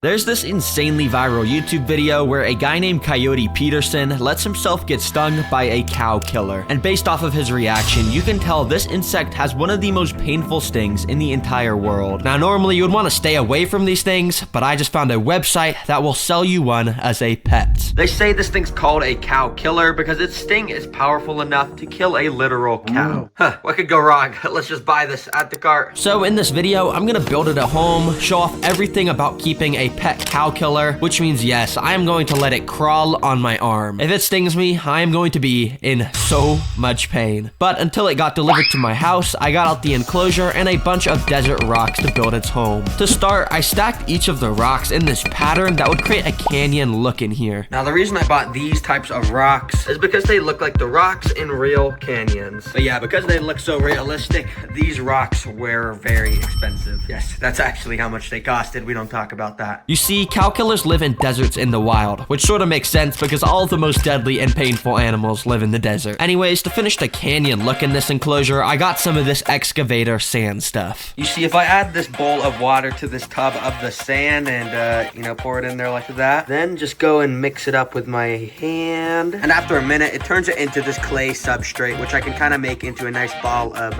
There's this insanely viral YouTube video where a guy named Coyote Peterson lets himself get stung by a cow killer. And based off of his reaction, you can tell this insect has one of the most painful stings in the entire world. Now, normally you would want to stay away from these things, but I just found a website that will sell you one as a pet. They say this thing's called a cow killer because its sting is powerful enough to kill a literal cow. What could go wrong? Let's just buy this at the cart. So in this video, I'm gonna build it at home, show off everything about keeping a pet cow killer, which means yes, I am going to let it crawl on my arm. If it stings me, I am going to be in so much pain. But until it got delivered to my house, I got out the enclosure and a bunch of desert rocks to build its home. To start, I stacked each of the rocks in this pattern that would create a canyon look in here. Now, the reason I bought these types of rocks is because they look like the rocks in real canyons. But yeah, because they look so realistic, these rocks were very expensive. Yes, that's actually how much they costed. We don't talk about that. You see, cow killers live in deserts in the wild, which sort of makes sense because all of the most deadly and painful animals live in the desert. Anyways, to finish the canyon look in this enclosure, I got some of this excavator sand stuff. You see, if I add this bowl of water to this tub of the sand and, pour it in there like that, then just go and mix it up with my hand. And after a minute, it turns it into this clay substrate, which I can kind of make into a nice ball of,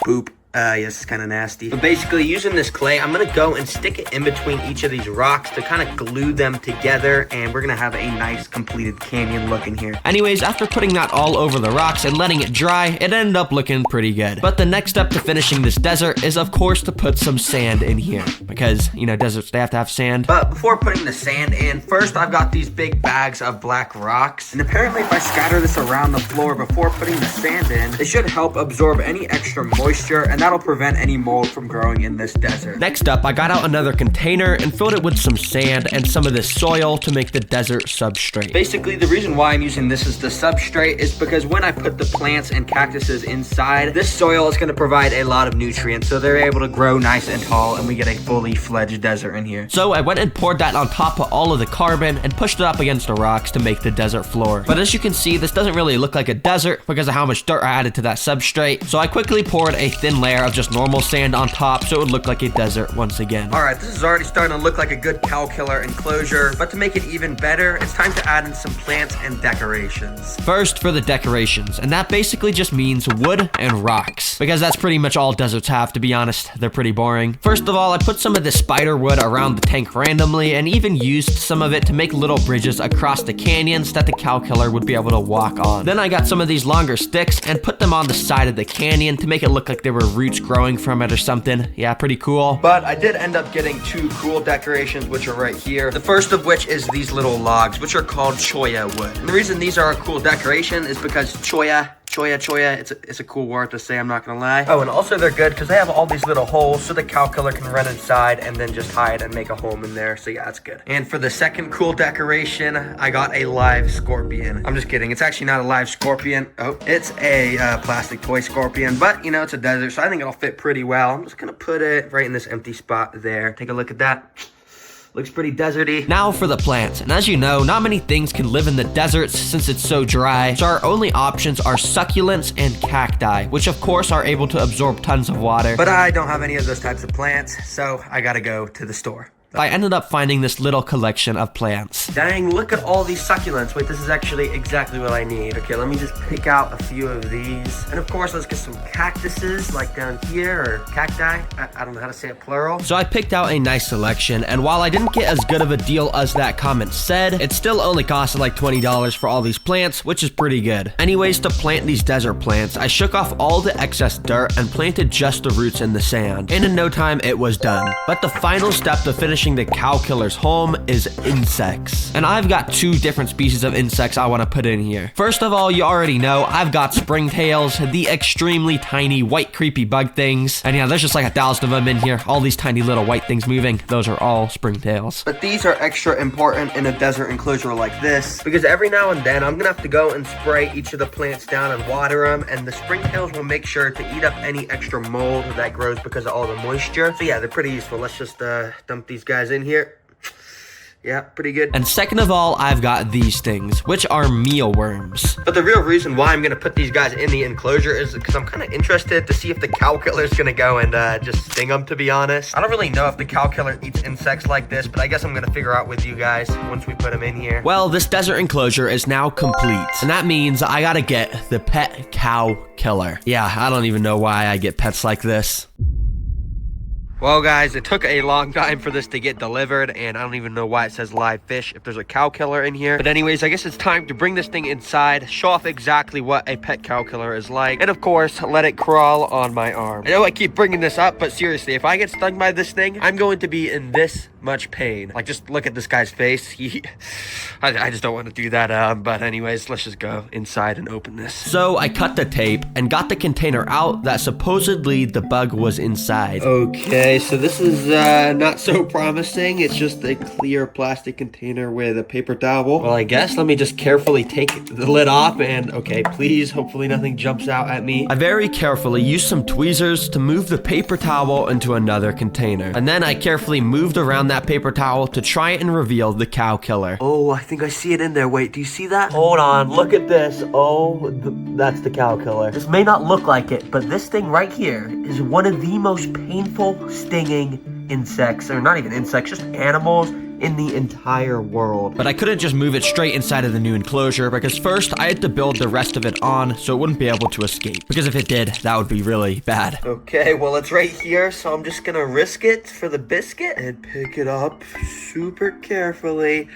poop. Yes, it's kind of nasty. But basically, using this clay, I'm gonna go and stick it in between each of these rocks to kind of glue them together, and we're gonna have a nice completed canyon look in here. Anyways, after putting that all over the rocks and letting it dry, it ended up looking pretty good. But the next step to finishing this desert is, of course, to put some sand in here. Because, deserts, they have to have sand. But before putting the sand in, first I've got these big bags of black rocks. And apparently if I scatter this around the floor before putting the sand in, it should help absorb any extra moisture, and that'll prevent any mold from growing in this desert. Next up, I got out another container and filled it with some sand and some of this soil to make the desert substrate. Basically, the reason why I'm using this as the substrate is because when I put the plants and cactuses inside, this soil is going to provide a lot of nutrients, so they're able to grow nice and tall, and we get a fully fledged desert in here. So I went and poured that on top of all of the carbon and pushed it up against the rocks to make the desert floor. But as you can see, this doesn't really look like a desert because of how much dirt I added to that substrate, so I quickly poured a thin layer of just normal sand on top so it would look like a desert once again. Alright, this is already starting to look like a good cow killer enclosure, but to make it even better, it's time to add in some plants and decorations. First, for the decorations, and that basically just means wood and rocks, because that's pretty much all deserts have, to be honest. They're pretty boring. First of all, I put some of this spider wood around the tank randomly and even used some of it to make little bridges across the canyons that the cow killer would be able to walk on. Then I got some of these longer sticks and put them on the side of the canyon to make it look like there were roots growing from it or something. Yeah, pretty cool. But I did end up getting two cool decorations, which are right here. The first of which is these little logs, which are called choya wood. And the reason these are a cool decoration is because choya, it's a cool word to say, I'm not gonna lie. Oh, and also they're good because they have all these little holes so the cow killer can run inside and then just hide and make a home in there. So yeah, that's good. And for the second cool decoration, I got a live scorpion. I'm just kidding. It's actually not a live scorpion. Oh, it's a plastic toy scorpion, but it's a desert, so I think it'll fit pretty well. I'm just gonna put it right in this empty spot there. Take a look at that. Looks pretty deserty. Now for the plants. And as you know, not many things can live in the deserts since it's so dry. So our only options are succulents and cacti, which of course are able to absorb tons of water. But I don't have any of those types of plants, so I gotta go to the store. I ended up finding this little collection of plants. Dang, look at all these succulents. Wait, this is actually exactly what I need. Okay, let me just pick out a few of these. And of course, let's get some cactuses like down here, or cacti. I don't know how to say it plural. So I picked out a nice selection, and while I didn't get as good of a deal as that comment said, it still only costed like $20 for all these plants, which is pretty good. Anyways, to plant these desert plants, I shook off all the excess dirt and planted just the roots in the sand. And in no time, it was done. But the final step to finishing the cow killer's home is insects. And I've got two different species of insects I want to put in here. First of all, you already know I've got springtails, the extremely tiny white creepy bug things. And yeah, there's just like 1,000 of them in here. All these tiny little white things moving. Those are all springtails. But these are extra important in a desert enclosure like this because every now and then I'm gonna have to go and spray each of the plants down and water them, and the springtails will make sure to eat up any extra mold that grows because of all the moisture. So yeah, they're pretty useful. Let's just dump these guys in here. Yeah, pretty good. And second of all, I've got these things, which are mealworms. But the real reason why I'm gonna put these guys in the enclosure is because I'm kind of interested to see if the cow killer is gonna go and just sting them, to be honest. I don't really know if the cow killer eats insects like this, but I guess I'm gonna figure out with you guys once we put them in here. Well, this desert enclosure is now complete, and that means I gotta get the pet cow killer. Yeah, I don't even know why I get pets like this. Well, guys, it took a long time for this to get delivered, and I don't even know why it says live fish if there's a cow killer in here. But anyways, I guess it's time to bring this thing inside, show off exactly what a pet cow killer is like, and of course, let it crawl on my arm. I know I keep bringing this up, but seriously, if I get stung by this thing, I'm going to be in this much pain. Like, just look at this guy's face. I just don't want to do that. But anyways, let's just go inside and open this. So I cut the tape and got the container out that supposedly the bug was inside. Okay, so this is not so promising. It's just a clear plastic container with a paper towel. Well, I guess let me just carefully take the lid off and, okay, please, hopefully nothing jumps out at me. I very carefully used some tweezers to move the paper towel into another container. And then I carefully moved around that paper towel to try and reveal the cow killer. Oh, I think I see it in there. Wait, do you see that? Hold on, look at this. Oh, that's the cow killer. This may not look like it, but this thing right here is one of the most painful stinging insects, or not even insects, just animals in the entire world. But I couldn't just move it straight inside of the new enclosure because first I had to build the rest of it on so it wouldn't be able to escape. Because if it did, that would be really bad. Okay, well, it's right here, so I'm just gonna risk it for the biscuit and pick it up super carefully.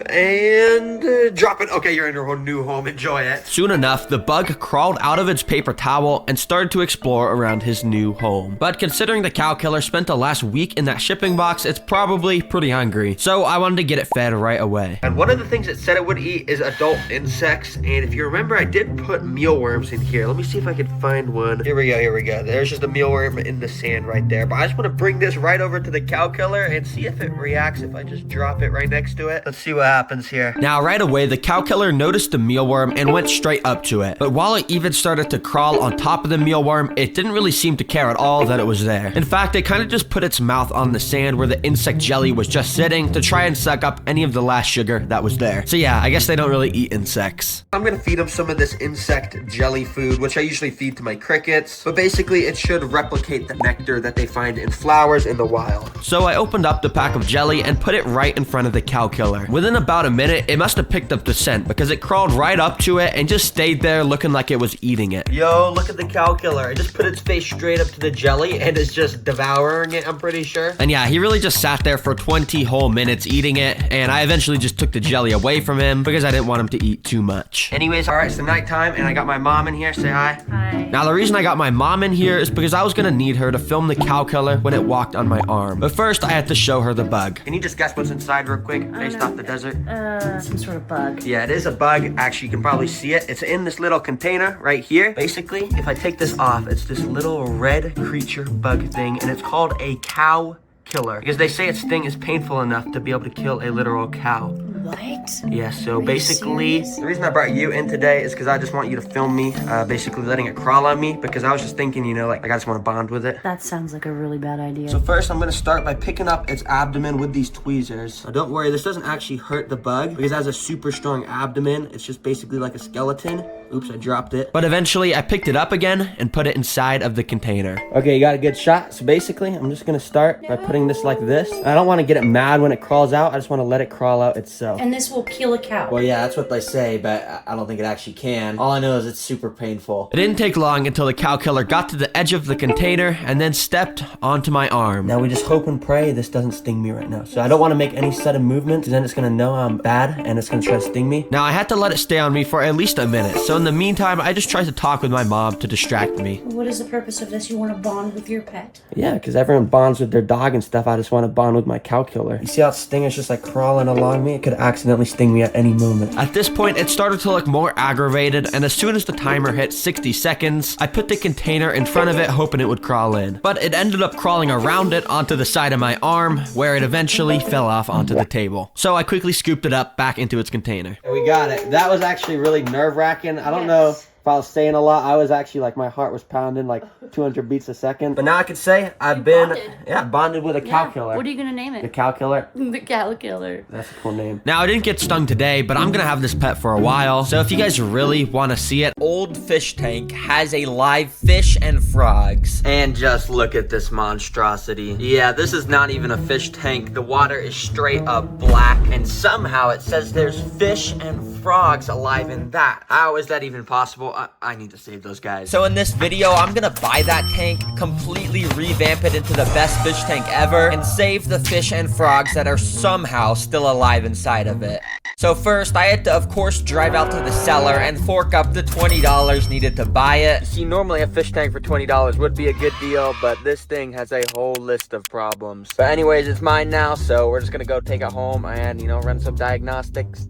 And drop it. Okay, you're in your new home. Enjoy it. Soon enough, the bug crawled out of its paper towel and started to explore around his new home. But considering the cow killer spent the last week in that shipping box, it's probably pretty hungry. So I wanted to get it fed right away. And one of the things it said it would eat is adult insects. And if you remember, I did put mealworms in here. Let me see if I can find one. Here we go. There's just a mealworm in the sand right there. But I just want to bring this right over to the cow killer and see if it reacts if I just drop it right next to it. Let's see what happens here. Now, right away, the cow killer noticed the mealworm and went straight up to it. But while it even started to crawl on top of the mealworm, it didn't really seem to care at all that it was there. In fact, it kind of just put its mouth on the sand where the insect jelly was just sitting to try and suck up any of the last sugar that was there. So yeah, I guess they don't really eat insects. I'm gonna feed them some of this insect jelly food, which I usually feed to my crickets. But basically, it should replicate the nectar that they find in flowers in the wild. So I opened up the pack of jelly and put it right in front of the cow killer. Within about a minute, it must have picked up the scent because it crawled right up to it and just stayed there looking like it was eating it. Yo, look at the cow killer. It just put its face straight up to the jelly and is just devouring it, I'm pretty sure. And yeah, he really just sat there for 20 whole minutes eating it, and I eventually just took the jelly away from him because I didn't want him to eat too much. Anyways, all right, it's the nighttime and I got my mom in here. Say hi. Hi. Now, the reason I got my mom in here is because I was gonna need her to film the cow killer when it walked on my arm. But first, I had to show her the bug. Can you just guess what's inside real quick based off the desert? Some sort of bug. Yeah, it is a bug. Actually, you can probably see it. It's in this little container right here. Basically, if I take this off, it's this little red creature bug thing, and it's called a cow killer because they say its sting is painful enough to be able to kill a literal cow. What? Yeah, so Are you basically, serious? the reason I brought you in today is because I just want you to film me, basically letting it crawl on me, because I was just thinking, you know, like I just want to bond with it. That sounds like a really bad idea. So first, I'm going to start by picking up its abdomen with these tweezers. Now, don't worry, this doesn't actually hurt the bug because it has a super strong abdomen. It's just basically like a skeleton. Oops, I dropped it. But eventually, I picked it up again and put it inside of the container. Okay, you got a good shot. So basically, I'm just going to start by putting this like this. I don't want to get it mad when it crawls out. I just want to let it crawl out itself. And this will kill a cow. Well, yeah, that's what they say, but I don't think it actually can. All I know is it's super painful. It didn't take long until the cow killer got to the edge of the container and then stepped onto my arm. Now we just hope and pray this doesn't sting me right now. So I don't want to make any sudden movement because then it's going to know I'm bad and it's going to try to sting me. Now, I had to let it stay on me for at least a minute. So in the meantime, I just tried to talk with my mom to distract me. What is the purpose of this? You want to bond with your pet? Yeah, because everyone bonds with their dog and stuff. I just want to bond with my cow killer. You see how its sting is just like crawling along me? It could accidentally sting me at any moment. At this point, it started to look more aggravated, and as soon as the timer hit 60 seconds, I put the container in front of it hoping it would crawl in. But it ended up crawling around it onto the side of my arm, where it eventually fell off onto the table. So I quickly scooped it up back into its container. We got it. That was actually really nerve-wracking. I don't know if I was saying a lot, I was actually like, my heart was pounding like 200 beats a second. But now I can say I've bonded with a cow killer. What are you gonna name it? The cow killer. The cow killer. That's a cool name. Now, I didn't get stung today, but I'm gonna have this pet for a while. So if you guys really want to see it, Old Fish Tank has a live fish and frogs. And just look at this monstrosity. Yeah, this is not even a fish tank. The water is straight up black, and somehow it says there's fish and frogs alive in that. How is that even possible? I need to save those guys. So in this video, I'm gonna buy that tank, completely revamp it into the best fish tank ever, and save the fish and frogs that are somehow still alive inside of it. So first, I had to, of course, drive out to the seller and fork up the $20 needed to buy it. See, normally a fish tank for $20 would be a good deal, but this thing has a whole list of problems. But anyways, it's mine now, so we're just gonna go take it home and, you know, run some diagnostics.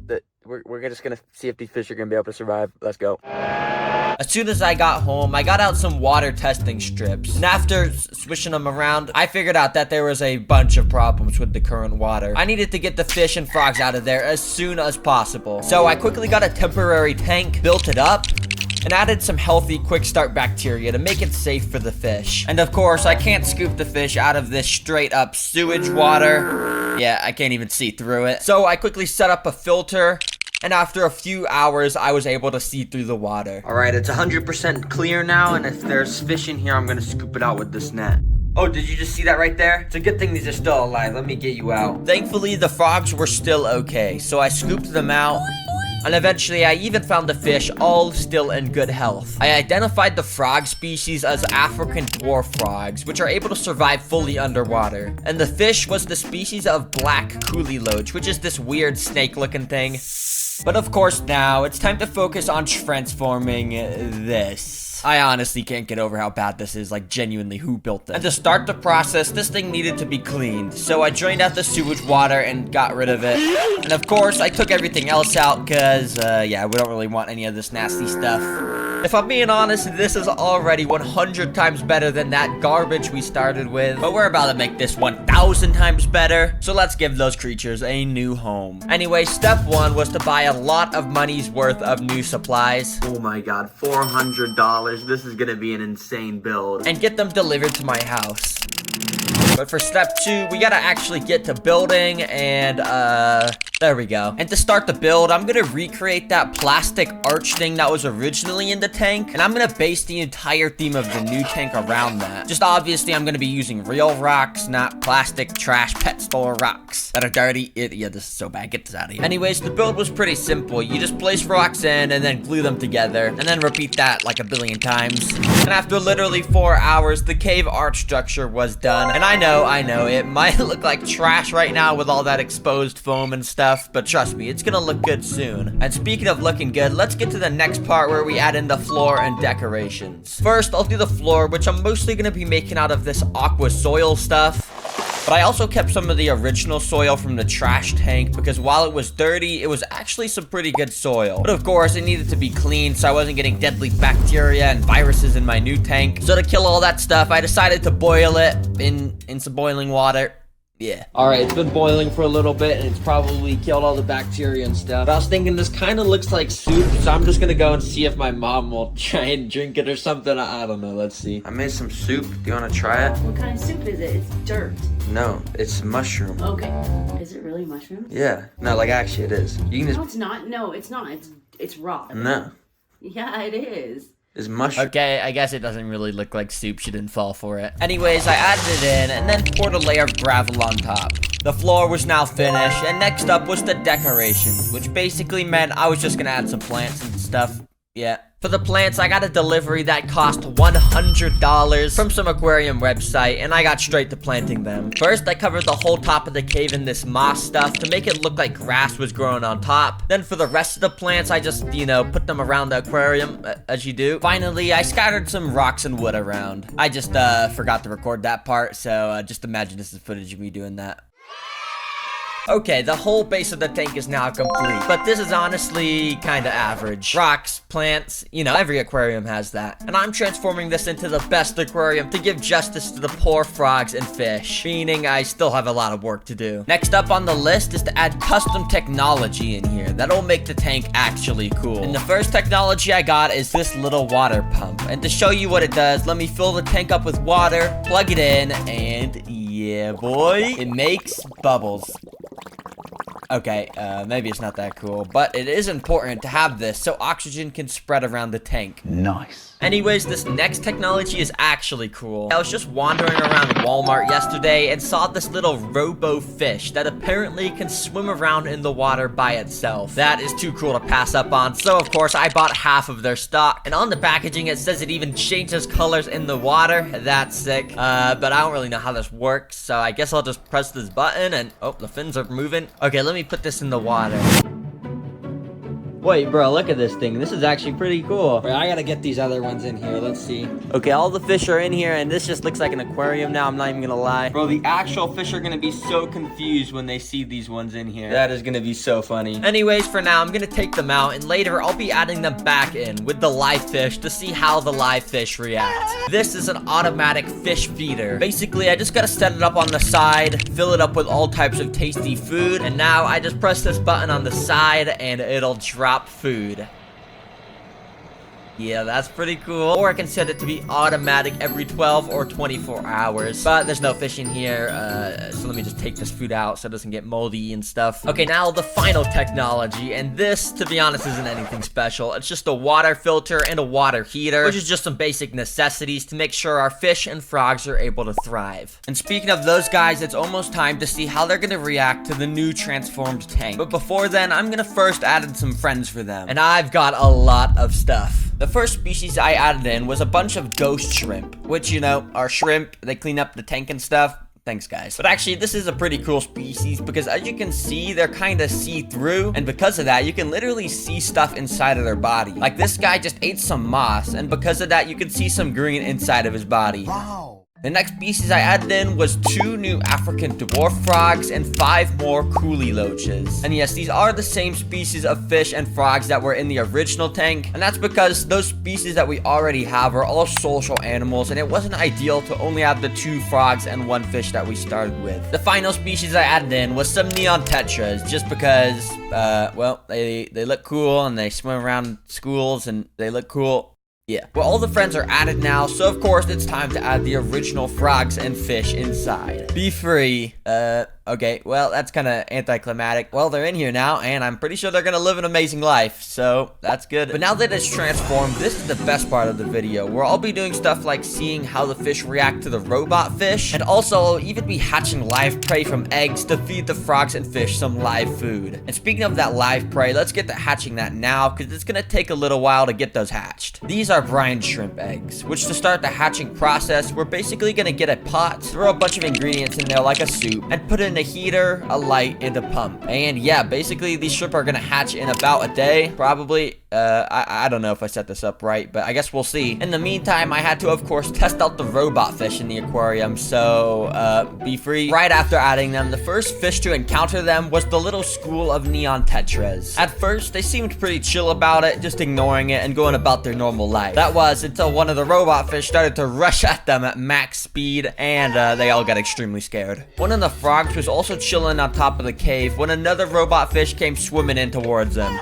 We're just gonna see if these fish are gonna be able to survive. Let's go. As soon as I got home, I got out some water testing strips. And after swishing them around, I figured out that there was a bunch of problems with the current water. I needed to get the fish and frogs out of there as soon as possible. So I quickly got a temporary tank, built it up, and added some healthy quick start bacteria to make it safe for the fish. And of course, I can't scoop the fish out of this straight up sewage water. Yeah, I can't even see through it. So I quickly set up a filter, and after a few hours, I was able to see through the water. All right, it's 100% clear now, and if there's fish in here, I'm gonna scoop it out with this net. Oh, did you just see that right there? It's a good thing these are still alive. Let me get you out. Thankfully, the frogs were still okay, so I scooped them out. And eventually, I even found the fish all still in good health. I identified the frog species as African dwarf frogs, which are able to survive fully underwater. And the fish was the species of black coolie loach, which is this weird snake-looking thing. But of course now, it's time to focus on transforming this. I honestly can't get over how bad this is, like genuinely, who built this? And to start the process, this thing needed to be cleaned. So I drained out the sewage water and got rid of it. And of course, I took everything else out because, yeah, we don't really want any of this nasty stuff. If I'm being honest, this is already 100 times better than that garbage we started with. But we're about to make this 1,000 times better. So let's give those creatures a new home. Anyway, step one was to buy a lot of money's worth of new supplies. Oh my god, $400. This is gonna be an insane build. And get them delivered to my house. But for step two, we gotta actually get to building, and there we go. And to start the build, I'm gonna recreate that plastic arch thing that was originally in the tank, and I'm gonna base the entire theme of the new tank around that. Just obviously, I'm gonna be using real rocks, not plastic trash pet store rocks that are dirty. Yeah, this is so bad. Get this out of here. Anyways, the build was pretty simple. You just place rocks in and then glue them together, and then repeat that like a billion times. And after literally 4 hours, the cave arch structure was done. And I know, it might look like trash right now with all that exposed foam and stuff, but trust me, it's gonna look good soon. And speaking of looking good, let's get to the next part where we add in the floor and decorations. First, I'll do the floor, which I'm mostly gonna be making out of this aqua soil stuff. But I also kept some of the original soil from the trash tank because while it was dirty, it was actually some pretty good soil. But of course, it needed to be cleaned so I wasn't getting deadly bacteria and viruses in my new tank. So to kill all that stuff, I decided to boil it in some boiling water. Yeah. Alright, it's been boiling for a little bit and it's probably killed all the bacteria and stuff. But I was thinking this kind of looks like soup, so I'm just gonna go and see if my mom will try and drink it or something. I don't know, let's see. I made some soup. Do you wanna try it? What kind of soup is it? It's dirt. No, it's mushroom. Okay. Is it really mushrooms? Yeah. No, like actually it is. You can just... No, it's not. No, it's not. It's raw. No. Yeah, it is. Is mushroom. Okay, I guess it doesn't really look like soup. She didn't fall for it. Anyways, I added it in and then poured a layer of gravel on top. The floor was now finished, and next up was the decorations, which basically meant I was just gonna add some plants and stuff. Yeah. For the plants, I got a delivery that cost $100 from some aquarium website, and I got straight to planting them. First, I covered the whole top of the cave in this moss stuff to make it look like grass was growing on top. Then for the rest of the plants, I just, you know, put them around the aquarium, as you do. Finally, I scattered some rocks and wood around. I just, forgot to record that part, so just imagine this is footage of me doing that. Okay, the whole base of the tank is now complete, but this is honestly kinda average. Rocks, plants, you know, every aquarium has that. And I'm transforming this into the best aquarium to give justice to the poor frogs and fish, meaning I still have a lot of work to do. Next up on the list is to add custom technology in here that'll make the tank actually cool. And the first technology I got is this little water pump. And to show you what it does, let me fill the tank up with water, plug it in, and yeah, boy, it makes bubbles. Okay, maybe it's not that cool, but it is important to have this so oxygen can spread around the tank. Nice. Anyways, this next technology is actually cool. I was just wandering around Walmart yesterday and saw this little robo fish that apparently can swim around in the water by itself. That is too cool to pass up on, so of course I bought half of their stock. And on the packaging it says it even changes colors in the water. That's sick. But I don't really know how this works, so I guess I'll just press this button and, oh, the fins are moving. Okay, let me put this in the water. Wait, bro, look at this thing. This is actually pretty cool. Wait, I gotta get these other ones in here. Let's see. Okay, all the fish are in here, and this just looks like an aquarium now. I'm not even gonna lie. Bro, the actual fish are gonna be so confused when they see these ones in here. That is gonna be so funny. Anyways, for now, I'm gonna take them out, and later I'll be adding them back in with the live fish to see how the live fish react. This is an automatic fish feeder. Basically, I just gotta set it up on the side, fill it up with all types of tasty food, and now I just press this button on the side, and it'll drop food. Yeah, that's pretty cool. Or I can set it to be automatic every 12 or 24 hours. But there's no fish in here, so let me just take this food out so it doesn't get moldy and stuff. Okay, now the final technology, and this, to be honest, isn't anything special. It's just a water filter and a water heater, which is just some basic necessities to make sure our fish and frogs are able to thrive. And speaking of those guys, it's almost time to see how they're gonna react to the new transformed tank. But before then, I'm gonna first add in some friends for them. And I've got a lot of stuff. The first species I added in was a bunch of ghost shrimp, which, you know, are shrimp. They clean up the tank and stuff. Thanks, guys. But actually, this is a pretty cool species because as you can see, they're kind of see-through. And because of that, you can literally see stuff inside of their body. Like this guy just ate some moss. And because of that, you can see some green inside of his body. Wow. The next species I added in was 2 new African dwarf frogs and 5 more coolie loaches. And yes, these are the same species of fish and frogs that were in the original tank. And that's because those species that we already have are all social animals, and it wasn't ideal to only have the 2 frogs and 1 fish that we started with. The final species I added in was some neon tetras, just because, well, they look cool and they swim around schools and they look cool. Yeah. Well, all the friends are added now, so of course it's time to add the original frogs and fish inside. Be free. Okay, well, that's kind of anticlimactic. Well, they're in here now, and I'm pretty sure they're gonna live an amazing life, so that's good. But now that it's transformed, this is the best part of the video, where I'll be doing stuff like seeing how the fish react to the robot fish, and also I'll even be hatching live prey from eggs to feed the frogs and fish some live food. And speaking of that live prey, let's get to hatching that now, because it's gonna take a little while to get those hatched. These are brine shrimp eggs, which to start the hatching process, we're basically gonna get a pot, throw a bunch of ingredients in there like a soup, and put in a heater, a light, and a pump. And yeah, basically these shrimp are gonna hatch in about a day, probably. I don't know if I set this up right, but I guess we'll see. In the meantime, I had to, of course, test out the robot fish in the aquarium, so, be free. Right after adding them, the first fish to encounter them was the little school of neon tetras. At first, they seemed pretty chill about it, just ignoring it and going about their normal life. That was until one of the robot fish started to rush at them at max speed, and, they all got extremely scared. One of the frogs was also chilling on top of the cave when another robot fish came swimming in towards them.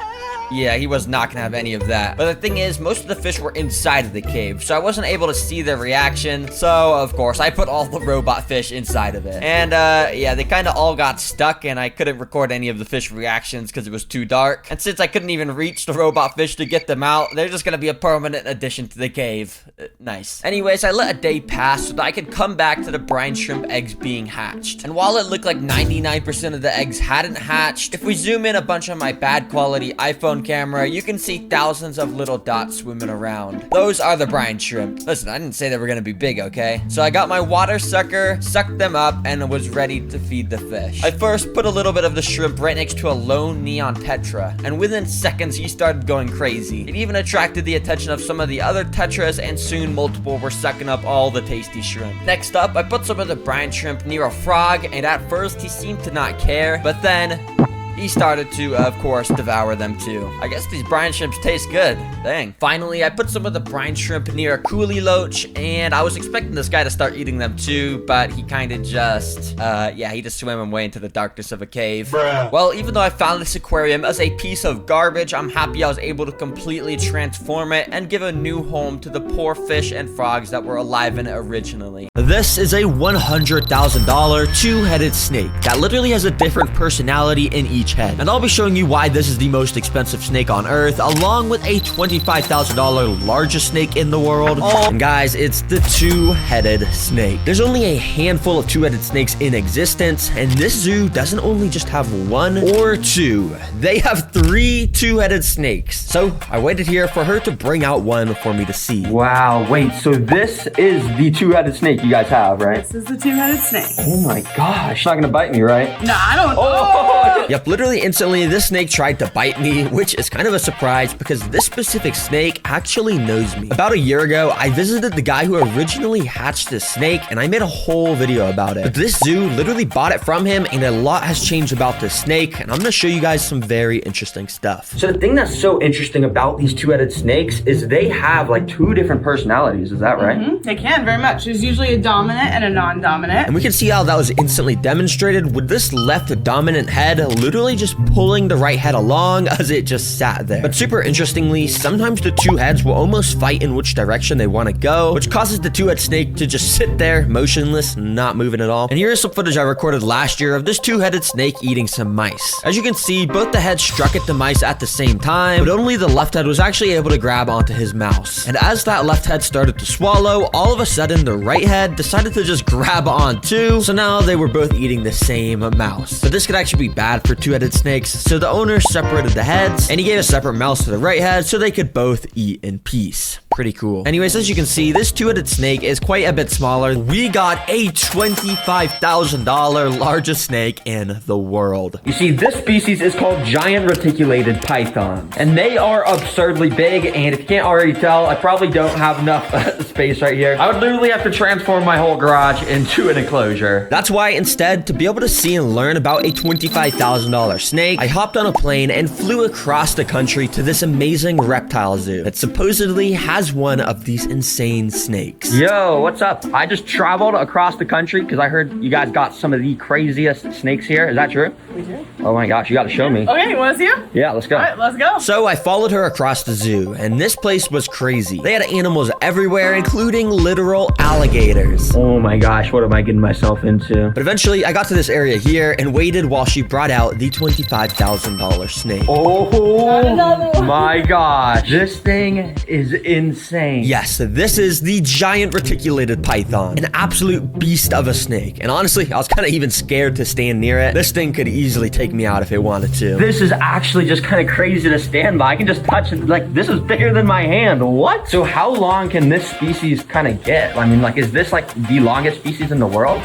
Yeah, he was not gonna have any of that. But the thing is, most of the fish were inside of the cave, so I wasn't able to see their reaction. So, of course, I put all the robot fish inside of it. And, yeah, they kind of all got stuck, and I couldn't record any of the fish reactions because it was too dark. And since I couldn't even reach the robot fish to get them out, they're just gonna be a permanent addition to the cave. Nice. Anyways, I let a day pass so that I could come back to the brine shrimp eggs being hatched. And while it looked like 99% of the eggs hadn't hatched, if we zoom in a bunch on my bad quality iPhone phone camera, you can see thousands of little dots swimming around. Those are the brine shrimp. Listen, I didn't say they were gonna be big, okay? So I got my water sucker, sucked them up, and was ready to feed the fish. I first put a little bit of the shrimp right next to a lone neon tetra, and within seconds he started going crazy. It even attracted the attention of some of the other tetras, and soon multiple were sucking up all the tasty shrimp. Next up, I put some of the brine shrimp near a frog, and at first he seemed to not care, but then he started to, of course, devour them too. I guess these brine shrimps taste good. Dang. Finally, I put some of the brine shrimp near a coolie loach, and I was expecting this guy to start eating them too, but he kind of just, he just swam away into the darkness of a cave. Bruh. Well, even though I found this aquarium as a piece of garbage, I'm happy I was able to completely transform it and give a new home to the poor fish and frogs that were alive in it originally. This is a $100,000 two-headed snake that literally has a different personality in each head. And I'll be showing you why this is the most expensive snake on Earth, along with a $25,000 largest snake in the world. And guys, it's the two-headed snake. There's only a handful of two-headed snakes in existence, and this zoo doesn't only just have one or two. They have 3 two-headed snakes. So I waited here for her to bring out one for me to see. Wow, wait, so this is the two-headed snake you guys have, right? This is the two-headed snake. Oh my gosh. It's not gonna bite me, right? No, I don't. Oh! Yep, literally instantly, this snake tried to bite me, which is kind of a surprise because this specific snake actually knows me. About a year ago, I visited the guy who originally hatched this snake, and I made a whole video about it. But this zoo literally bought it from him, and a lot has changed about this snake, and I'm gonna show you guys some very interesting stuff. So the thing that's so interesting about these two-headed snakes is they have like 2 different personalities, is that right? Mm-hmm. They can, very much. There's usually a dominant and a non-dominant. And we can see how that was instantly demonstrated with this left dominant head literally just pulling the right head along as it just sat there. But super interestingly, sometimes the 2 heads will almost fight in which direction they want to go, which causes the two-head snake to just sit there motionless, not moving at all. And here is some footage I recorded last year of this two-headed snake eating some mice. As you can see, both the heads struck at the mice at the same time, but only the left head was actually able to grab onto his mouse. And as that left head started to swallow, all of a sudden the right head decided to just grab on too, so now they were both eating the same mouse. But this could actually be bad for two-headed snakes, so the owner separated the heads, and he gave a separate mouse to the right head so they could both eat in peace. Pretty cool. Anyways, as you can see, this two-headed snake is quite a bit smaller. We got a $25,000 largest snake in the world. You see, this species is called giant reticulated pythons, and they are absurdly big, and if you can't already tell, I probably don't have enough space right here. I would literally have to transform my whole garage into an enclosure. That's why instead, to be able to see and learn about a $25,000 snake, I hopped on a plane and flew across the country to this amazing reptile zoo that supposedly has one of these insane snakes. Yo, what's up? I just traveled across the country because I heard you guys got some of the craziest snakes here. Is that true? We do. Oh my gosh, you got to show me. Okay, you want to see them? Yeah, let's go. All right, let's go. So I followed her across the zoo, and this place was crazy. They had animals everywhere, including literal alligators. Oh my gosh, what am I getting myself into? But eventually, I got to this area here and waited while she brought out the $25,000 snake. Oh my gosh, this thing is insane. Yes, this is the giant reticulated python, an absolute beast of a snake. And honestly, I was kind of even scared to stand near it. This thing could easily take me out if it wanted to. This is actually just kind of crazy to stand by. I can just touch it. Like, this is bigger than my hand. What? So how long can this species kind of get? I mean, like, is this like the longest species in the world?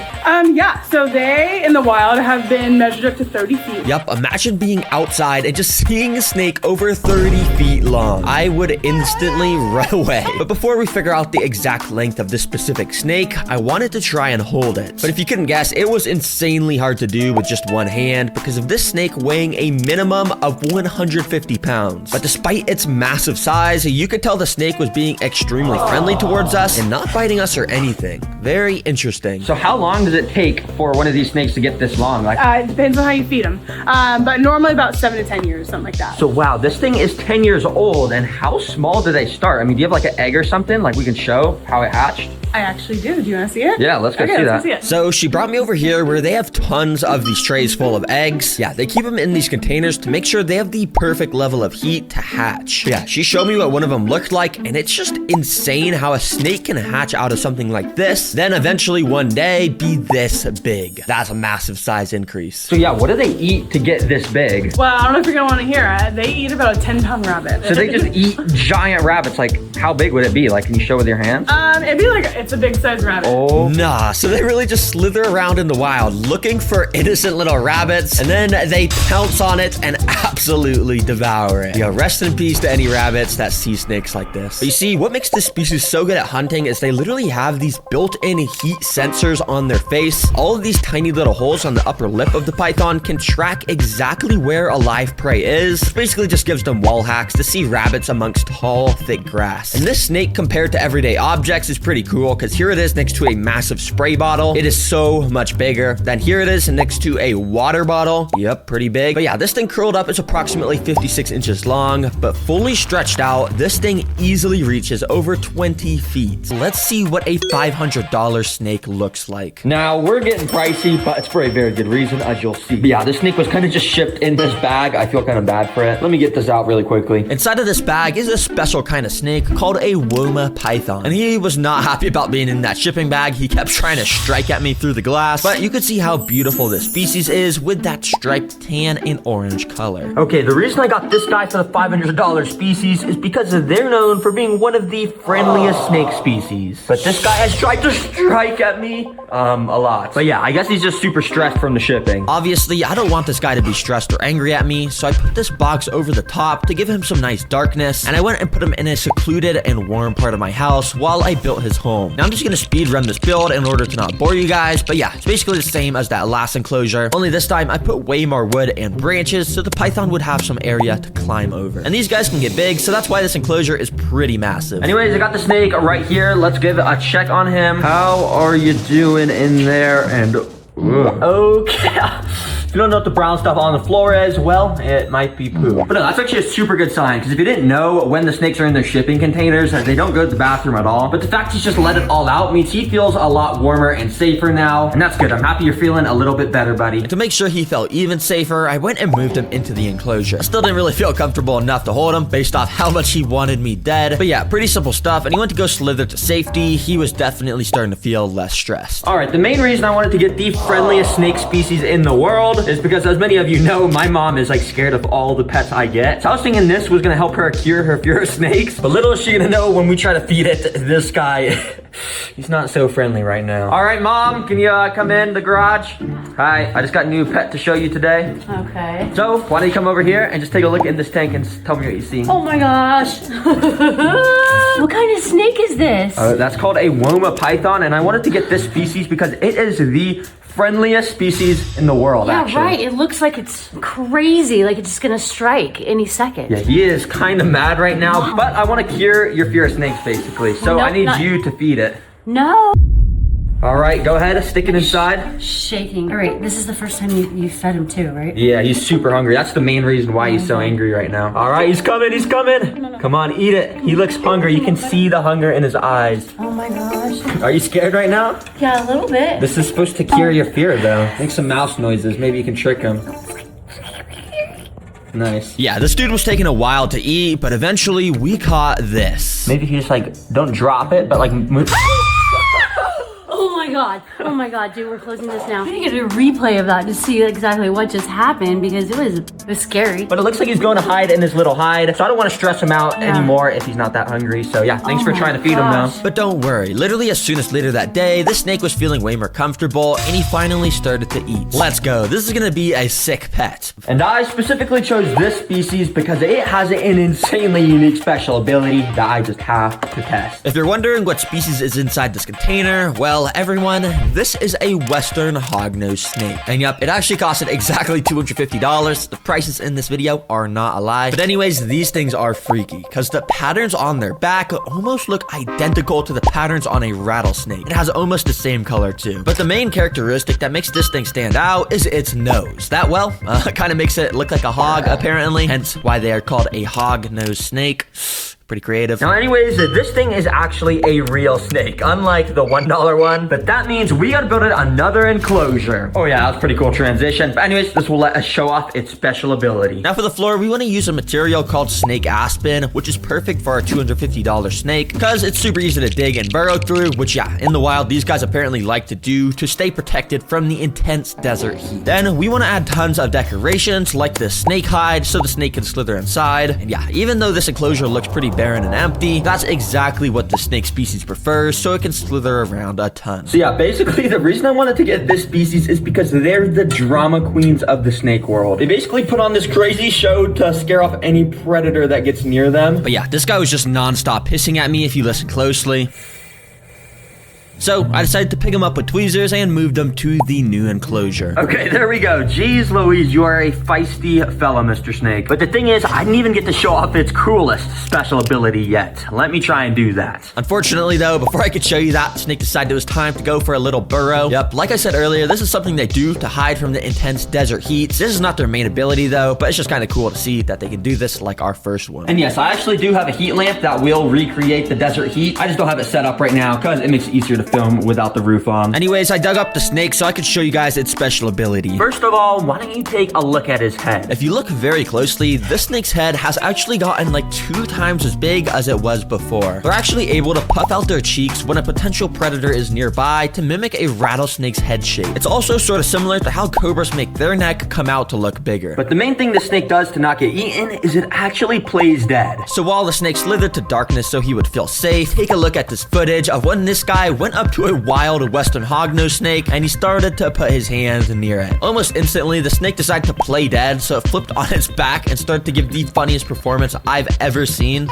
Yeah, so they in the wild have been measured up to 30 feet. Yep, imagine being outside and just seeing a snake over 30 feet long. I would instantly run away. But before we figure out the exact length of this specific snake, I wanted to try and hold it. But if you couldn't guess, it was insanely hard to do with just one hand because of this snake weighing a minimum of 150 pounds. But despite its massive size, you could tell the snake was being extremely friendly towards us and not biting us or anything. Very interesting. So how long does it take for one of these snakes to get this long? Like, It depends on how you feed them. But normally about 7 to 10 years, something like that. so wow, this thing is 10 years old, and how small do they start? I mean, do you have like an egg or something? Like we can show how it hatched? I actually do. Do you want to see it? Yeah, let's go Okay, see let's that. go see it. So she brought me over here where they have tons of these trays full of eggs. Yeah, they keep them in these containers to make sure they have the perfect level of heat to hatch. Yeah, she showed me what one of them looked like, and it's just insane how a snake can hatch out of something like this, then eventually one day be this big. That's a massive size increase. So yeah, what do they eat to get this big? Well, I don't know if you're gonna want to hear it. They eat about a 10-pound rabbit. So they just eat giant rabbits. Like, how big would it be? Like, can you show with your hands? It'd be like it's a big size rabbit. Oh. Nah, so they really just slither around in the wild looking for innocent little rabbits, and then they pounce on it and absolutely devour it. Yeah, rest in peace to any rabbits that see snakes like this. But you see, what makes this species so good at hunting is they literally have these built-in heat sensors on their face. All of these tiny little holes on the upper lip of the python can track exactly where a live prey is. It basically just gives them wall hacks to see rabbits amongst tall, thick grass. And this snake, compared to everyday objects, is pretty cool because here it is next to a massive spray bottle. It is so much bigger. Then here it is next to a water bottle. Yep, pretty big. But yeah, this thing curled up is approximately 56 inches long, but fully stretched out, this thing easily reaches over 20 feet. Let's see what a $500 snake looks like. Now, we're getting pricey, but it's for a very good reason, as you'll see. But yeah, this snake was kind of just shipped in this bag. I feel kind of bad for it. Let me get this out really quickly. Inside of this bag is a special kind of snake called a Woma python. And he was not happy about being in that shipping bag. He kept trying to strike at me through the glass. But you could see how beautiful this species is with that striped tan and orange color. Okay, the reason I got this guy for the $500 species is because they're known for being one of the friendliest snake species. But this guy has tried to strike at me a lot. But yeah, I guess he's just super stressed from the shipping. Obviously, I don't want this guy to be stressed or angry at me, so I put this box over the top to give him some nice darkness, and I went and put him in a secluded and warm part of my house while I built his home. Now I'm just gonna speed run this build in order to not bore you guys, but yeah, it's basically the same as that last enclosure, only this time I put way more wood and branches so the python would have some area to climb over. And these guys can get big, so that's why this enclosure is pretty massive. Anyways, I got the snake right here. Let's give a check on him. How are you doing in there? And okay. If you don't know what the brown stuff on the floor is, well, it might be poo. But no, that's actually a super good sign, because if you didn't know, when the snakes are in their shipping containers, they don't go to the bathroom at all. But the fact he's just let it all out means he feels a lot warmer and safer now, and that's good. I'm happy you're feeling a little bit better, buddy. And to make sure he felt even safer, I went and moved him into the enclosure. I still didn't really feel comfortable enough to hold him based off how much he wanted me dead. But yeah, pretty simple stuff. And he went to go slither to safety. He was definitely starting to feel less stressed. All right, the main reason I wanted to get the friendliest snake species in the world is because, as many of you know, my mom is like scared of all the pets I get. So I was thinking this was gonna help her cure her fear of snakes. But little is she gonna know when we try to feed it, this guy, he's not so friendly right now. All right, Mom, can you come in the garage? Hi, I just got a new pet to show you today. Okay. So why don't you come over here and just take a look in this tank and tell me what you see. Oh my gosh. What kind of snake is this? That's called a Woma python, and I wanted to get this species because it is the friendliest species in the world, Yeah, actually. right. It looks like it's crazy, like it's just gonna strike any second. Yeah, he is kind of mad right now, but I want to cure your fear of snakes, basically. So No, I need not- you to feed it. No. All right, go ahead, stick it inside. Shaking. All right, this is the first time you fed him too, right? Yeah, he's super hungry. That's the main reason why he's so angry right now. All right, he's coming, he's coming. Come on, eat it. He looks hungry. You can see the hunger in his eyes. Oh my gosh. Are you scared right now? Yeah, a little bit. This is supposed to cure your fear, though. Make some mouse noises. Maybe you can trick him. Nice. Yeah, this dude was taking a while to eat, but eventually we caught this. Maybe if you just like, don't drop it, but like move. Oh my god, dude, we're closing this now. I'm gonna get a replay of that to see exactly what just happened because it was scary. But it looks like he's going to hide in his little hide, so I don't want to stress him out anymore if he's not that hungry. So yeah, thanks for trying to feed him though. But don't worry, literally as soon as later that day, this snake was feeling way more comfortable and he finally started to eat. Let's go, this is gonna be a sick pet. And I specifically chose this species because it has an insanely unique special ability that I just have to test. If you're wondering what species is inside this container, well, everyone, this is a Western hognose snake. And yep, it actually costed exactly $250. The prices in this video are not a lie. But anyways, these things are freaky because the patterns on their back almost look identical to the patterns on a rattlesnake. It has almost the same color too. But the main characteristic that makes this thing stand out is its nose. That, well, kind of makes it look like a hog apparently, hence why they are called a hognose snake. pretty creative. Now anyways, this thing is actually a real snake, unlike the $1 one, but that means we gotta build it another enclosure. Oh yeah, that's pretty cool transition. But anyways, this will let us show off its special ability. Now for the floor, we want to use a material called snake aspen, which is perfect for our $250 snake because it's super easy to dig and burrow through, which yeah, in the wild, these guys apparently like to do to stay protected from the intense desert heat. Then we want to add tons of decorations like this snake hide so the snake can slither inside. And yeah, even though this enclosure looks pretty barren and empty, that's exactly what the snake species prefers, so it can slither around a ton. So yeah, basically the reason I wanted to get this species is because they're the drama queens of the snake world. They basically put on this crazy show to scare off any predator that gets near them. But yeah, this guy was just non-stop hissing at me if you listen closely. So I decided to pick him up with tweezers and moved him to the new enclosure. Okay, there we go. Jeez Louise, you are a feisty fella, Mr. Snake. But the thing is, I didn't even get to show off its coolest special ability yet. Let me try and do that. Unfortunately though, before I could show you that, the snake decided it was time to go for a little burrow. Yep, like I said earlier, this is something they do to hide from the intense desert heat. This is not their main ability though, but it's just kind of cool to see that they can do this like our first one. And yes, I actually do have a heat lamp that will recreate the desert heat. I just don't have it set up right now because it makes it easier to film without the roof on. Anyways, I dug up the snake so I could show you guys its special ability. First of all, why don't you take a look at his head? If you look very closely, this snake's head has actually gotten like 2 times as big as it was before. They're actually able to puff out their cheeks when a potential predator is nearby to mimic a rattlesnake's head shape. It's also sort of similar to how cobras make their neck come out to look bigger. But the main thing the snake does to not get eaten is it actually plays dead. So while the snake slithered to darkness so he would feel safe, take a look at this footage of when this guy went up to a wild western hognose snake and he started to put his hands near it. Almost instantly, the snake decided to play dead, so it flipped on its back and started to give the funniest performance I've ever seen.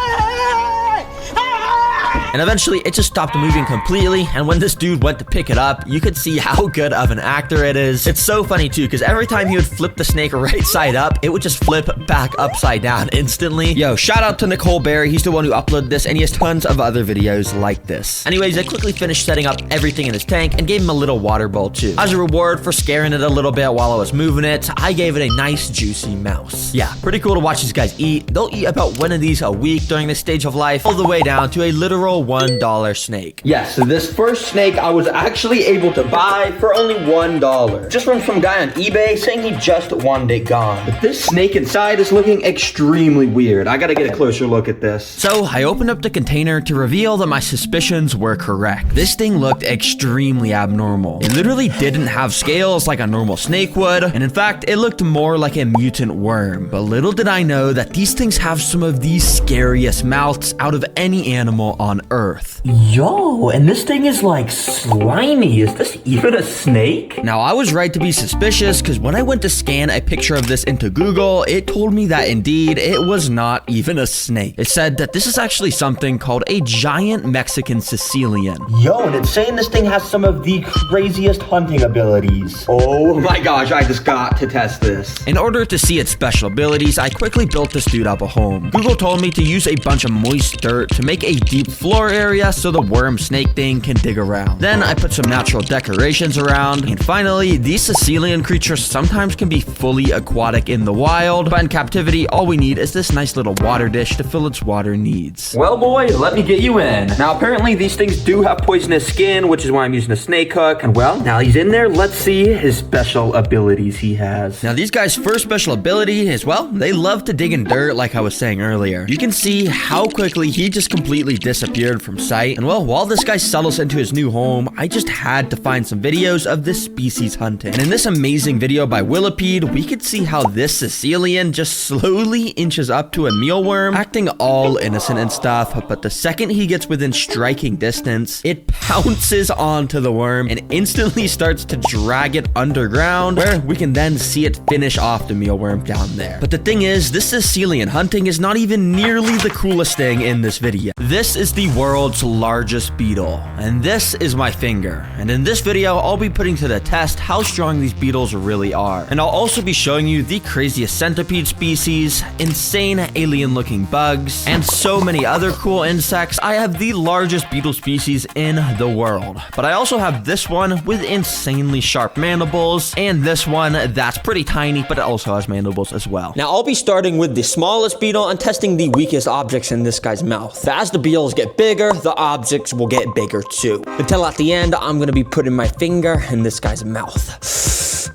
And eventually, it just stopped moving completely, and when this dude went to pick it up, you could see how good of an actor it is. It's so funny too, because every time he would flip the snake right side up, it would just flip back upside down instantly. Yo, shout out to Nicole Berry, he's the one who uploaded this, and he has tons of other videos like this. Anyways, I quickly finished setting up everything in his tank and gave him a little water bowl too. As a reward for scaring it a little bit while I was moving it, I gave it a nice juicy mouse. Yeah, pretty cool to watch these guys eat. They'll eat about one of these a week during this stage of life, all the way down to a literal $1 snake. Yes, so this first snake I was actually able to buy for only $1. Just from some guy on eBay saying he just wanted it gone. But this snake inside is looking extremely weird. I gotta get a closer look at this. So I opened up the container to reveal that my suspicions were correct. This thing looked extremely abnormal. It literally didn't have scales like a normal snake would, and in fact, it looked more like a mutant worm. But little did I know that these things have some of the scariest mouths out of any animal on Earth. Yo, and this thing is like slimy. Is this even a snake? Now, I was right to be suspicious because when I went to scan a picture of this into Google, it told me that indeed it was not even a snake. It said that this is actually something called a giant Mexican Sicilian. Yo, and it's saying this thing has some of the craziest hunting abilities. Oh my gosh, I just got to test this. In order to see its special abilities, I quickly built this dude up a home. Google told me to use a bunch of moist dirt to make a deep floor area so the worm snake thing can dig around. Then I put some natural decorations around, and finally, these Sicilian creatures sometimes can be fully aquatic in the wild, but in captivity, all we need is this nice little water dish to fill its water needs. Well, boy, let me get you in. Now, apparently, these things do have poisonous skin, which is why I'm using a snake hook, and well, now he's in there, let's see his special abilities he has. Now, these guys' first special ability is, well, they love to dig in dirt, like I was saying earlier. You can see how quickly he just completely disappeared from sight, and well, while this guy settles into his new home, I just had to find some videos of this species hunting. And in this amazing video by Willipede, we could see how this Sicilian just slowly inches up to a mealworm, acting all innocent and stuff, but the second he gets within striking distance, it pounces onto the worm and instantly starts to drag it underground, where we can then see it finish off the mealworm down there. But the thing is, this Sicilian hunting is not even nearly the coolest thing in this video. This is the world's largest beetle, and this is my finger. And in this video, I'll be putting to the test how strong these beetles really are. And I'll also be showing you the craziest centipede species, insane alien-looking bugs, and so many other cool insects. I have the largest beetle species in the world, but I also have this one with insanely sharp mandibles, and this one that's pretty tiny, but it also has mandibles as well. Now, I'll be starting with the smallest beetle and testing the weakest objects in this guy's mouth. As the beetles get bigger, the objects will get bigger too. Until at the end, I'm gonna be putting my finger in this guy's mouth.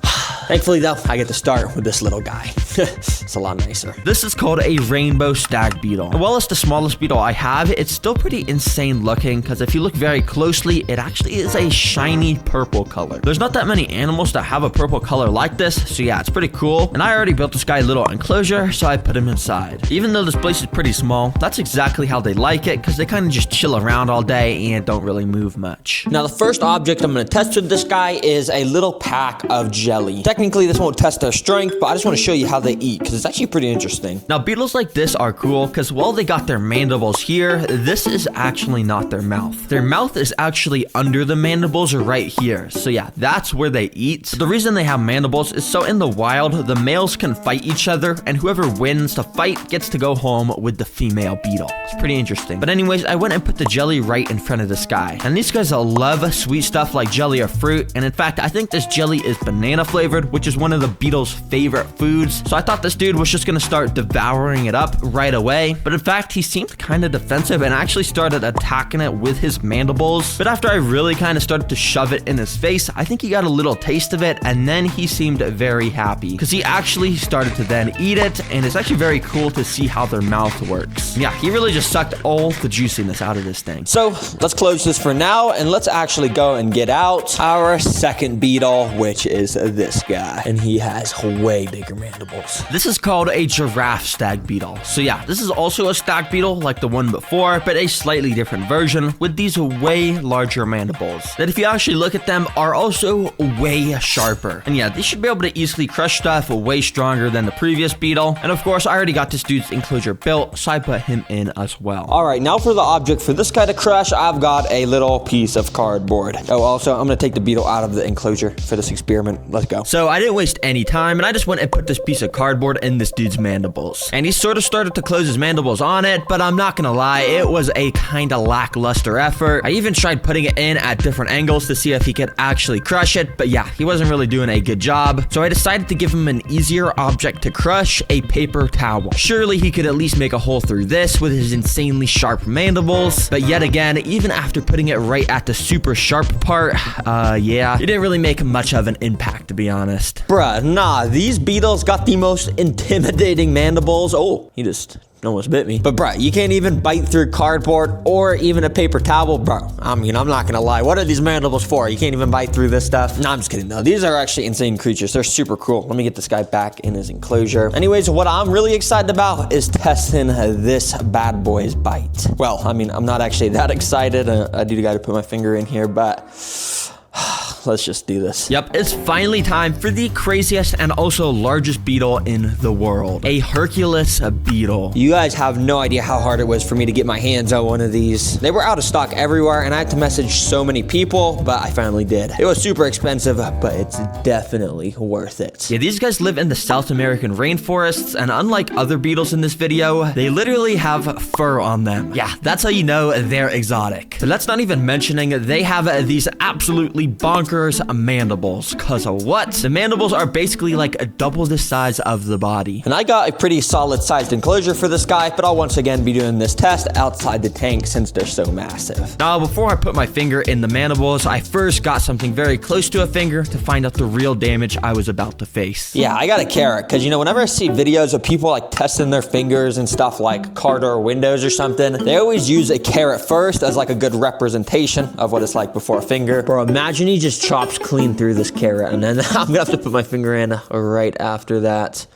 Thankfully though, I get to start with this little guy. It's a lot nicer. This is called a rainbow stag beetle. And while it's the smallest beetle I have, it's still pretty insane looking, because if you look very closely, it actually is a shiny purple color. There's not that many animals that have a purple color like this, so yeah, it's pretty cool. And I already built this guy a little enclosure, so I put him inside. Even though this place is pretty small, that's exactly how they like it, because they kind of just chill around all day and don't really move much. Now, the first object I'm going to test with this guy is a little pack of jelly. Technically, this won't test their strength, but I just want to show you how they eat, because it's actually pretty interesting. Now, beetles like this are cool, because while they got their mandibles here, this is actually not their mouth. Their mouth is actually under the mandibles, or right here. So yeah, that's where they eat. The reason they have mandibles is so in the wild, the males can fight each other, and whoever wins the fight gets to go home with the female beetle. It's pretty interesting. But anyways, I went and put the jelly right in front of this guy. And these guys love sweet stuff like jelly or fruit. And in fact, I think this jelly is banana flavored, which is one of the beetle's favorite foods. So I thought this dude was just gonna start devouring it up right away. But in fact, he seemed kind of defensive and actually started attacking it with his mandibles. But after I really kind of started to shove it in his face, I think he got a little taste of it, and then he seemed very happy because he actually started to then eat it. And it's actually very cool to see how their mouth works. Yeah, he really just sucked all the juiciness out of this thing. So let's close this for now, and let's actually go and get out our second beetle, which is this guy. And he has way bigger mandibles. This is called a giraffe stag beetle. So yeah, this is also a stag beetle like the one before, but a slightly different version with these way larger mandibles that, if you actually look at them, are also way sharper. And yeah, they should be able to easily crush stuff way stronger than the previous beetle. And of course, I already got this dude's enclosure built, so I put him in as well. All right, now for the object for this guy to crush, I've got a little piece of cardboard. Oh, also, I'm gonna take the beetle out of the enclosure for this experiment. Let's go. So I didn't waste any time, and I just went and put this piece of cardboard in this dude's mandibles. And he sort of started to close his mandibles on it, but I'm not gonna lie, it was a kind of lackluster effort. I even tried putting it in at different angles to see if he could actually crush it, but yeah, he wasn't really doing a good job. So I decided to give him an easier object to crush, a paper towel. Surely he could at least make a hole through this with his insanely sharp mandibles. But yet again, even after putting it right at the super sharp part, yeah, it didn't really make much of an impact, to be honest. Bruh, nah, these beetles got the most intimidating mandibles. Oh, he just almost bit me. But bro, you can't even bite through cardboard or even a paper towel, bro. I mean, I'm not gonna lie. What are these mandibles for? You can't even bite through this stuff? No, I'm just kidding though. These are actually insane creatures. They're super cool. Let me get this guy back in his enclosure. Anyways, what I'm really excited about is testing this bad boy's bite. Well, I mean, I'm not actually that excited. I do gotta put my finger in here, but let's just do this. Yep, it's finally time for the craziest and also largest beetle in the world. A Hercules beetle. You guys have no idea how hard it was for me to get my hands on one of these. They were out of stock everywhere, and I had to message so many people, but I finally did. It was super expensive, but it's definitely worth it. Yeah, these guys live in the South American rainforests, and unlike other beetles in this video, they literally have fur on them. Yeah, that's how you know they're exotic. But that's not even mentioning they have these absolutely bonkers mandibles. Cause of what? The mandibles are basically like double the size of the body. And I got a pretty solid sized enclosure for this guy, but I'll once again be doing this test outside the tank since they're so massive. Now, before I put my finger in the mandibles, I first got something very close to a finger to find out the real damage I was about to face. Yeah, I got a carrot, cause you know, whenever I see videos of people like testing their fingers and stuff like car door windows or something, they always use a carrot first as like a good representation of what it's like before a finger. Bro, imagine he just chops clean through this carrot, and then I'm gonna have to put my finger in right after that.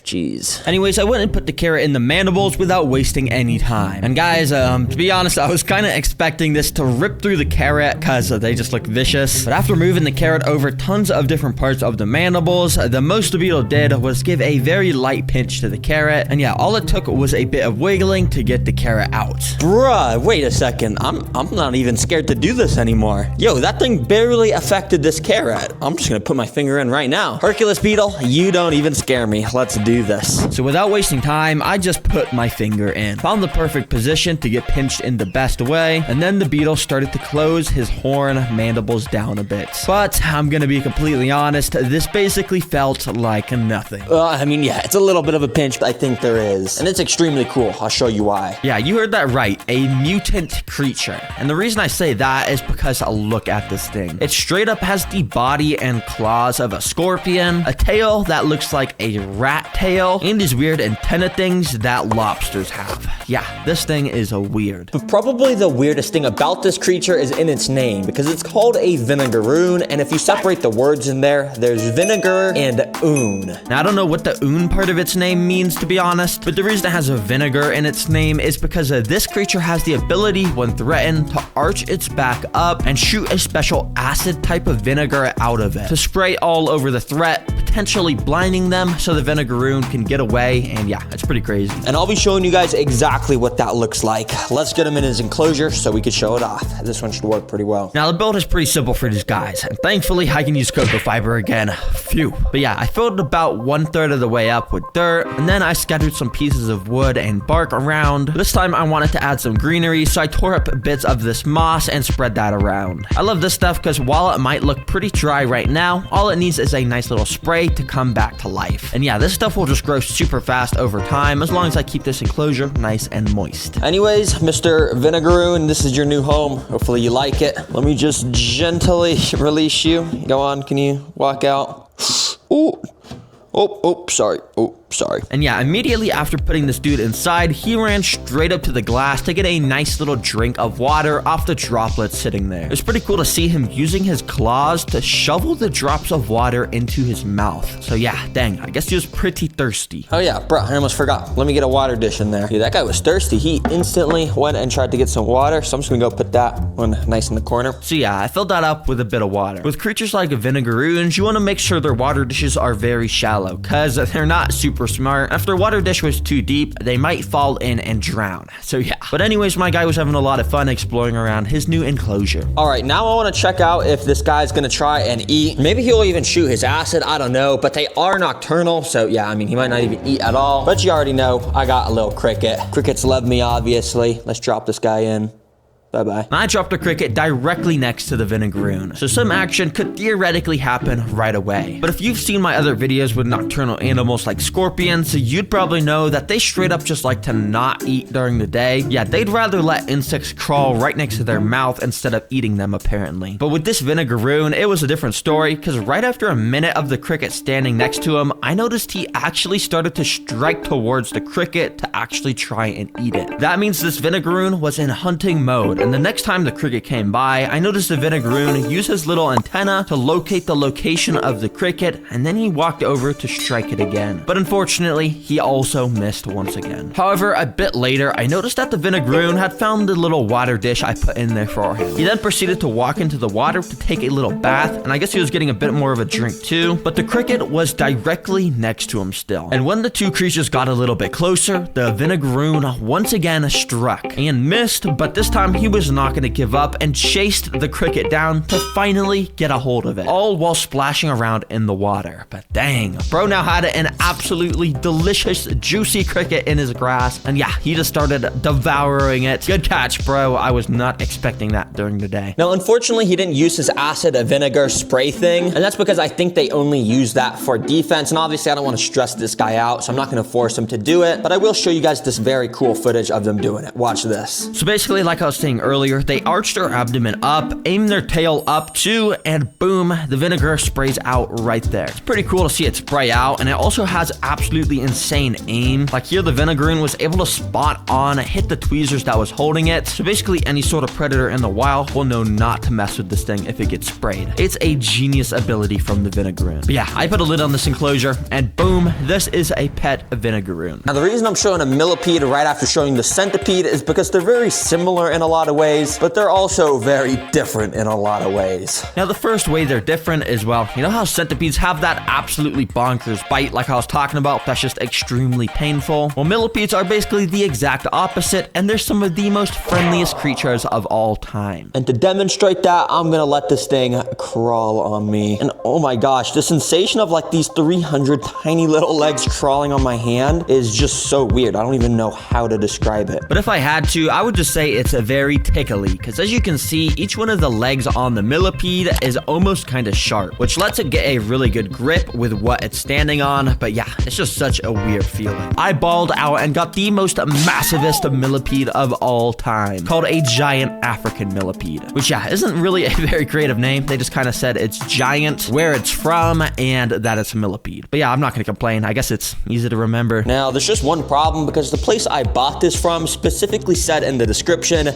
Jeez. Anyways, I went and put the carrot in the mandibles without wasting any time. And guys, to be honest, I was kind of expecting this to rip through the carrot because they just look vicious. But after moving the carrot over tons of different parts of the mandibles, the most the beetle did was give a very light pinch to the carrot. And yeah, all it took was a bit of wiggling to get the carrot out. Bruh, wait a second. I'm not even scared to do this anymore. Yo, that thing barely affected this carrot. I'm just gonna put my finger in right now. Hercules beetle, you don't even scare me. Let's do this. So without wasting time, I just put my finger in. Found the perfect position to get pinched in the best way, and then the beetle started to close his horn mandibles down a bit. But I'm gonna be completely honest, this basically felt like nothing. I mean, yeah, it's a little bit of a pinch, I think there is. And it's extremely cool. I'll show you why. Yeah, you heard that right. A mutant creature. And the reason I say that is because look at this thing. It straight up has the body and claws of a scorpion, a tail that looks like a rat tail, and these weird antenna things that lobsters have. Yeah, this thing is weird. But probably the weirdest thing about this creature is in its name, because it's called a vinegaroon, and if you separate the words in there, there's vinegar and oon. Now, I don't know what the oon part of its name means, to be honest, but the reason it has a vinegar in its name is because this creature has the ability, when threatened, to arch its back up and shoot a special acid type of vinegar out of it to spray all over the threat, potentially blinding them so the vinegaroon can get away. And yeah, it's pretty crazy. And I'll be showing you guys exactly what that looks like. Let's get him in his enclosure so we can show it off. This one should work pretty well. Now, the build is pretty simple for these guys, and thankfully I can use cocoa fiber again. Phew. But yeah, I filled about 1/3 of the way up with dirt, and then I scattered some pieces of wood and bark around. This time I wanted to add some greenery, so I tore up bits of this moss and spread that around. I love this stuff because while it might look pretty dry right now, all it needs is a nice little spray to come back to life. And yeah, this stuff will just grow super fast over time as long as I keep this enclosure nice and moist. Anyways, Mr. Vinegaroon, this is your new home. Hopefully you like it. Let me just gently release you. Go on, can you walk out? Ooh. Sorry. And yeah, immediately after putting this dude inside, he ran straight up to the glass to get a nice little drink of water off the droplets sitting there. It was pretty cool to see him using his claws to shovel the drops of water into his mouth. So yeah, dang, I guess he was pretty thirsty. Oh yeah, bro, I almost forgot. Let me get a water dish in there. Dude, that guy was thirsty. He instantly went and tried to get some water, so I'm just gonna go put that one nice in the corner. So yeah, I filled that up with a bit of water. With creatures like vinegaroons, you want to make sure their water dishes are very shallow, because they're not super smart. If their water dish was too deep, they might fall in and drown. So yeah. But anyways, my guy was having a lot of fun exploring around his new enclosure. All right, now I want to check out if this guy's gonna try and eat. Maybe he'll even shoot his acid, I don't know, but they are nocturnal, so yeah, I mean, he might not even eat at all. But you already know, I got a little cricket. Crickets love me, obviously. Let's drop this guy in. Bye-bye. I dropped a cricket directly next to the vinegaroon, so some action could theoretically happen right away. But if you've seen my other videos with nocturnal animals like scorpions, you'd probably know that they straight up just like to not eat during the day. Yeah, they'd rather let insects crawl right next to their mouth instead of eating them, apparently. But with this vinegaroon, it was a different story, because right after a minute of the cricket standing next to him, I noticed he actually started to strike towards the cricket to actually try and eat it. That means this vinegaroon was in hunting mode, and the next time the cricket came by, I noticed the vinegaroon use his little antenna to locate the location of the cricket, and then he walked over to strike it again. But unfortunately, he also missed once again. However, a bit later, I noticed that the vinegaroon had found the little water dish I put in there for him. He then proceeded to walk into the water to take a little bath, and I guess he was getting a bit more of a drink too, but the cricket was directly next to him still. And when the two creatures got a little bit closer, the vinegaroon once again struck and missed, but this time he was not going to give up and chased the cricket down to finally get a hold of it, all while splashing around in the water. But dang, bro now had an absolutely delicious, juicy cricket in his grasp, and yeah, he just started devouring it. Good catch, bro. I was not expecting that during the day. Now, unfortunately, he didn't use his acid vinegar spray thing, and that's because I think they only use that for defense, and obviously I don't want to stress this guy out, so I'm not going to force him to do it, but I will show you guys this very cool footage of them doing it. Watch this. So basically, like I was saying talking earlier, they arch their abdomen up, aim their tail up too, and boom, the vinegar sprays out right there. It's pretty cool to see it spray out, and it also has absolutely insane aim. Like here, the vinegarine was able to spot on, hit the tweezers that was holding it. So basically any sort of predator in the wild will know not to mess with this thing if it gets sprayed. It's a genius ability from the vinegarine. But yeah, I put a lid on this enclosure, and boom, this is a pet vinegarine. Now, the reason I'm showing a millipede right after showing the centipede is because they're very similar in a lot of ways, but they're also very different in a lot of ways. Now, the first way they're different is, well, you know how centipedes have that absolutely bonkers bite like I was talking about that's just extremely painful? Well, millipedes are basically the exact opposite, and they're some of the most friendliest creatures of all time. And to demonstrate that, I'm gonna let this thing crawl on me. And oh my gosh, the sensation of like these 300 tiny little legs crawling on my hand is just so weird. I don't even know how to describe it. But if I had to, I would just say it's a very tickly, because as you can see, each one of the legs on the millipede is almost kind of sharp, which lets it get a really good grip with what it's standing on. But yeah, it's just such a weird feeling. I balled out and got the most massivest millipede of all time, called a giant African millipede, which yeah, isn't really a very creative name. They just kind of said it's giant, where it's from, and that it's a millipede. But yeah, I'm not gonna complain. I guess it's easy to remember. Now, there's just one problem, because the place I bought this from specifically said in the description,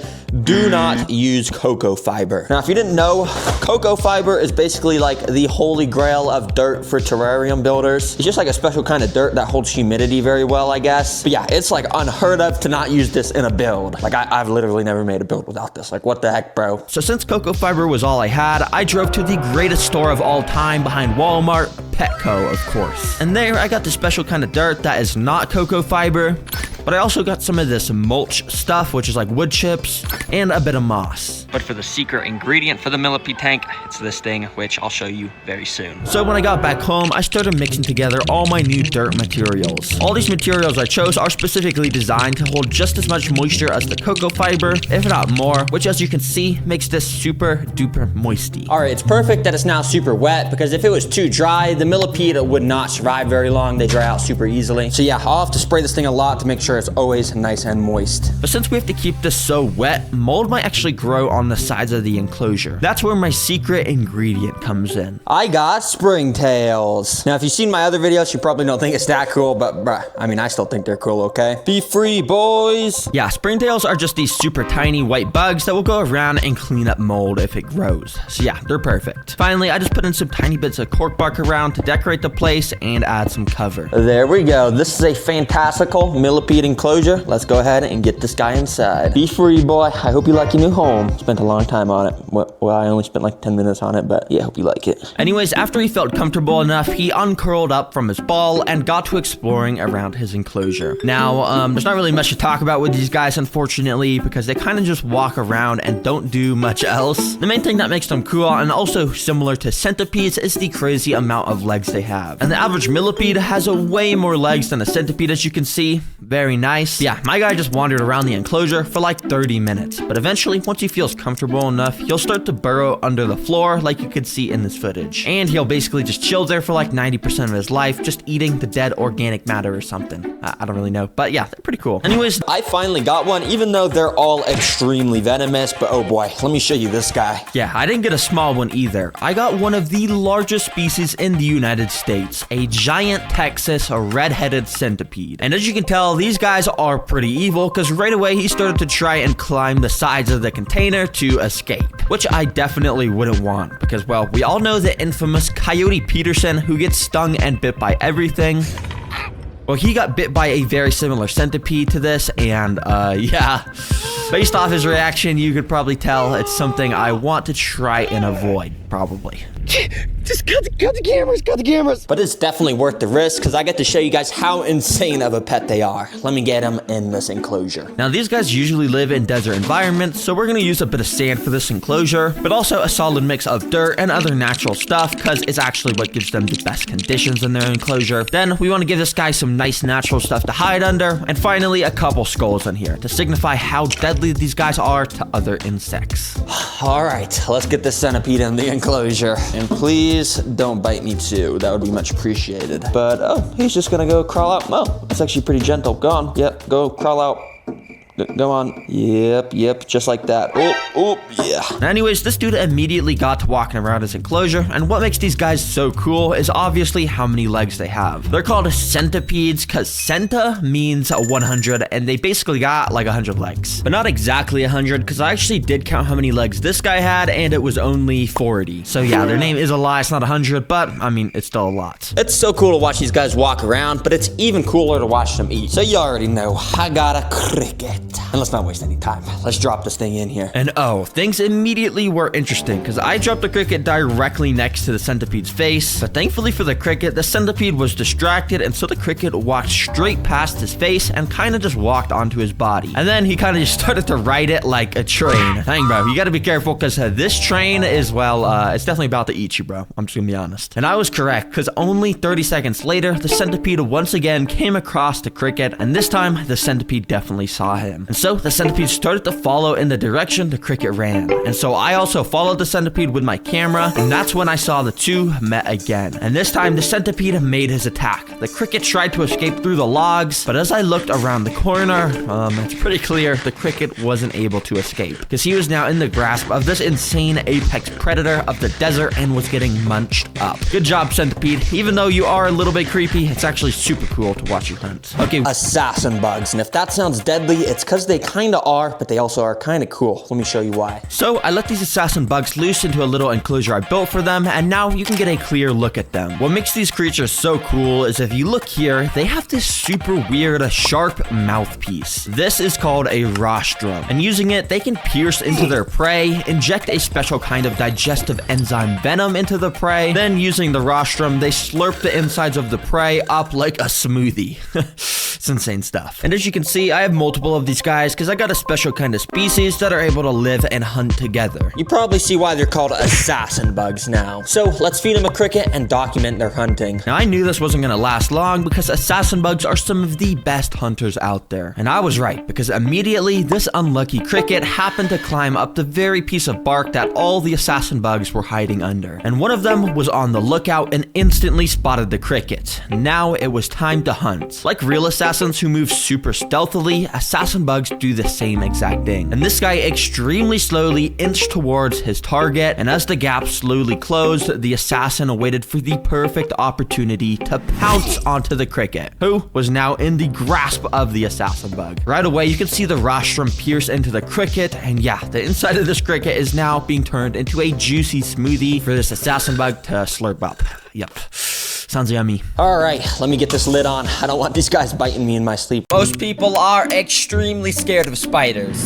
do not use cocoa fiber. Now, if you didn't know, cocoa fiber is basically like the holy grail of dirt for terrarium builders. It's just like a special kind of dirt that holds humidity very well, I guess. But yeah, it's like unheard of to not use this in a build. Like I've literally never made a build without this. Like what the heck, bro? So since cocoa fiber was all I had, I drove to the greatest store of all time behind Walmart, Petco, of course. And there I got the special kind of dirt that is not cocoa fiber, but I also got some of this mulch stuff, which is like wood chips, and a bit of moss. But for the secret ingredient for the millipede tank, it's this thing, which I'll show you very soon. So when I got back home, I started mixing together all my new dirt materials. All these materials I chose are specifically designed to hold just as much moisture as the cocoa fiber, if not more, which as you can see, makes this super duper moisty. All right, it's perfect that it's now super wet, because if it was too dry, the millipede would not survive very long. They dry out super easily. So yeah, I'll have to spray this thing a lot to make sure it's always nice and moist. But since we have to keep this so wet, mold might actually grow on the sides of the enclosure. That's where my secret ingredient comes in. I got springtails. Now, if you've seen my other videos, you probably don't think it's that cool, but bruh, I mean, I still think they're cool, okay? Be free, boys. Yeah, springtails are just these super tiny white bugs that will go around and clean up mold if it grows. So yeah, they're perfect. Finally, I just put in some tiny bits of cork bark around to decorate the place and add some cover. There we go. This is a fantastical millipede enclosure. Let's go ahead and get this guy inside. Be free, boy. I hope you like your new home. Spent a long time on it. Well, I only spent like 10 minutes on it, but yeah, I hope you like it. Anyways, after he felt comfortable enough, he uncurled up from his ball and got to exploring around his enclosure. Now, there's not really much to talk about with these guys, unfortunately, because they kind of just walk around and don't do much else. The main thing that makes them cool, and also similar to centipedes, is the crazy amount of legs they have. And the average millipede has a way more legs than a centipede, as you can see. Very nice. Yeah, my guy just wandered around the enclosure for like 30 minutes, but eventually, once he feels comfortable enough, he'll start to burrow under the floor like you could see in this footage. And he'll basically just chill there for like 90% of his life, just eating the dead organic matter or something. I don't really know, but yeah, they're pretty cool. Anyways, I finally got one, even though they're all extremely venomous, but oh boy, let me show you this guy. Yeah, I didn't get a small one either. I got one of the largest species in the United States, a giant Texas red-headed centipede. And as you can tell, these guys are pretty evil, because right away he started to try and climb the sides of the container to escape, which I definitely wouldn't want, because well, we all know the infamous Coyote Peterson who gets stung and bit by everything. Well, he got bit by a very similar centipede to this, and yeah, based off his reaction, you could probably tell it's something I want to try and avoid, probably. Just cut the cameras. But it's definitely worth the risk, because I get to show you guys how insane of a pet they are. Let me get them in this enclosure. Now, these guys usually live in desert environments, so we're gonna use a bit of sand for this enclosure, but also a solid mix of dirt and other natural stuff, because it's actually what gives them the best conditions in their enclosure. Then we want to give this guy some nice natural stuff to hide under, and finally a couple skulls in here to signify how deadly these guys are to other insects. All right, let's get this centipede in the enclosure. And please don't bite me too. That would be much appreciated. But, oh, he's just gonna go crawl out. Oh, that's actually pretty gentle. Go on. Yep, go crawl out. Go on. Yep, just like that. Oh, yeah. Anyways, this dude immediately got to walking around his enclosure, and what makes these guys so cool is obviously how many legs they have. They're called centipedes because centa means 100, and they basically got like 100 legs. But not exactly 100, because I actually did count how many legs this guy had, and it was only 40. So yeah, their name is a lie, it's not 100, but I mean, it's still a lot. It's so cool to watch these guys walk around, but it's even cooler to watch them eat. So you already know, I got a cricket. And let's not waste any time. Let's drop this thing in here. And oh, things immediately were interesting, because I dropped the cricket directly next to the centipede's face, but thankfully for the cricket, the centipede was distracted, and so the cricket walked straight past his face and kind of just walked onto his body. And then he kind of just started to ride it like a train. Dang, bro, you gotta be careful, because this train is, well, it's definitely about to eat you, bro. I'm just gonna be honest. And I was correct, because only 30 seconds later, the centipede once again came across the cricket, and this time, the centipede definitely saw him. And so, the centipede started to follow in the direction the cricket ran. And so, I also followed the centipede with my camera, and that's when I saw the two met again. And this time, the centipede made his attack. The cricket tried to escape through the logs, but as I looked around the corner, it's pretty clear the cricket wasn't able to escape, because he was now in the grasp of this insane apex predator of the desert and was getting munched up. Good job, centipede. Even though you are a little bit creepy, it's actually super cool to watch you hunt. Okay, assassin bugs, and if that sounds deadly, it's because they kinda are, but they also are kinda cool. Let me show you why. So I let these assassin bugs loose into a little enclosure I built for them, and now you can get a clear look at them. What makes these creatures so cool is if you look here, they have this super weird sharp mouthpiece. This is called a rostrum, and using it, they can pierce into their prey, inject a special kind of digestive enzyme venom into the prey, then using the rostrum, they slurp the insides of the prey up like a smoothie. It's insane stuff. And as you can see, I have multiple of these guys because I got a special kind of species that are able to live and hunt together. You probably see why they're called assassin bugs now. So let's feed them a cricket and document their hunting. Now I knew this wasn't gonna last long because assassin bugs are some of the best hunters out there. And I was right, because immediately this unlucky cricket happened to climb up the very piece of bark that all the assassin bugs were hiding under. And one of them was on the lookout and instantly spotted the cricket. Now it was time to hunt. Like real assassins who move super stealthily, assassin bugs do the same exact thing. And this guy extremely slowly inched towards his target, and as the gap slowly closed, the assassin waited for the perfect opportunity to pounce onto the cricket, who was now in the grasp of the assassin bug. Right away, you can see the rostrum pierce into the cricket, and yeah, the inside of this cricket is now being turned into a juicy smoothie for this assassin bug to slurp up. Yep. Sounds yummy. All right, let me get this lid on. I don't want these guys biting me in my sleep. Most people are extremely scared of spiders,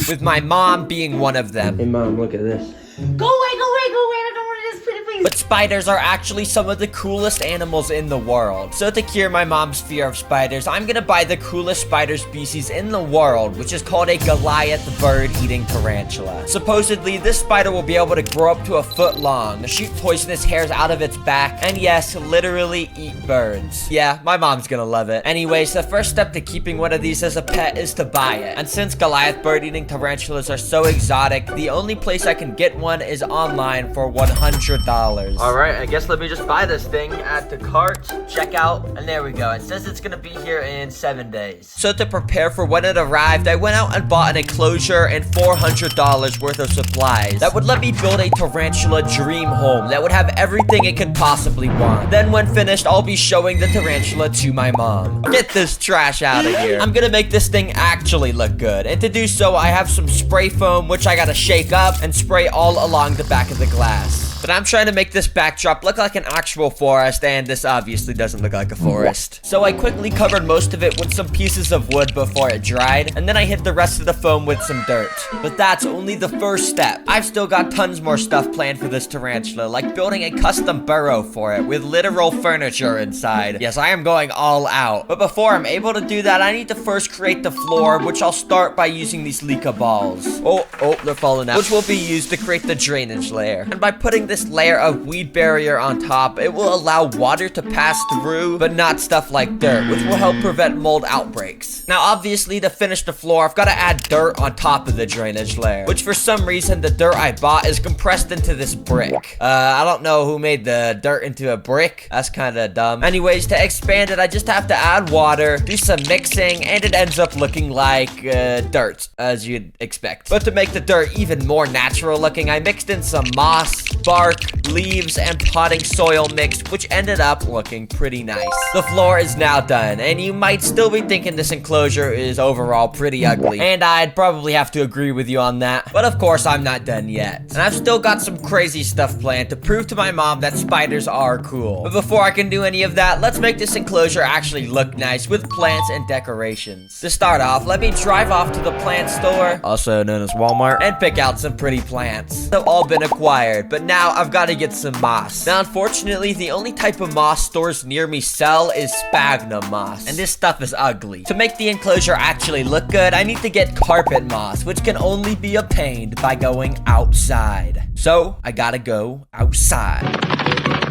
with my mom being one of them. Hey mom, look at this. Go away, go away, go away. I don't want this, please. But spiders are actually some of the coolest animals in the world. So to cure my mom's fear of spiders, I'm gonna buy the coolest spider species in the world, which is called a Goliath bird-eating tarantula. Supposedly, this spider will be able to grow up to a foot long, shoot poisonous hairs out of its back, and yes, literally eat birds. Yeah, my mom's gonna love it. Anyways, the first step to keeping one of these as a pet is to buy it. And since Goliath bird-eating tarantulas are so exotic, the only place I can get one is online for $100. Alright, I guess let me just buy this thing, add to cart, check out, and there we go. It says it's gonna be here in 7 days. So to prepare for when it arrived, I went out and bought an enclosure and $400 worth of supplies that would let me build a tarantula dream home that would have everything it could possibly want. Then when finished, I'll be showing the tarantula to my mom. Get this trash out of here. I'm gonna make this thing actually look good, and to do so, I have some spray foam, which I gotta shake up and spray all along the back of the glass. But I'm trying to make this backdrop look like an actual forest, and this obviously doesn't look like a forest. So I quickly covered most of it with some pieces of wood before it dried, and then I hit the rest of the foam with some dirt. But that's only the first step. I've still got tons more stuff planned for this tarantula, like building a custom burrow for it with literal furniture inside. Yes, I am going all out. But before I'm able to do that, I need to first create the floor, which I'll start by using these leca balls. Oh, they're falling out. Which will be used to create the drainage layer. And by putting this layer of weed barrier on top, it will allow water to pass through, but not stuff like dirt, which will help prevent mold outbreaks. Now, obviously, to finish the floor, I've got to add dirt on top of the drainage layer, which for some reason, the dirt I bought is compressed into this brick. I don't know who made the dirt into a brick. That's kind of dumb. Anyways, to expand it, I just have to add water, do some mixing, and it ends up looking like dirt, as you'd expect. But to make the dirt even more natural looking, I mixed in some moss, bark, leaves, and potting soil mix, which ended up looking pretty nice. The floor is now done, and you might still be thinking this enclosure is overall pretty ugly, and I'd probably have to agree with you on that, but of course I'm not done yet. And I've still got some crazy stuff planned to prove to my mom that spiders are cool. But before I can do any of that, let's make this enclosure actually look nice with plants and decorations. To start off, let me drive off to the plant store, also known as Walmart, and pick out some pretty plants. They've all been acquired, but now I've got to get some moss. Now, unfortunately, the only type of moss stores near me sell is sphagnum moss, and this stuff is ugly. To make the enclosure actually look good, I need to get carpet moss, which can only be obtained by going outside. So, I gotta go outside.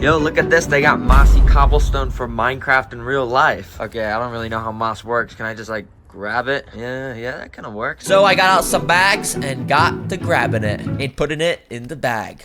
Yo, look at this. They got mossy cobblestone for Minecraft in real life. Okay, I don't really know how moss works. Can I just, like, grab it? Yeah, that kind of works. So I got out some bags and got to grabbing it and putting it in the bag.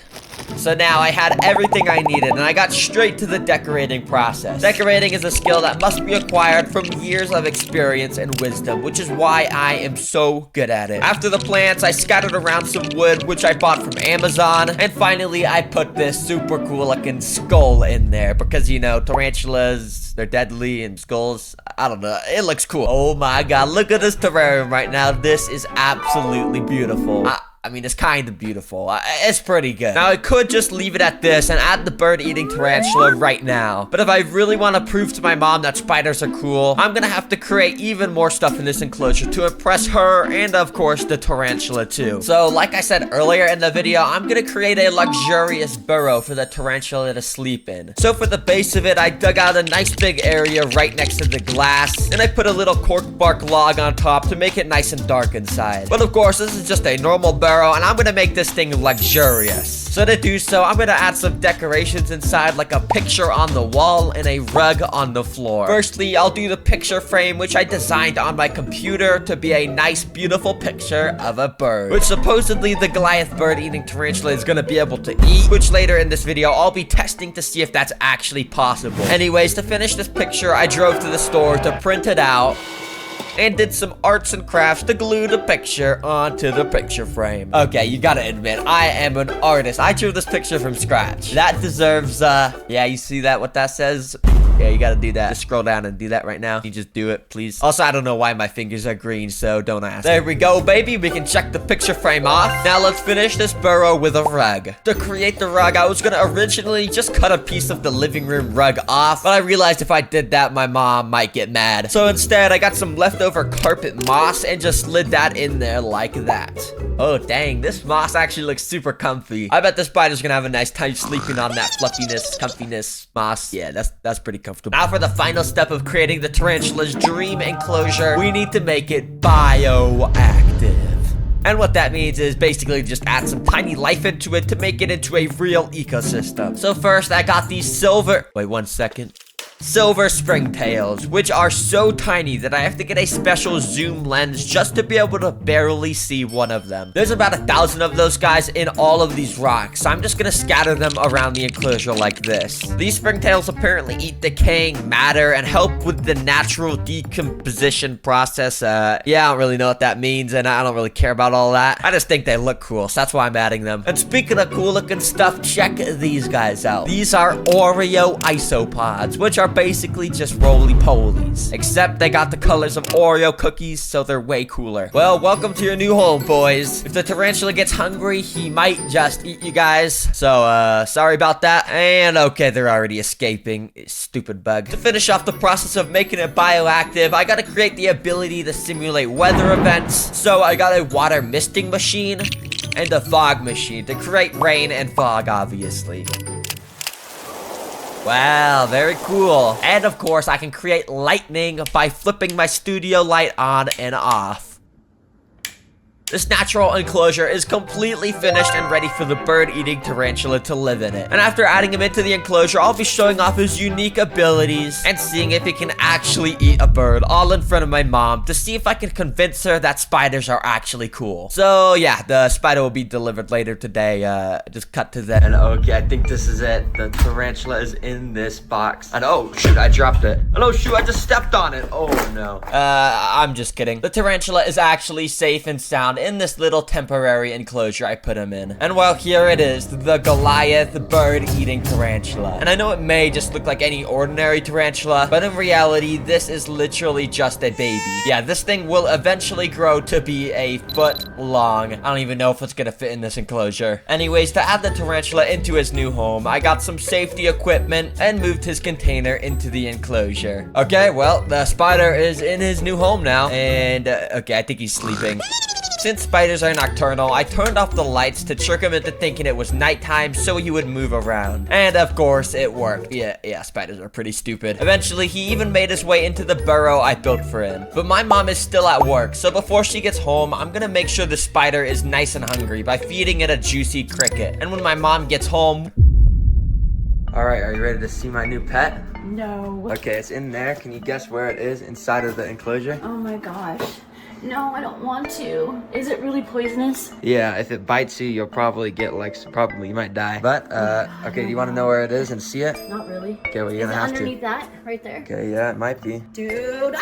So now I had everything I needed, and I got straight to the decorating process. Decorating is a skill that must be acquired from years of experience and wisdom, which is why I am so good at it. After the plants, I scattered around some wood, which I bought from Amazon, and finally I put this super cool looking skull in there, because, you know, tarantulas, they're deadly, and skulls, I don't know, it looks cool. Oh my god, look at this terrarium right now. This is absolutely beautiful. I mean, it's kind of beautiful. It's pretty good. Now, I could just leave it at this and add the bird-eating tarantula right now. But if I really want to prove to my mom that spiders are cool, I'm gonna have to create even more stuff in this enclosure to impress her and, of course, the tarantula too. So, like I said earlier in the video, I'm gonna create a luxurious burrow for the tarantula to sleep in. So, for the base of it, I dug out a nice big area right next to the glass, and I put a little cork bark log on top to make it nice and dark inside. But, of course, this is just a normal burrow, and I'm gonna make this thing luxurious. So to do so, I'm gonna add some decorations inside, like a picture on the wall and a rug on the floor. Firstly, I'll do the picture frame, which I designed on my computer to be a nice, beautiful picture of a bird, which supposedly the Goliath bird-eating tarantula is gonna be able to eat, which later in this video, I'll be testing to see if that's actually possible. Anyways, to finish this picture, I drove to the store to print it out and did some arts and crafts to glue the picture onto the picture frame. Okay, you gotta admit, I am an artist. I drew this picture from scratch. That deserves, yeah, you see that, what that says? Yeah, you gotta do that. Just scroll down and do that right now. You just do it, please. Also, I don't know why my fingers are green, so don't ask. There we go, baby. We can check the picture frame off. Now let's finish this burrow with a rug. To create the rug, I was gonna originally just cut a piece of the living room rug off, but I realized if I did that, my mom might get mad. So instead, I got some leftover carpet moss and just slid that in there like that. Oh, dang. This moss actually looks super comfy. I bet the spider's gonna have a nice time sleeping on that fluffiness, comfiness moss. Yeah, that's pretty comfortable. Now for the final step of creating the tarantula's dream enclosure, we need to make it bioactive. And what that means is basically just add some tiny life into it to make it into a real ecosystem. So first, I got these silver... Wait, 1 second. Silver springtails, which are so tiny that I have to get a special zoom lens just to be able to barely see one of them. There's about 1,000 of those guys in all of these rocks, so I'm just gonna scatter them around the enclosure like this. These springtails apparently eat decaying matter and help with the natural decomposition process. Yeah, I don't really know what that means, and I don't really care about all that. I just think they look cool, so that's why I'm adding them. And speaking of cool looking stuff, check these guys out. These are Oreo isopods, which are basically just roly-polies, except they got the colors of Oreo cookies, so they're way cooler. Well, welcome to your new home, boys. If the tarantula gets hungry, he might just eat you guys. So, sorry about that. And okay, they're already escaping. Stupid bug. To finish off the process of making it bioactive, I gotta create the ability to simulate weather events. So I got a water misting machine and a fog machine to create rain and fog, obviously. Wow, very cool. And of course, I can create lightning by flipping my studio light on and off. This natural enclosure is completely finished and ready for the bird-eating tarantula to live in it. And after adding him into the enclosure, I'll be showing off his unique abilities and seeing if he can actually eat a bird, all in front of my mom, to see if I can convince her that spiders are actually cool. So yeah, the spider will be delivered later today. Just cut to that. And okay, I think this is it. The tarantula is in this box. And oh shoot, I dropped it. And oh shoot, I just stepped on it. Oh no. I'm just kidding. The tarantula is actually safe and sound in this little temporary enclosure I put him in. And well, here it is, the Goliath bird-eating tarantula. And I know it may just look like any ordinary tarantula, but in reality, this is literally just a baby. Yeah, this thing will eventually grow to be a foot long. I don't even know if it's gonna fit in this enclosure. Anyways, to add the tarantula into his new home, I got some safety equipment and moved his container into the enclosure. Okay, well, the spider is in his new home now, and okay, I think he's sleeping. Since spiders are nocturnal, I turned off the lights to trick him into thinking it was nighttime so he would move around. And of course, it worked. Yeah, spiders are pretty stupid. Eventually, he even made his way into the burrow I built for him. But my mom is still at work, so before she gets home, I'm gonna make sure the spider is nice and hungry by feeding it a juicy cricket. And when my mom gets home... Alright, are you ready to see my new pet? No. Okay, it's in there. Can you guess where it is inside of the enclosure? Oh my gosh. No, I don't want to. Is it really poisonous? Yeah, if it bites you, you'll probably get you might die. But, okay, do you want to know where it is and see it? Not really. Okay, well, you're gonna have to. Underneath that, right there? Okay, yeah, it might be. Dude.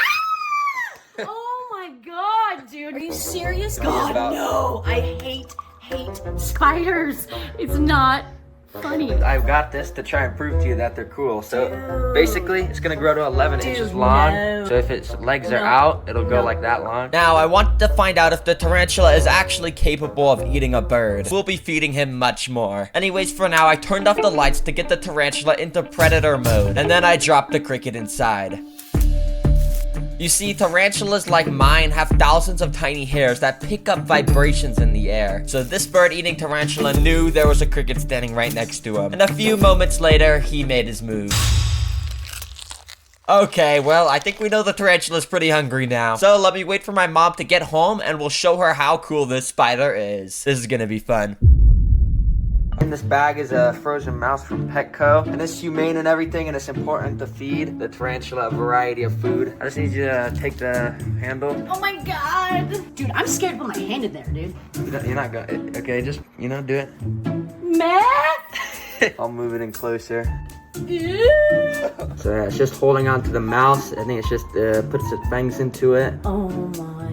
Oh my god, dude. Are you serious? God, no. I hate spiders. It's not funny. I've got this to try and prove to you that they're cool. So basically, it's gonna grow to 11 inches long. No. So if its legs are out, it'll go like that long. Now, I want to find out if the tarantula is actually capable of eating a bird. We'll be feeding him much more. Anyways, for now, I turned off the lights to get the tarantula into predator mode. And then I dropped the cricket inside. You see, tarantulas like mine have thousands of tiny hairs that pick up vibrations in the air. So this bird-eating tarantula knew there was a cricket standing right next to him. And a few moments later, he made his move. Okay, well, I think we know the tarantula's pretty hungry now. So let me wait for my mom to get home and we'll show her how cool this spider is. This is gonna be fun. In this bag is a frozen mouse from Petco, and it's humane and everything, and it's important to feed the tarantula a variety of food. I just need you to take the handle. Oh my god! Dude, I'm scared to put my hand in there, dude. You're not gonna, okay, just, do it. Matt? I'll move it in closer. Ew. So yeah, it's just holding on to the mouse. I think it's just, puts its fangs into it. Oh my.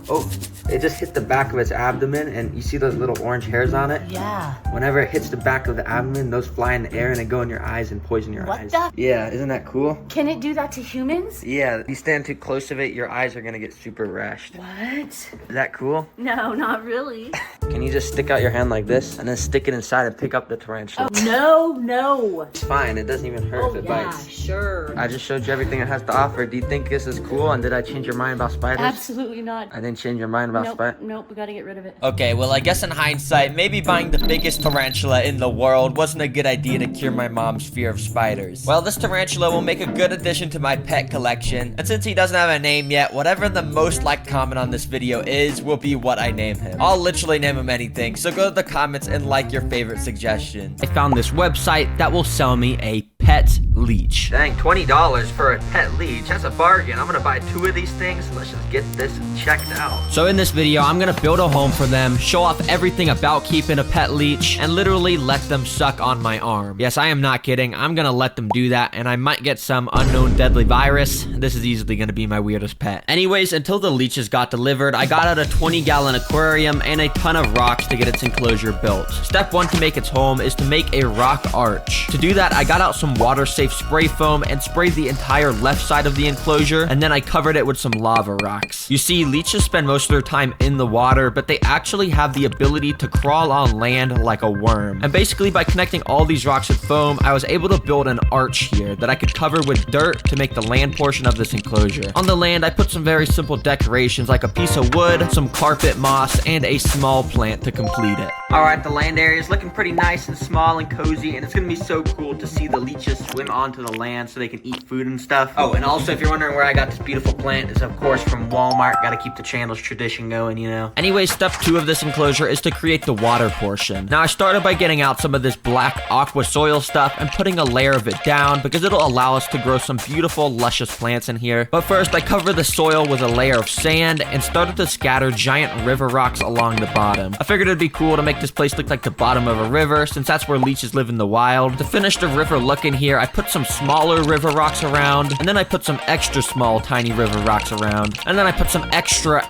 Oh, it just hit the back of its abdomen, and you see those little orange hairs on it? Yeah. Whenever it hits the back of the abdomen, those fly in the air and they go in your eyes and poison your eyes. What the? Yeah, isn't that cool? Can it do that to humans? Yeah, if you stand too close to it, your eyes are gonna get super rashed. What? Is that cool? No, not really. Can you just stick out your hand like this and then stick it inside and pick up the tarantula? Oh, no. It's fine, it doesn't even hurt if it bites. Sure. I just showed you everything it has to offer. Do you think this is cool? And did I change your mind about spiders? Absolutely not. I didn't change your mind about spiders? Nope, we gotta get rid of it. Okay, well, I guess in hindsight, maybe buying the biggest tarantula in the world wasn't a good idea to cure my mom's fear of spiders. Well, this tarantula will make a good addition to my pet collection, and since he doesn't have a name yet, whatever the most liked comment on this video is, will be what I name him. I'll literally name him anything, so go to the comments and like your favorite suggestion. I found this website that will sell me a pet leech. Dang, $20 for a pet leech. That's a bargain. I'm gonna buy 2 of these things. Let's just get this checked out. So in this video, I'm gonna build a home for them, show off everything about keeping a pet leech, and literally let them suck on my arm. Yes, I am not kidding. I'm gonna let them do that, and I might get some unknown deadly virus. This is easily gonna be my weirdest pet. Anyways, until the leeches got delivered, I got out a 20-gallon aquarium and a ton of rocks to get its enclosure built. Step 1 to make its home is to make a rock arch. To do that, I got out some water-safe spray foam and sprayed the entire left side of the enclosure, and then I covered it with some lava rocks. You see, leeches spend most of their time in the water, but they actually have the ability to crawl on land like a worm. And basically, by connecting all these rocks with foam, I was able to build an arch here that I could cover with dirt to make the land portion of this enclosure. On the land, I put some very simple decorations like a piece of wood, some carpet moss, and a small plant to complete it. Alright, the land area is looking pretty nice and small and cozy, and it's gonna be so cool to see the leeches swim onto the land so they can eat food and stuff. Oh, and also if you're wondering where I got this beautiful plant, is of course from Walmart. Gotta keep the channel's tradition going, you know. Anyway, step 2 of this enclosure is to create the water portion. Now I started by getting out some of this black aqua soil stuff and putting a layer of it down because it'll allow us to grow some beautiful luscious plants in here. But first I covered the soil with a layer of sand and started to scatter giant river rocks along the bottom. I figured it'd be cool to make this place look like the bottom of a river since that's where leeches live in the wild. To finish the river look in here, I put some smaller river rocks around, and then I put some extra small tiny river rocks around, and then I put some extra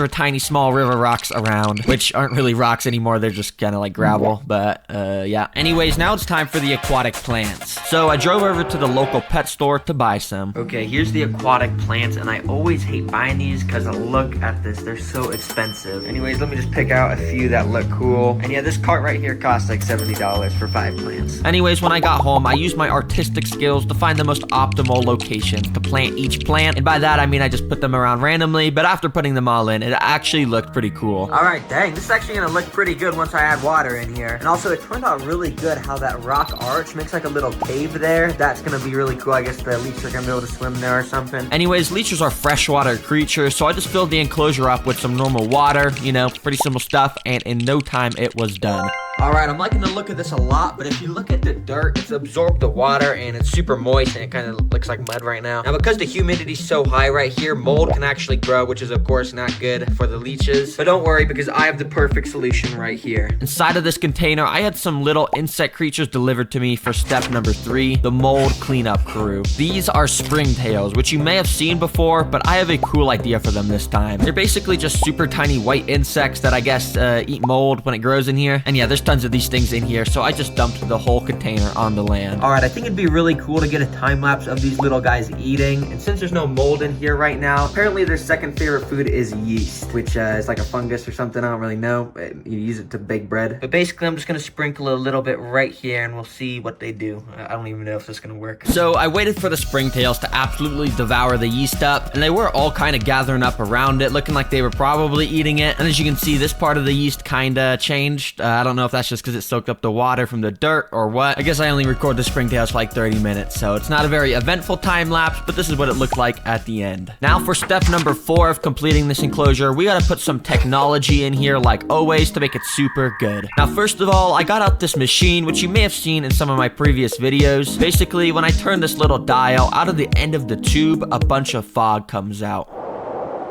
tiny small river rocks around, which aren't really rocks anymore, they're just kind of like gravel, but yeah. Anyways, now it's time for the aquatic plants. So I drove over to the local pet store to buy some. Okay, here's the aquatic plants, and I always hate buying these because look at this, they're so expensive. Anyways, let me just pick out a few that look cool. And yeah, this cart right here costs like $70 for 5 plants. Anyways, when I got home, I used my artistic skills to find the most optimal location to plant each plant, and by that I mean I just put them around randomly, but after putting them all in, it actually looked pretty cool. Alright, dang, this is actually gonna look pretty good once I add water in here. And also, it turned out really good how that rock arch makes like a little cave there. That's gonna be really cool. I guess the leeches are gonna be able to swim there or something. Anyways, leeches are freshwater creatures, so I just filled the enclosure up with some normal water, you know, pretty simple stuff, and in no time it was done. Alright, I'm liking the look of this a lot, but if you look at the dirt, it's absorbed the water and it's super moist and it kind of looks like mud right now. Now, because the humidity's so high right here, mold can actually grow, which is of course not good for the leeches. But don't worry, because I have the perfect solution right here. Inside of this container, I had some little insect creatures delivered to me for step number 3, the mold cleanup crew. These are springtails, which you may have seen before, but I have a cool idea for them this time. They're basically just super tiny white insects that I guess eat mold when it grows in here. And yeah, there's tons of these things in here, so I just dumped the whole container on the land. Alright, I think it'd be really cool to get a time lapse of these little guys eating, and since there's no mold in here right now, apparently their second favorite food is yeast, which is like a fungus or something, I don't really know. You use it to bake bread. But basically, I'm just gonna sprinkle a little bit right here, and we'll see what they do. I don't even know if this is gonna work. So I waited for the springtails to absolutely devour the yeast up, and they were all kind of gathering up around it, looking like they were probably eating it. And as you can see, this part of the yeast kind of changed. I don't know if that's just because it soaked up the water from the dirt or what. I guess I only record the springtails for like 30 minutes, so it's not a very eventful time lapse, but this is what it looked like at the end. Now for step number 4 of completing this enclosure, we gotta put some technology in here like always to make it super good. Now first of all, I got out this machine, which you may have seen in some of my previous videos. Basically, when I turn this little dial, out of the end of the tube, a bunch of fog comes out.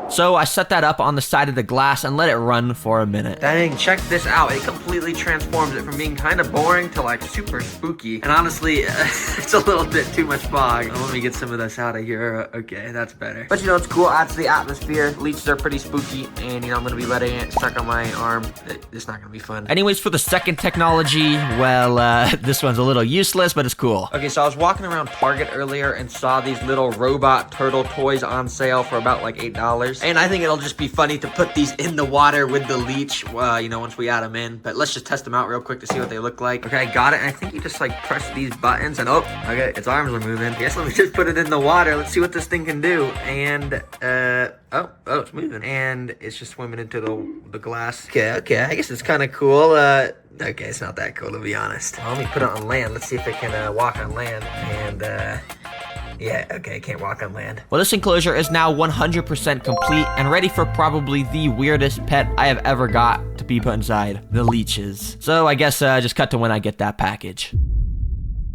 So I set that up on the side of the glass and let it run for a minute. Dang, check this out. It completely transforms it from being kind of boring to like super spooky. And honestly, it's a little bit too much fog. Let me get some of this out of here. Okay, that's better. But you know, it's cool. Adds to the atmosphere. Leeches are pretty spooky. And you know, I'm going to be letting it stuck on my arm. It's not going to be fun. Anyways, for the second technology, well, this one's a little useless, but it's cool. Okay, so I was walking around Target earlier and saw these little robot turtle toys on sale for about like $8. And I think it'll just be funny to put these in the water with the leech, you know, once we add them in. But let's just test them out real quick to see what they look like. Okay, I got it. And I think you just like press these buttons and okay, its arms are moving. I guess let me just put it in the water. Let's see what this thing can do. And, oh, it's moving. And it's just swimming into the glass. Okay, I guess it's kind of cool. Okay, it's not that cool to be honest. Well, let me put it on land. Let's see if it can walk on land. And, yeah, okay, can't walk on land. Well, this enclosure is now 100% complete and ready for probably the weirdest pet I have ever got to be put inside, the leeches. So I guess just cut to when I get that package.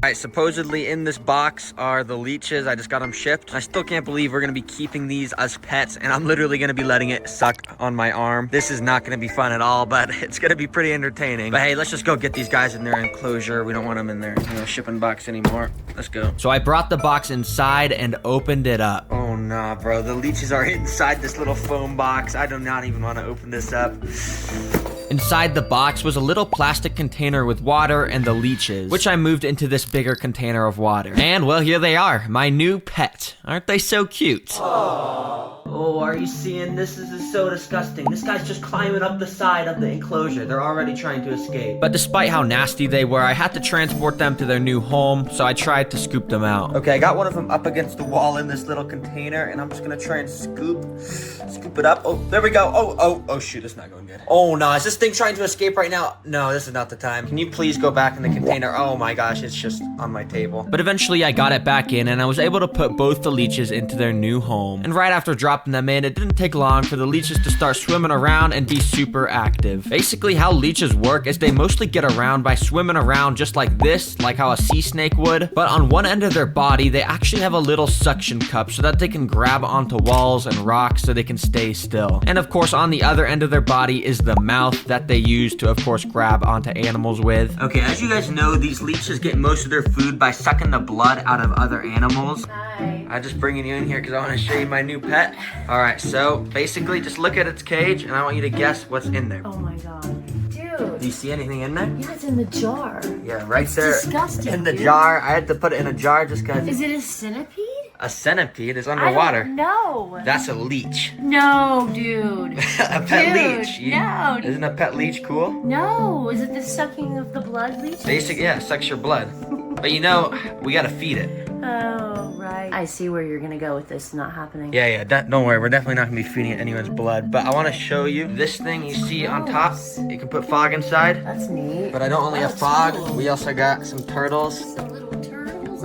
Alright, supposedly in this box are the leeches. I just got them shipped. I still can't believe we're going to be keeping these as pets, and I'm literally going to be letting it suck on my arm. This is not going to be fun at all, but it's going to be pretty entertaining. But hey, let's just go get these guys in their enclosure. We don't want them in their, you know, shipping box anymore. Let's go. So I brought the box inside and opened it up. Oh, nah, bro. The leeches are inside this little foam box. I do not even want to open this up. Inside the box was a little plastic container with water and the leeches, which I moved into this bigger container of water. And well, here they are, my new pet. Aren't they so cute? Aww. Oh, are you seeing this? This is so disgusting. This guy's just climbing up the side of the enclosure. They're already trying to escape. But despite how nasty they were, I had to transport them to their new home, so I tried to scoop them out. Okay, I got one of them up against the wall in this little container, and I'm just gonna try and scoop it up. Oh, there we go. Oh, shoot, it's not going good. Oh, no, is this thing trying to escape right now? No, this is not the time. Can you please go back in the container? Oh my gosh, it's just on my table. But eventually I got it back in, and I was able to put both the leeches into their new home. And right after dropping them in, it didn't take long for the leeches to start swimming around and be super active. Basically, how leeches work is they mostly get around by swimming around just like this, like how a sea snake would. But on one end of their body, they actually have a little suction cup so that they can grab onto walls and rocks so they can stay still. And of course, on the other end of their body is the mouth that they use to, of course, grab onto animals with. Okay, as you guys know, these leeches get most of their food by sucking the blood out of other animals. Hi. I'm just bringing you in here because I want to show you my new pet. All right, so basically just look at its cage and I want you to guess what's in there. Oh my god. Do Dude. you see anything in there? Yeah, it's in the jar. Yeah, right there. Disgusting, in the dude. jar. I had to put it in a jar just because Is it a centipede? a centipede is I underwater. don't know. That's a leech. No, dude. A pet Dude, leech. no. Isn't a pet leech cool? No. Is it the sucking of the blood leech? Yeah, sucks your blood. But you know, we gotta feed it. Oh, right. I see where you're gonna go with this not happening. Yeah, don't worry, we're definitely not gonna be feeding it anyone's blood. But I wanna show you this thing you see on top. You can put fog inside. That's neat. But I don't only have fog, we also got some turtles. Some little turtles.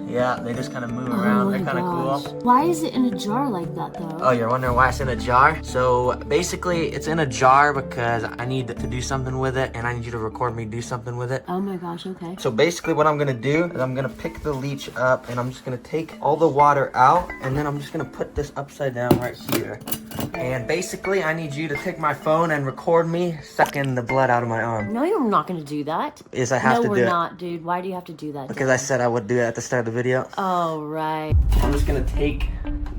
Yeah, they just kind of move around. They're kind of cool. Why is it in a jar like that, though? Oh, you're wondering why it's in a jar? So basically, it's in a jar because I need to do something with it, and I need you to record me do something with it. Oh my gosh, okay. So basically what I'm gonna do is I'm gonna pick the leech up and I'm just gonna take all the water out and then I'm just gonna put this upside down right here. And basically I need you to take my phone and record me sucking the blood out of my arm. No, you're not gonna do that. Is I have no, to do we're it. not, dude. Why do you have to do that? Because I said I would do it at the start of the video. Oh, right. I'm just gonna take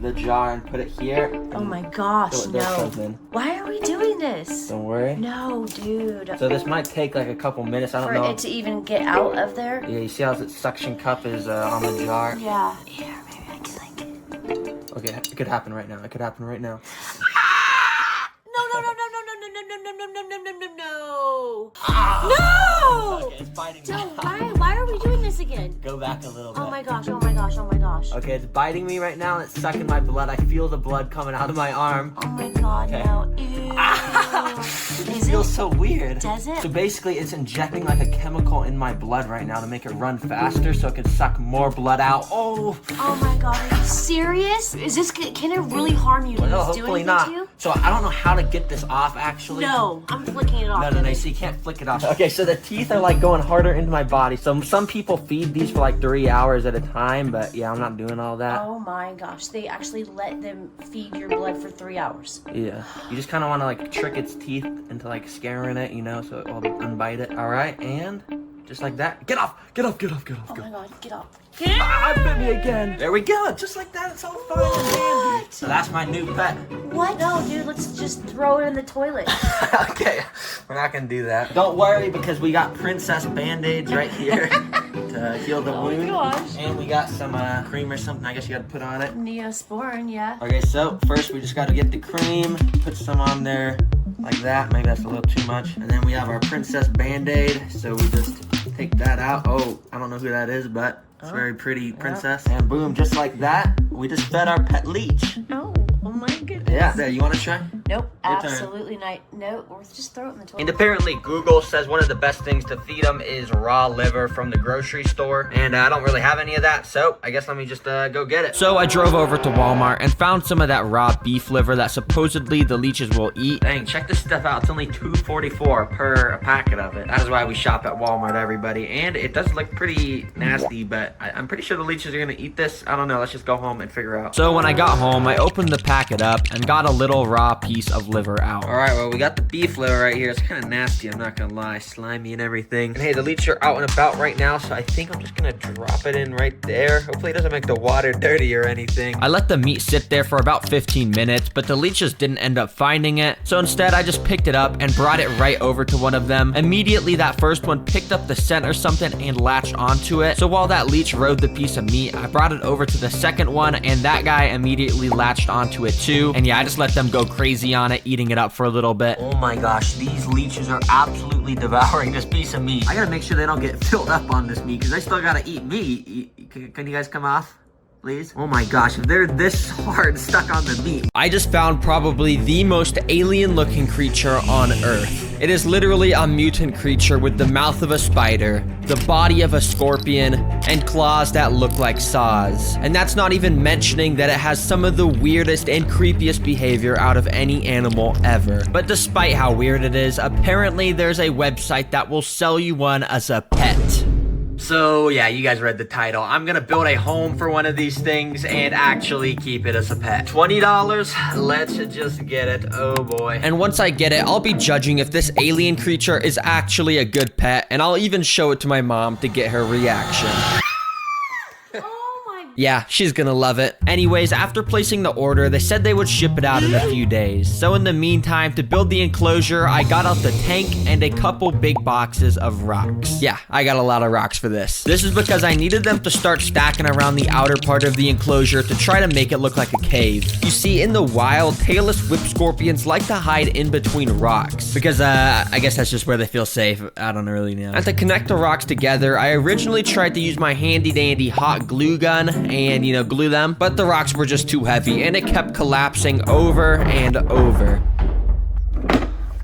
the jar and put it here. Oh my gosh, So it does no. something. Why are we doing this? Don't worry. No, dude. So this might take like a couple minutes. I don't For know. it to even get out of there? Yeah, you see how the suction cup is on the jar? Yeah. Here, maybe I can like it. Okay, it could happen right now. It could happen right now. No, no, no, no, no, no, no, no, no, no, no, no, no, no. No! Okay, it's biting me. Joe, why are we doing this again? Go back a little bit. Oh my gosh, oh my gosh, oh my gosh. Okay, it's biting me right now and it's sucking my blood. I feel the blood coming out of my arm. Oh my god, Okay. no. Ew. It Is feels it? so weird. Does it? So basically, it's injecting like a chemical in my blood right now to make it run faster so it can suck more blood out. Oh! Oh my god, are you serious? Is this, can it really harm you? Well, Does no, this do hopefully anything not. to you? So I don't know how to get this off actually. No, I'm flicking it off. No, Debbie. so you can't flick it off. Okay, so the teeth are like going harder into my body. So some people feed these for like 3 hours at a time, but yeah, I'm not doing all that. Oh my gosh, they actually let them feed your blood for 3 hours. Yeah, you just kind of want to like trick its teeth into like scaring it, you know, so it will unbite it. All right, and just like that. Get off, get off, get off, get off, Oh get my off. god, get up. Ah, bit me again. There we go, just like that. It's all fine and dandy. So that's my new pet. What? No, dude, let's just throw it in the toilet. Okay, we're not gonna do that. Don't worry because we got princess band-aids right here to heal the wound. gosh. And we got some cream or something I guess you gotta put on it. Neosporin, yeah. Okay, so first we just gotta get the cream, put some on there like that. Maybe that's a little too much. And then we have our princess band-aid. So we just take that out. Oh, I don't know who that is, but it's a very pretty princess. And boom, just like that, we just fed our pet leech. Oh my goodness. Yeah, there, you wanna try? Nope, Your turn. absolutely not. No, or just throw it in the toilet. And apparently Google says one of the best things to feed them is raw liver from the grocery store. And I don't really have any of that, so I guess let me just go get it. So I drove over to Walmart and found some of that raw beef liver that supposedly the leeches will eat. Dang, check this stuff out. It's only $2.44 per packet of it. That's why we shop at Walmart, everybody. And it does look pretty nasty, but I'm pretty sure the leeches are gonna eat this. I don't know, let's just go home and figure out. So when I got home, I opened the packet up and got a little raw piece piece of liver out. Alright, well, we got the beef liver right here. It's kind of nasty, I'm not gonna lie. Slimy and everything. And hey, the leech are out and about right now, so I think I'm just gonna drop it in right there. Hopefully it doesn't make the water dirty or anything. I let the meat sit there for about 15 minutes, but the leeches didn't end up finding it. So instead, I just picked it up and brought it right over to one of them. Immediately, that first one picked up the scent or something and latched onto it. So while that leech rode the piece of meat, I brought it over to the second one, and that guy immediately latched onto it too. And yeah, I just let them go crazy on it, eating it up for a little bit. Oh my gosh, these leeches are absolutely devouring this piece of meat. I gotta make sure they don't get filled up on this meat, because I still gotta eat meat. Can you guys come off, please? Oh my gosh, if they're this hard stuck on the meat. I just found probably the most alien looking creature on Earth. It is literally a mutant creature with the mouth of a spider, the body of a scorpion, and claws that look like saws. And that's not even mentioning that it has some of the weirdest and creepiest behavior out of any animal ever. But despite how weird it is, apparently there's a website that will sell you one as a pet. So yeah, you guys read the title. I'm gonna build a home for one of these things and actually keep it as a pet. $20, let's just get it, oh boy. And once I get it, I'll be judging if this alien creature is actually a good pet, and I'll even show it to my mom to get her reaction. Yeah, she's gonna love it. Anyways, after placing the order, they said they would ship it out in a few days. So in the meantime, to build the enclosure, I got out the tank and a couple big boxes of rocks. Yeah, I got a lot of rocks for this. This is because I needed them to start stacking around the outer part of the enclosure to try to make it look like a cave. You see, in the wild, tailless whip scorpions like to hide in between rocks because, I guess that's just where they feel safe. I don't really know. And to connect the rocks together, I originally tried to use my handy dandy hot glue gun and, you know, glue them, but the rocks were just too heavy and it kept collapsing over and over.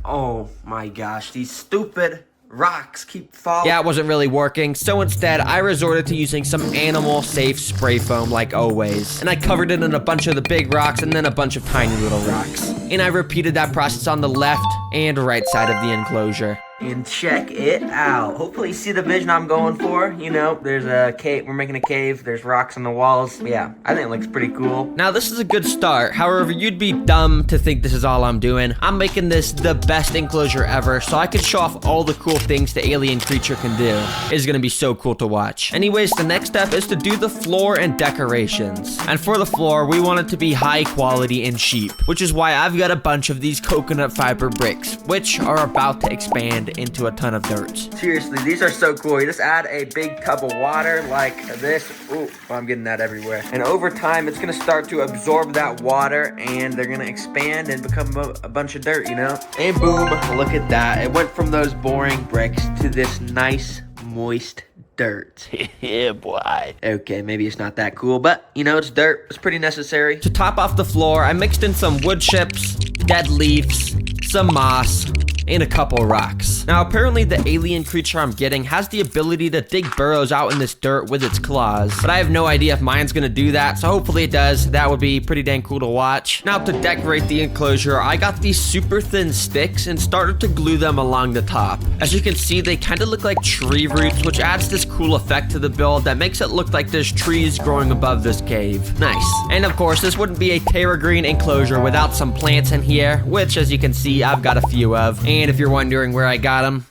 Oh my gosh, these stupid rocks keep falling. Yeah, it wasn't really working, so instead I resorted to using some animal safe spray foam like always, and I covered it in a bunch of the big rocks and then a bunch of tiny little rocks, and I repeated that process on the left and right side of the enclosure. And check it out. Hopefully you see the vision I'm going for. You know, there's a cave. We're making a cave. There's rocks on the walls. Yeah, I think it looks pretty cool. Now, this is a good start. However, you'd be dumb to think this is all I'm doing. I'm making this the best enclosure ever, so I can show off all the cool things the alien creature can do. It's gonna be so cool to watch. Anyways, the next step is to do the floor and decorations. And for the floor, we want it to be high quality and cheap, which is why I've got a bunch of these coconut fiber bricks, which are about to expand into a ton of dirt. Seriously, these are so cool. You just add a big tub of water like this. Ooh, I'm getting that everywhere. And over time, it's gonna start to absorb that water and they're gonna expand and become a bunch of dirt, you know? And boom, look at that. It went from those boring bricks to this nice, moist dirt. Yeah, boy. Okay, maybe it's not that cool, but you know, it's dirt. It's pretty necessary. To top off the floor, I mixed in some wood chips, dead leaves, some moss, and a couple rocks. Now, apparently the alien creature I'm getting has the ability to dig burrows out in this dirt with its claws, but I have no idea if mine's gonna do that, so hopefully it does. That would be pretty dang cool to watch. Now, to decorate the enclosure, I got these super thin sticks and started to glue them along the top. As you can see, they kind of look like tree roots, which adds this cool effect to the build that makes it look like there's trees growing above this cave. Nice. And of course, this wouldn't be a TerraGreen enclosure without some plants in here, which, as you can see, I've got a few of. And if you're wondering where I got them,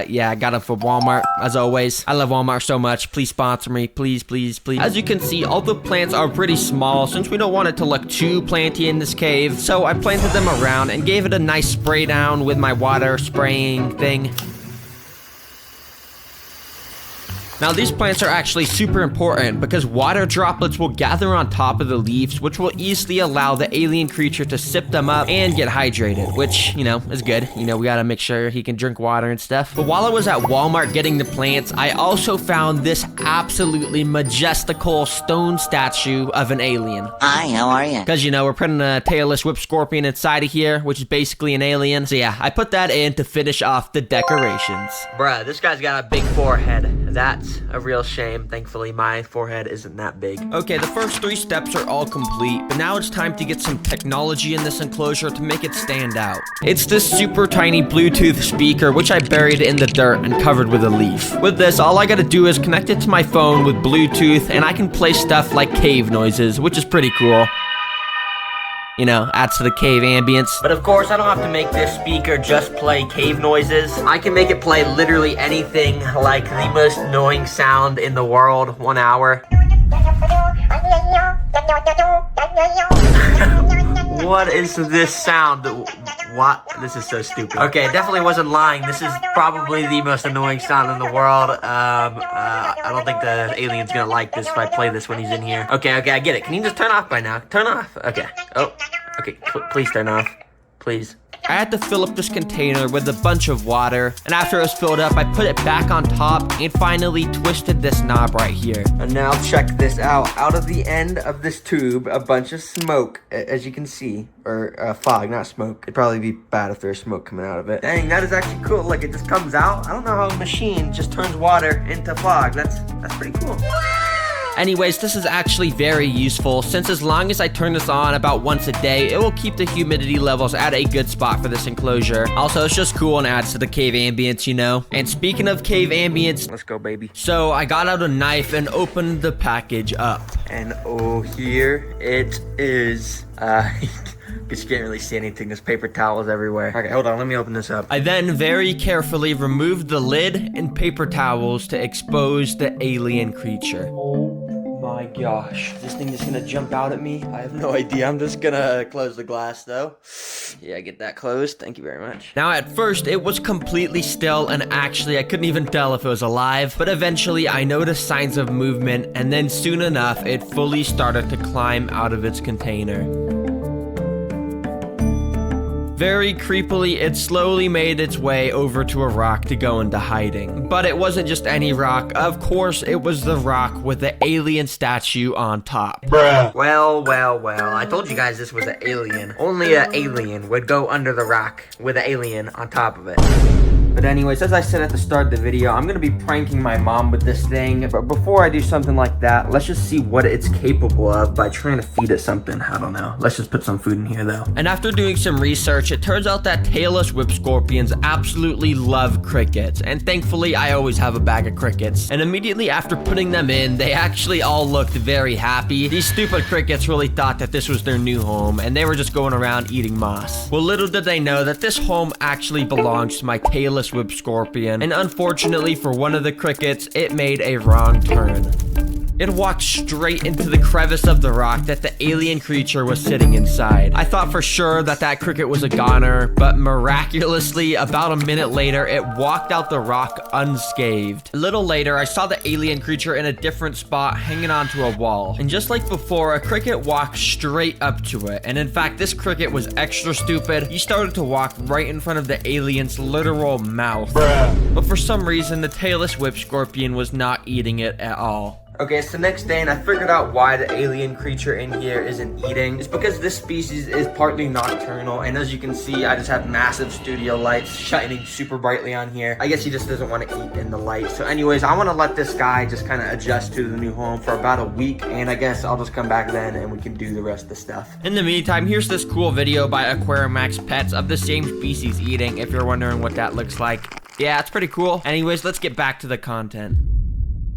yeah, I got them from Walmart, as always. I love Walmart so much. Please sponsor me. Please, please, please. As you can see, all the plants are pretty small since we don't want it to look too planty in this cave. So I planted them around and gave it a nice spray down with my water spraying thing. Now, these plants are actually super important because water droplets will gather on top of the leaves, which will easily allow the alien creature to sip them up and get hydrated, which, you know, is good. You know, we gotta make sure he can drink water and stuff. But while I was at Walmart getting the plants, I also found this absolutely majestical stone statue of an alien. Hi, how are you? Because, you know, we're putting a tailless whip scorpion inside of here, which is basically an alien. So yeah, I put that in to finish off the decorations. Bruh, this guy's got a big forehead. That's a real shame. Thankfully, my forehead isn't that big. Okay, the first 3 steps are all complete, but now it's time to get some technology in this enclosure to make it stand out. It's this super tiny Bluetooth speaker, which I buried in the dirt and covered with a leaf. With this, all I gotta do is connect it to my phone with Bluetooth, and I can play stuff like cave noises, which is pretty cool. You know, adds to the cave ambience. But of course, I don't have to make this speaker just play cave noises. I can make it play literally anything, like the most annoying sound in the world, 1 hour. What is this sound? What? This is so stupid. Okay, it definitely wasn't lying. This is probably the most annoying sound in the world. I don't think the alien's gonna like this if I play this when he's in here. Okay, I get it. Can you just turn off by now? Turn off. Okay. Oh, okay. Please turn off. Please. I had to fill up this container with a bunch of water, and after it was filled up, I put it back on top and finally twisted this knob right here. And now check this out. Out of the end of this tube, a bunch of smoke, as you can see. Or fog, not smoke. It'd probably be bad if there's smoke coming out of it. Dang, that is actually cool. Like, it just comes out. I don't know how a machine just turns water into fog. That's pretty cool. Anyways, this is actually very useful, since as long as I turn this on about once a day, it will keep the humidity levels at a good spot for this enclosure. Also, it's just cool and adds to the cave ambience, you know? And speaking of cave ambience, Let's go, baby. so I got out a knife and opened the package up. And oh, here it is. Because you can't really see anything. There's paper towels everywhere. Okay, hold on. Let me open this up. I then very carefully removed the lid and paper towels to expose the alien creature. Oh my gosh. This thing is gonna jump out at me. I have no idea. I'm just gonna close the glass though. Yeah, get that closed. Thank you very much. Now at first it was completely still, and actually I couldn't even tell if it was alive, but eventually I noticed signs of movement, and then soon enough it fully started to climb out of its container. Very creepily, it slowly made its way over to a rock to go into hiding. But it wasn't just any rock. Of course, it was the rock with the alien statue on top. Bruh. Well. I told you guys this was an alien. Only an alien would go under the rock with an alien on top of it. But anyways, as I said at the start of the video, I'm gonna be pranking my mom with this thing. But before I do something like that, let's just see what it's capable of by trying to feed it something. I don't know. Let's just put some food in here though. And after doing some research, it turns out that tailless whip scorpions absolutely love crickets. And thankfully, I always have a bag of crickets. And immediately after putting them in, they actually all looked very happy. These stupid crickets really thought that this was their new home, and they were just going around eating moss. Well, little did they know that this home actually belongs to my tailless whip scorpion, and unfortunately for one of the crickets, it made a wrong turn. It walked straight into the crevice of the rock that the alien creature was sitting inside. I thought for sure that that cricket was a goner, but miraculously, about a minute later, it walked out the rock unscathed. A little later, I saw the alien creature in a different spot hanging onto a wall. And just like before, a cricket walked straight up to it. And in fact, this cricket was extra stupid. He started to walk right in front of the alien's literal mouth. Bruh. But for some reason, the tailless whip scorpion was not eating it at all. Okay, it's the next day and I figured out why the alien creature in here isn't eating. It's because this species is partly nocturnal, and as you can see, I just have massive studio lights shining super brightly on here. I guess he just doesn't want to eat in the light. So anyways, I want to let this guy just kind of adjust to the new home for about a week, and I guess I'll just come back then and we can do the rest of the stuff. In the meantime, here's this cool video by Aquarimax Pets of the same species eating, if you're wondering what that looks like. Yeah, it's pretty cool. Anyways, let's get back to the content.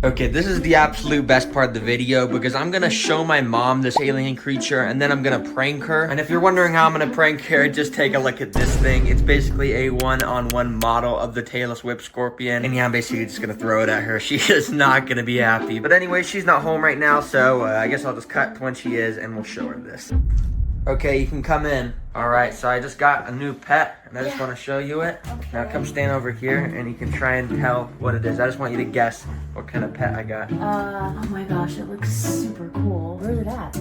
Okay, this is the absolute best part of the video because I'm gonna show my mom this alien creature and then I'm gonna prank her. And if you're wondering how I'm gonna prank her, just take a look at this thing. It's basically a one-on-one model of the tailless whip scorpion. And yeah, I'm basically just gonna throw it at her. She is not gonna be happy. But anyway, she's not home right now, so I guess I'll just cut to when she is and we'll show her this. Okay, you can come in. Alright, so I just got a new pet, and I just want to show you it. Okay. Now come stand over here, and you can try and tell what it is. I just want you to guess what kind of pet I got. Oh my gosh, it looks super cool. Where's it at?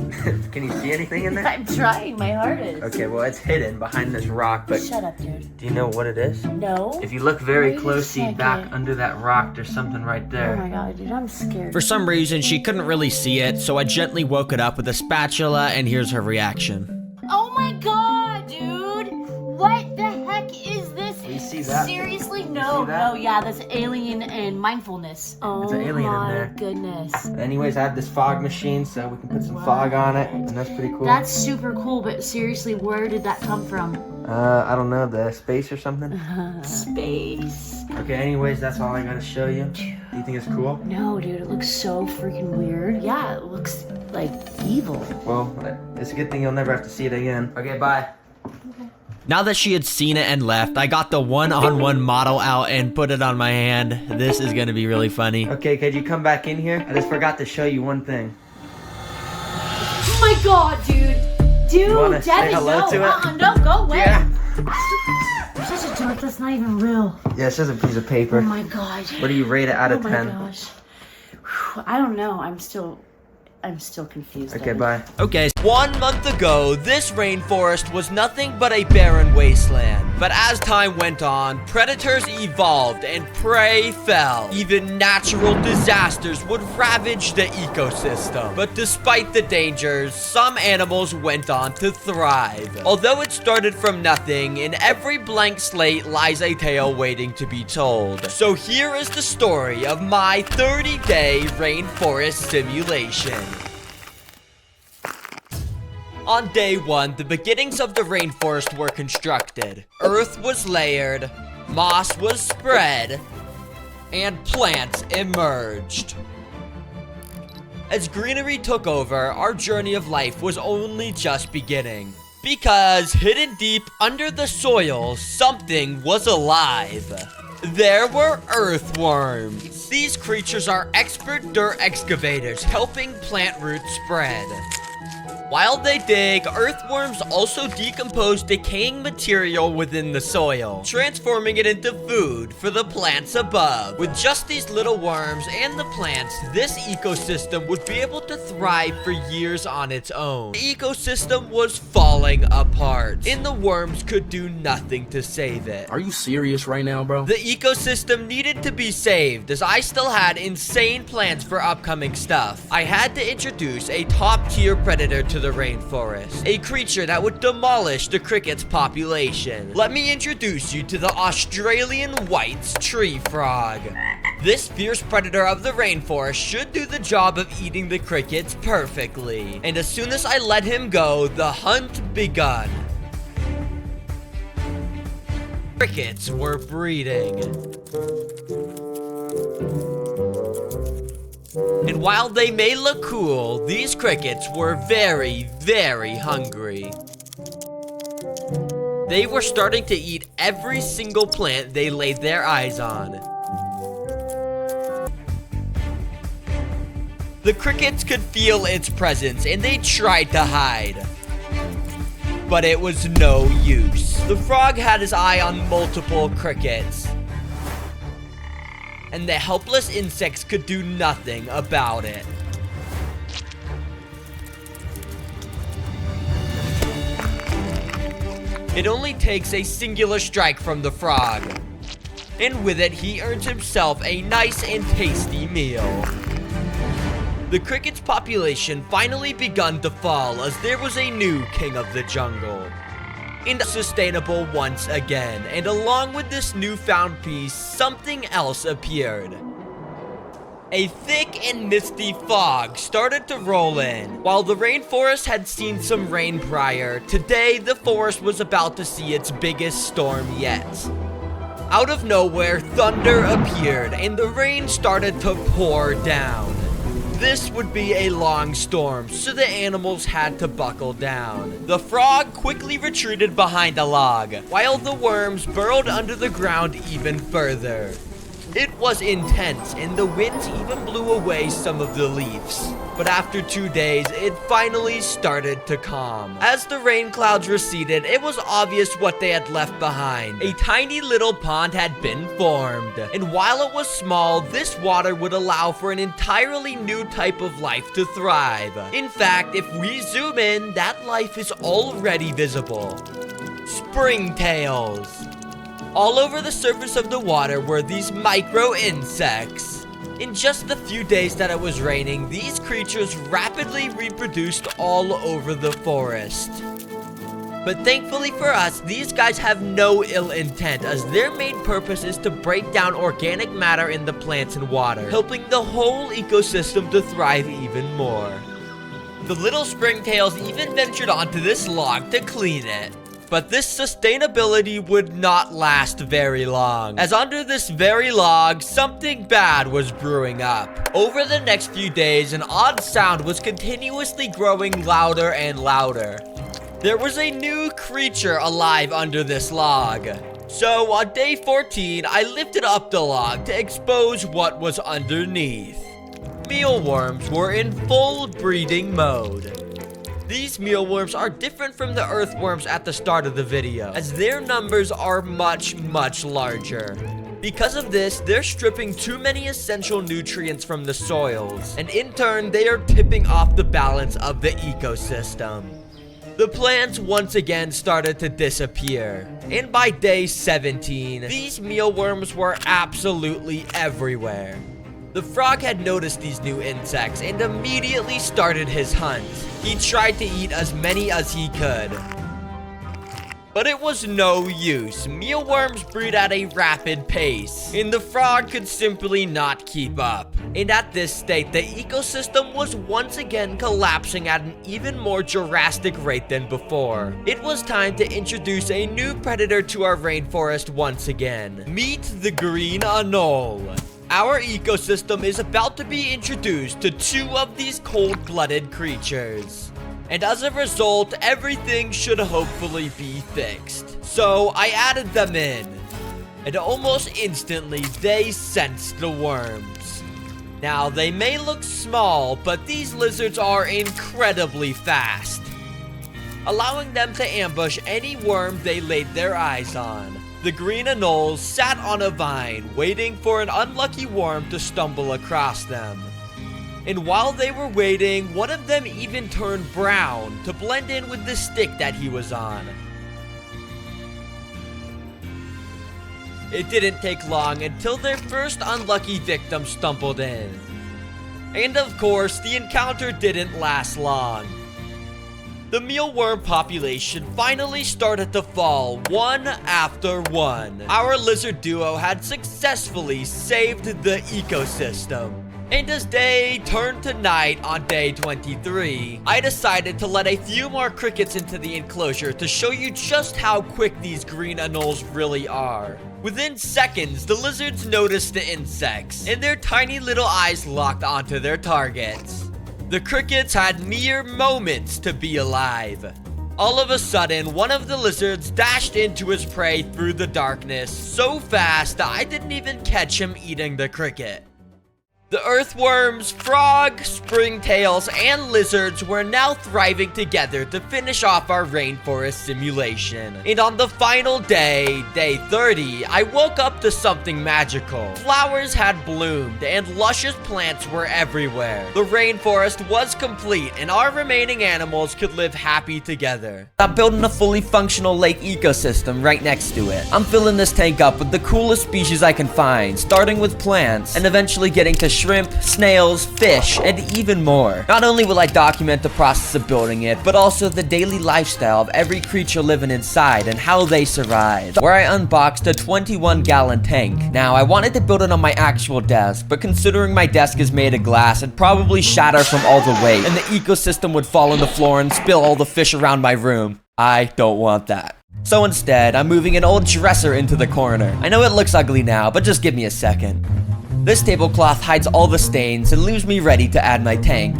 Can you see anything in there? I'm trying, my heart is. Okay, well, it's hidden behind this rock, but... Shut up, dude. Do you know what it is? No. If you look very Wait a closely second. back under that rock, there's something right there. Oh my god, dude, I'm scared. For some reason, she couldn't really see it, so I gently woke it up with a spatula, and here's her reaction. Oh my god, dude! What the heck is this You see that? Seriously? You No, see that? no, yeah, that's alien and mindfulness. Oh It's an alien in my there. goodness. Anyways, I have this fog machine, so we can put some fog on it, and that's pretty cool. That's super cool, but seriously, where did that come from? I don't know, the space or something? Space. Okay, anyways, that's all I gotta show you. Do you think it's cool? No, dude, it looks so freaking weird. Yeah, it looks like evil. Well, it's a good thing you'll never have to see it again. Okay, bye. Now that she had seen it and left, I got the one-on-one model out and put it on my hand. This is gonna be really funny. Okay, could you come back in here? I just forgot to show you one thing. Oh my god, dude. Dude, wanna say Daddy, hello no. to it? No, go away. Yeah. You're such a jerk, that's not even real. Yeah, it's just a piece of paper. Oh my god. What do you rate it out Oh of my 10? gosh. Whew, I don't know. I'm still confused. Okay, Daddy. bye. Okay, 1 month ago, this rainforest was nothing but a barren wasteland. But as time went on, predators evolved and prey fell. Even natural disasters would ravage the ecosystem. But despite the dangers, some animals went on to thrive. Although it started from nothing, in every blank slate lies a tale waiting to be told. So here is the story of my 30-day rainforest simulation. On day 1, the beginnings of the rainforest were constructed. Earth was layered, moss was spread, and plants emerged. As greenery took over, our journey of life was only just beginning. Because hidden deep under the soil, something was alive. There were earthworms. These creatures are expert dirt excavators, helping plant roots spread. While they dig, earthworms also decompose decaying material within the soil, transforming it into food for the plants above. With just these little worms and the plants, this ecosystem would be able to thrive for years on its own. The ecosystem was falling apart, and the worms could do nothing to save it. Are you serious right now, bro? The ecosystem needed to be saved, as I still had insane plans for upcoming stuff. I had to introduce a top-tier predator to the rainforest, a creature that would demolish the cricket's population. Let me introduce you to the Australian white tree frog. This fierce predator of the rainforest should do the job of eating the crickets perfectly. And as soon as I let him go, the hunt begun. Crickets were breeding. And while they may look cool, these crickets were very, very hungry. They were starting to eat every single plant they laid their eyes on. The crickets could feel its presence and they tried to hide. But it was no use. The frog had his eye on multiple crickets, and the helpless insects could do nothing about it. It only takes a singular strike from the frog, and with it he earns himself a nice and tasty meal. The cricket's population finally begun to fall as there was a new king of the jungle. And sustainable once again, and along with this newfound peace, something else appeared. A thick and misty fog started to roll in. While the rainforest had seen some rain prior, today the forest was about to see its biggest storm yet. Out of nowhere, thunder appeared, and the rain started to pour down. This would be a long storm, so the animals had to buckle down. The frog quickly retreated behind a log, while the worms burrowed under the ground even further. It was intense, and the winds even blew away some of the leaves. But after 2 days, it finally started to calm. As the rain clouds receded, it was obvious what they had left behind. A tiny little pond had been formed, and while it was small, this water would allow for an entirely new type of life to thrive. In fact, if we zoom in, that life is already visible. Springtails. All over the surface of the water were these micro insects. In just the few days that it was raining, these creatures rapidly reproduced all over the forest. But thankfully for us, these guys have no ill intent, as their main purpose is to break down organic matter in the plants and water, helping the whole ecosystem to thrive even more. The little springtails even ventured onto this log to clean it. But this sustainability would not last very long, as under this very log, something bad was brewing up. Over the next few days, an odd sound was continuously growing louder and louder. There was a new creature alive under this log. So on day 14, I lifted up the log to expose what was underneath. Mealworms were in full breeding mode. These mealworms are different from the earthworms at the start of the video, as their numbers are much larger. Because of this, they're stripping too many essential nutrients from the soils, and in turn, they are tipping off the balance of the ecosystem. The plants once again started to disappear, and by day 17, these mealworms were absolutely everywhere. The frog had noticed these new insects and immediately started his hunt. He tried to eat as many as he could. But it was no use. Mealworms breed at a rapid pace, and the frog could simply not keep up. And at this state, the ecosystem was once again collapsing at an even more drastic rate than before. It was time to introduce a new predator to our rainforest once again. Meet the green anole. Our ecosystem is about to be introduced to two of these cold-blooded creatures. And as a result, everything should hopefully be fixed. So I added them in. And almost instantly, they sensed the worms. Now, they may look small, but these lizards are incredibly fast, allowing them to ambush any worm they laid their eyes on. The green anoles sat on a vine, waiting for an unlucky worm to stumble across them. And while they were waiting, one of them even turned brown to blend in with the stick that he was on. It didn't take long until their first unlucky victim stumbled in. And of course, the encounter didn't last long. The mealworm population finally started to fall one after one. Our lizard duo had successfully saved the ecosystem. And as day turned to night on day 23, I decided to let a few more crickets into the enclosure to show you just how quick these green anoles really are. Within seconds, the lizards noticed the insects, and their tiny little eyes locked onto their targets. The crickets had mere moments to be alive. All of a sudden, one of the lizards dashed into his prey through the darkness so fast that I didn't even catch him eating the cricket. The earthworms, frogs, springtails, and lizards were now thriving together to finish off our rainforest simulation. And on the final day, day 30, I woke up to something magical. Flowers had bloomed and luscious plants were everywhere. The rainforest was complete and our remaining animals could live happy together. I'm building a fully functional lake ecosystem right next to it. I'm filling this tank up with the coolest species I can find, starting with plants and eventually getting to shrimp, snails, fish, and even more. Not only will I document the process of building it, but also the daily lifestyle of every creature living inside and how they survive. Where I unboxed a 21-gallon tank. Now, I wanted to build it on my actual desk, but considering my desk is made of glass, it'd probably shatter from all the weight, and the ecosystem would fall on the floor and spill all the fish around my room. I don't want that. So instead, I'm moving an old dresser into the corner. I know it looks ugly now, but just give me a second. This tablecloth hides all the stains and leaves me ready to add my tank.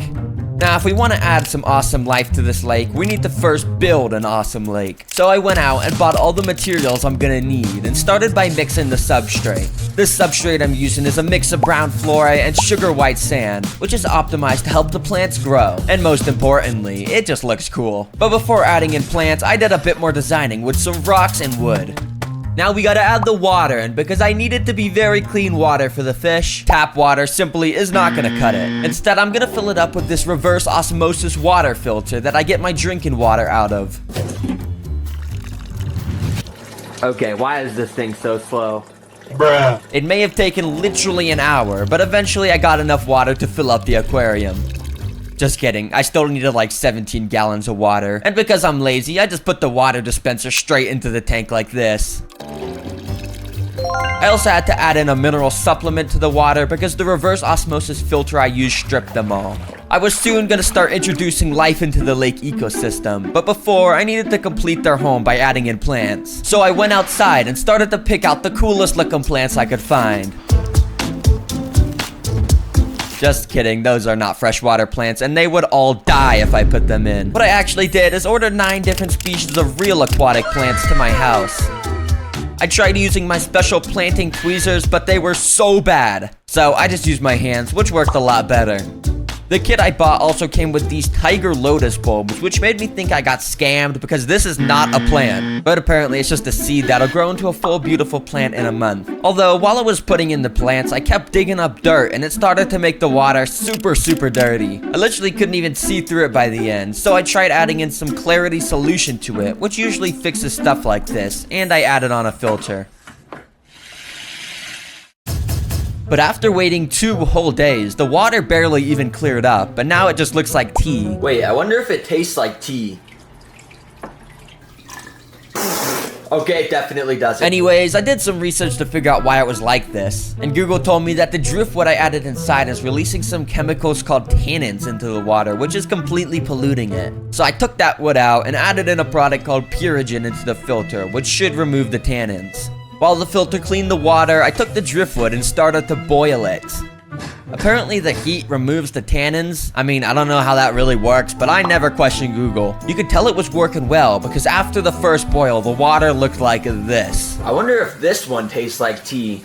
Now, if we want to add some awesome life to this lake, we need to first build an awesome lake. So I went out and bought all the materials I'm gonna need and started by mixing the substrate. This substrate I'm using is a mix of brown fluorite and sugar white sand, which is optimized to help the plants grow. And most importantly, it just looks cool. But before adding in plants, I did a bit more designing with some rocks and wood. Now we gotta add the water, and because I need it to be very clean water for the fish, tap water simply is not gonna cut it. Instead, I'm gonna fill it up with this reverse osmosis water filter that I get my drinking water out of. Okay, why is this thing so slow? Bruh. It may have taken literally an hour, but eventually I got enough water to fill up the aquarium. Just kidding, I still needed like 17 gallons of water. And because I'm lazy, I just put the water dispenser straight into the tank like this. I also had to add in a mineral supplement to the water because the reverse osmosis filter I used stripped them all. I was soon gonna start introducing life into the lake ecosystem, but before, I needed to complete their home by adding in plants. So I went outside and started to pick out the coolest looking plants I could find. Just kidding, those are not freshwater plants, and they would all die if I put them in. What I actually did is order 9 different species of real aquatic plants to my house. I tried using my special planting tweezers, but they were so bad. So I just used my hands, which worked a lot better. The kit I bought also came with these tiger lotus bulbs, which made me think I got scammed because this is not a plant. But apparently it's just a seed that'll grow into a full beautiful plant in a month. Although, while I was putting in the plants, I kept digging up dirt and it started to make the water super dirty. I literally couldn't even see through it by the end, so I tried adding in some clarity solution to it, which usually fixes stuff like this, and I added on a filter. But after waiting 2 whole days, the water barely even cleared up, but now it just looks like tea. Wait, I wonder if it tastes like tea. Okay, it definitely doesn't. Anyways, I did some research to figure out why it was like this. And Google told me that the driftwood I added inside is releasing some chemicals called tannins into the water, which is completely polluting it. So I took that wood out and added in a product called Purigen into the filter, which should remove the tannins. While the filter cleaned the water, I took the driftwood and started to boil it. Apparently the heat removes the tannins. I mean, I don't know how that really works, but I never questioned Google. You could tell it was working well because after the first boil, the water looked like this. I wonder if this one tastes like tea.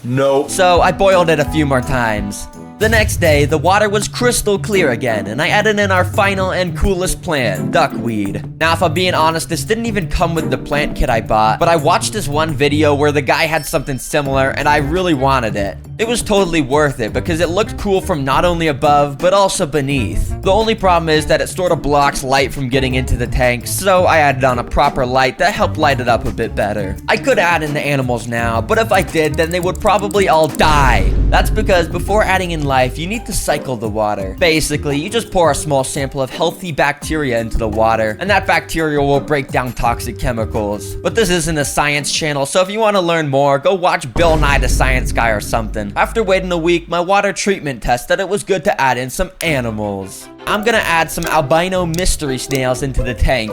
Nope. So I boiled it a few more times. The next day, the water was crystal clear again, and I added in our final and coolest plant, duckweed. Now, if I'm being honest, this didn't even come with the plant kit I bought, but I watched this one video where the guy had something similar, and I really wanted it. It was totally worth it because it looked cool from not only above, but also beneath. The only problem is that it sort of blocks light from getting into the tank, so I added on a proper light that helped light it up a bit better. I could add in the animals now, but if I did, then they would probably all die. That's because before adding in life, you need to cycle the water. Basically, you just pour a small sample of healthy bacteria into the water, and that bacteria will break down toxic chemicals. But this isn't a science channel, so if you want to learn more, go watch Bill Nye the Science Guy or something. After waiting a week, my water treatment test said it was good to add in some animals. I'm gonna add some albino mystery snails into the tank.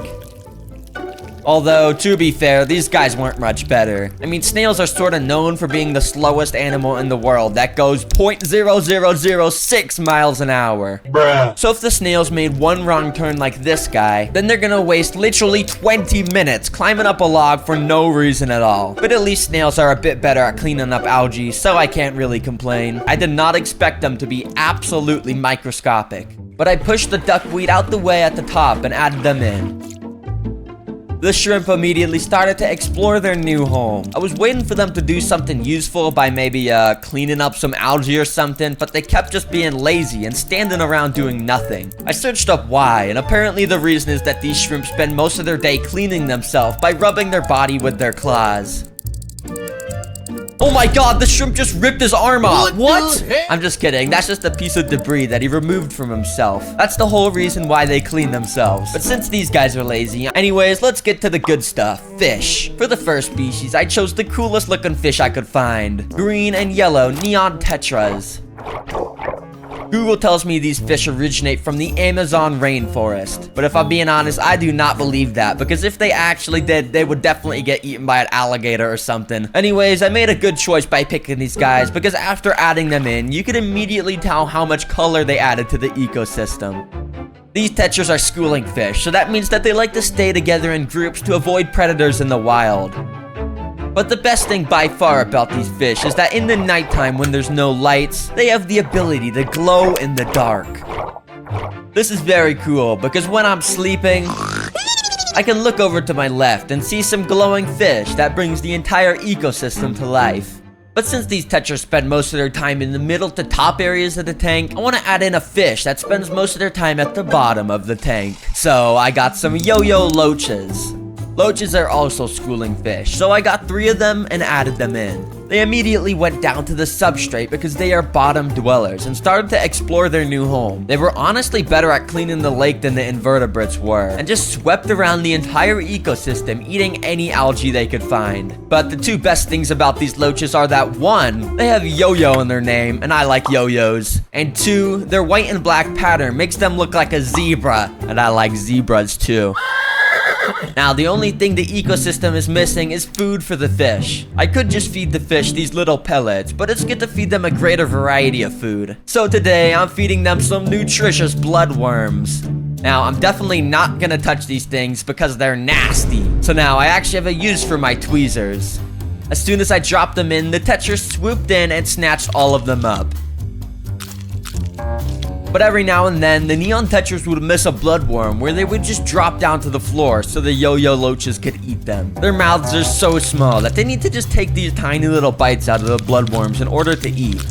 Although, to be fair, these guys weren't much better. I mean, snails are sort of known for being the slowest animal in the world that goes 0.0006 miles an hour. Bruh. So if the snails made one wrong turn like this guy, then they're gonna waste literally 20 minutes climbing up a log for no reason at all. But at least snails are a bit better at cleaning up algae, so I can't really complain. I did not expect them to be absolutely microscopic. But I pushed the duckweed out the way at the top and added them in. The shrimp immediately started to explore their new home. I was waiting for them to do something useful by maybe cleaning up some algae or something, but they kept just being lazy and standing around doing nothing. I searched up why, and apparently the reason is that these shrimp spend most of their day cleaning themselves by rubbing their body with their claws. Oh my god, the shrimp just ripped his arm off. What? I'm just kidding. That's just a piece of debris that he removed from himself. That's the whole reason why they clean themselves. But since these guys are lazy, anyways, let's get to the good stuff. Fish. For the first species, I chose the coolest looking fish I could find. Green and yellow neon tetras. Google tells me these fish originate from the Amazon rainforest. But if I'm being honest, I do not believe that, because if they actually did, they would definitely get eaten by an alligator or something. Anyways, I made a good choice by picking these guys, because after adding them in, you could immediately tell how much color they added to the ecosystem. These tetras are schooling fish, so that means that they like to stay together in groups to avoid predators in the wild. But the best thing by far about these fish is that in the nighttime when there's no lights, they have the ability to glow in the dark. This is very cool because when I'm sleeping, I can look over to my left and see some glowing fish that brings the entire ecosystem to life. But since these tetras spend most of their time in the middle to top areas of the tank, I want to add in a fish that spends most of their time at the bottom of the tank. So I got some yo-yo loaches. Loaches are also schooling fish, so I got 3 of them and added them in. They immediately went down to the substrate because they are bottom dwellers and started to explore their new home. They were honestly better at cleaning the lake than the invertebrates were, and just swept around the entire ecosystem, eating any algae they could find. But the two best things about these loaches are that 1, they have yo-yo in their name, and I like yo-yos, and 2, their white and black pattern makes them look like a zebra, and I like zebras too. Now, the only thing the ecosystem is missing is food for the fish. I could just feed the fish these little pellets, but it's good to feed them a greater variety of food. So today, I'm feeding them some nutritious bloodworms. Now, I'm definitely not gonna touch these things because they're nasty. So now, I actually have a use for my tweezers. As soon as I dropped them in, the Tetra swooped in and snatched all of them up. But every now and then, the neon tetras would miss a bloodworm where they would just drop down to the floor so the yo-yo loaches could eat them. Their mouths are so small that they need to just take these tiny little bites out of the bloodworms in order to eat.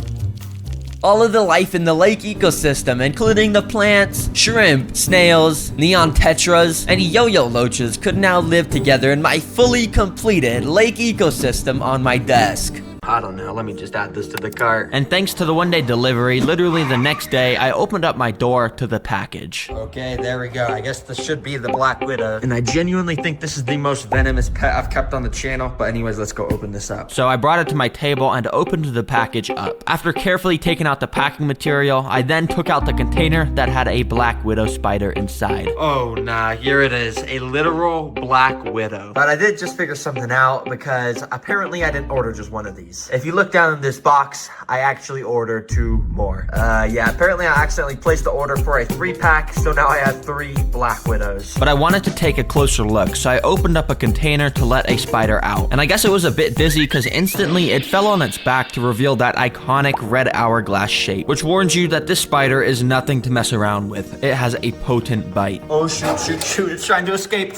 All of the life in the lake ecosystem, including the plants, shrimp, snails, neon tetras, and yo-yo loaches could now live together in my fully completed lake ecosystem on my desk. I don't know, let me just add this to the cart. And thanks to the one-day delivery, literally the next day, I opened up my door to the package. Okay, there we go. I guess this should be the Black Widow. And I genuinely think this is the most venomous pet I've kept on the channel. But anyways, let's go open this up. So I brought it to my table and opened the package up. After carefully taking out the packing material, I then took out the container that had a Black Widow spider inside. Oh, nah, here it is. A literal Black Widow. But I did just figure something out because apparently I didn't order just one of these. If you look down in this box, I actually ordered 2 more. Yeah, apparently I accidentally placed the order for a 3-pack, so now I have 3 Black Widows. But I wanted to take a closer look, so I opened up a container to let a spider out. And I guess it was a bit dizzy because instantly it fell on its back to reveal that iconic red hourglass shape, which warns you that this spider is nothing to mess around with. It has a potent bite. Oh, shoot, it's trying to escape.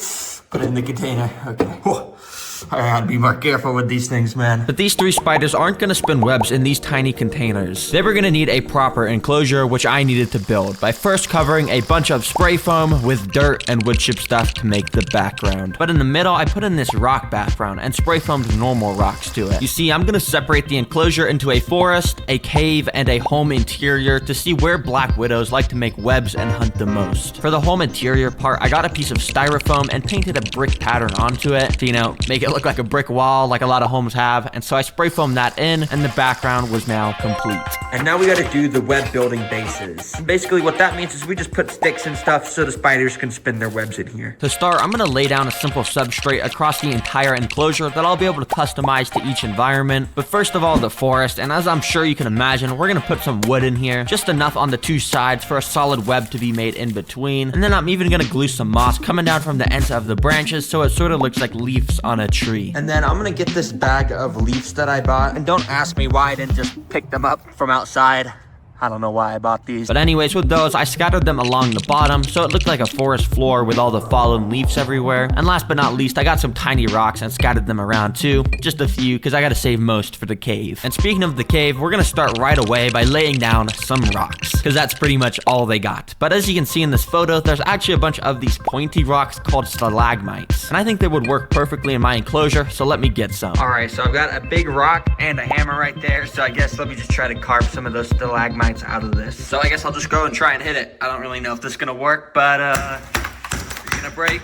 Put it in the container, okay. Whoa. I gotta be more careful with these things, man. But these 3 spiders aren't gonna spin webs in these tiny containers. They were gonna need a proper enclosure, which I needed to build by first covering a bunch of spray foam with dirt and wood chip stuff to make the background. But in the middle, I put in this rock background and spray foamed normal rocks to it. You see, I'm gonna separate the enclosure into a forest, a cave, and a home interior to see where Black Widows like to make webs and hunt the most. For the home interior part, I got a piece of styrofoam and painted a brick pattern onto it to, you know, make it look like a brick wall like a lot of homes have, and so I spray foamed that in, and the background was now complete. And now we gotta do the web building bases. Basically what that means is we just put sticks and stuff so the spiders can spin their webs in here. To start, I'm gonna lay down a simple substrate across the entire enclosure that I'll be able to customize to each environment. But first of all, the forest, and as I'm sure you can imagine, we're gonna put some wood in here, just enough on the 2 sides for a solid web to be made in between. And then I'm even gonna glue some moss coming down from the ends of the branches so it sort of looks like leaves on a tree. And then I'm gonna get this bag of leaves that I bought. And don't ask me why I didn't just pick them up from outside. I don't know why I bought these. But anyways, with those, I scattered them along the bottom, so it looked like a forest floor with all the fallen leaves everywhere. And last but not least, I got some tiny rocks and scattered them around too. Just a few, because I gotta save most for the cave. And speaking of the cave, we're gonna start right away by laying down some rocks, because that's pretty much all they got. But as you can see in this photo, there's actually a bunch of these pointy rocks called stalagmites. And I think they would work perfectly in my enclosure, so let me get some. Alright, so I've got a big rock and a hammer right there, so I guess let me just try to carve some of those stalagmites out of this. So I guess I'll just go and try and hit it. I don't really know if this is gonna work, but you're gonna break.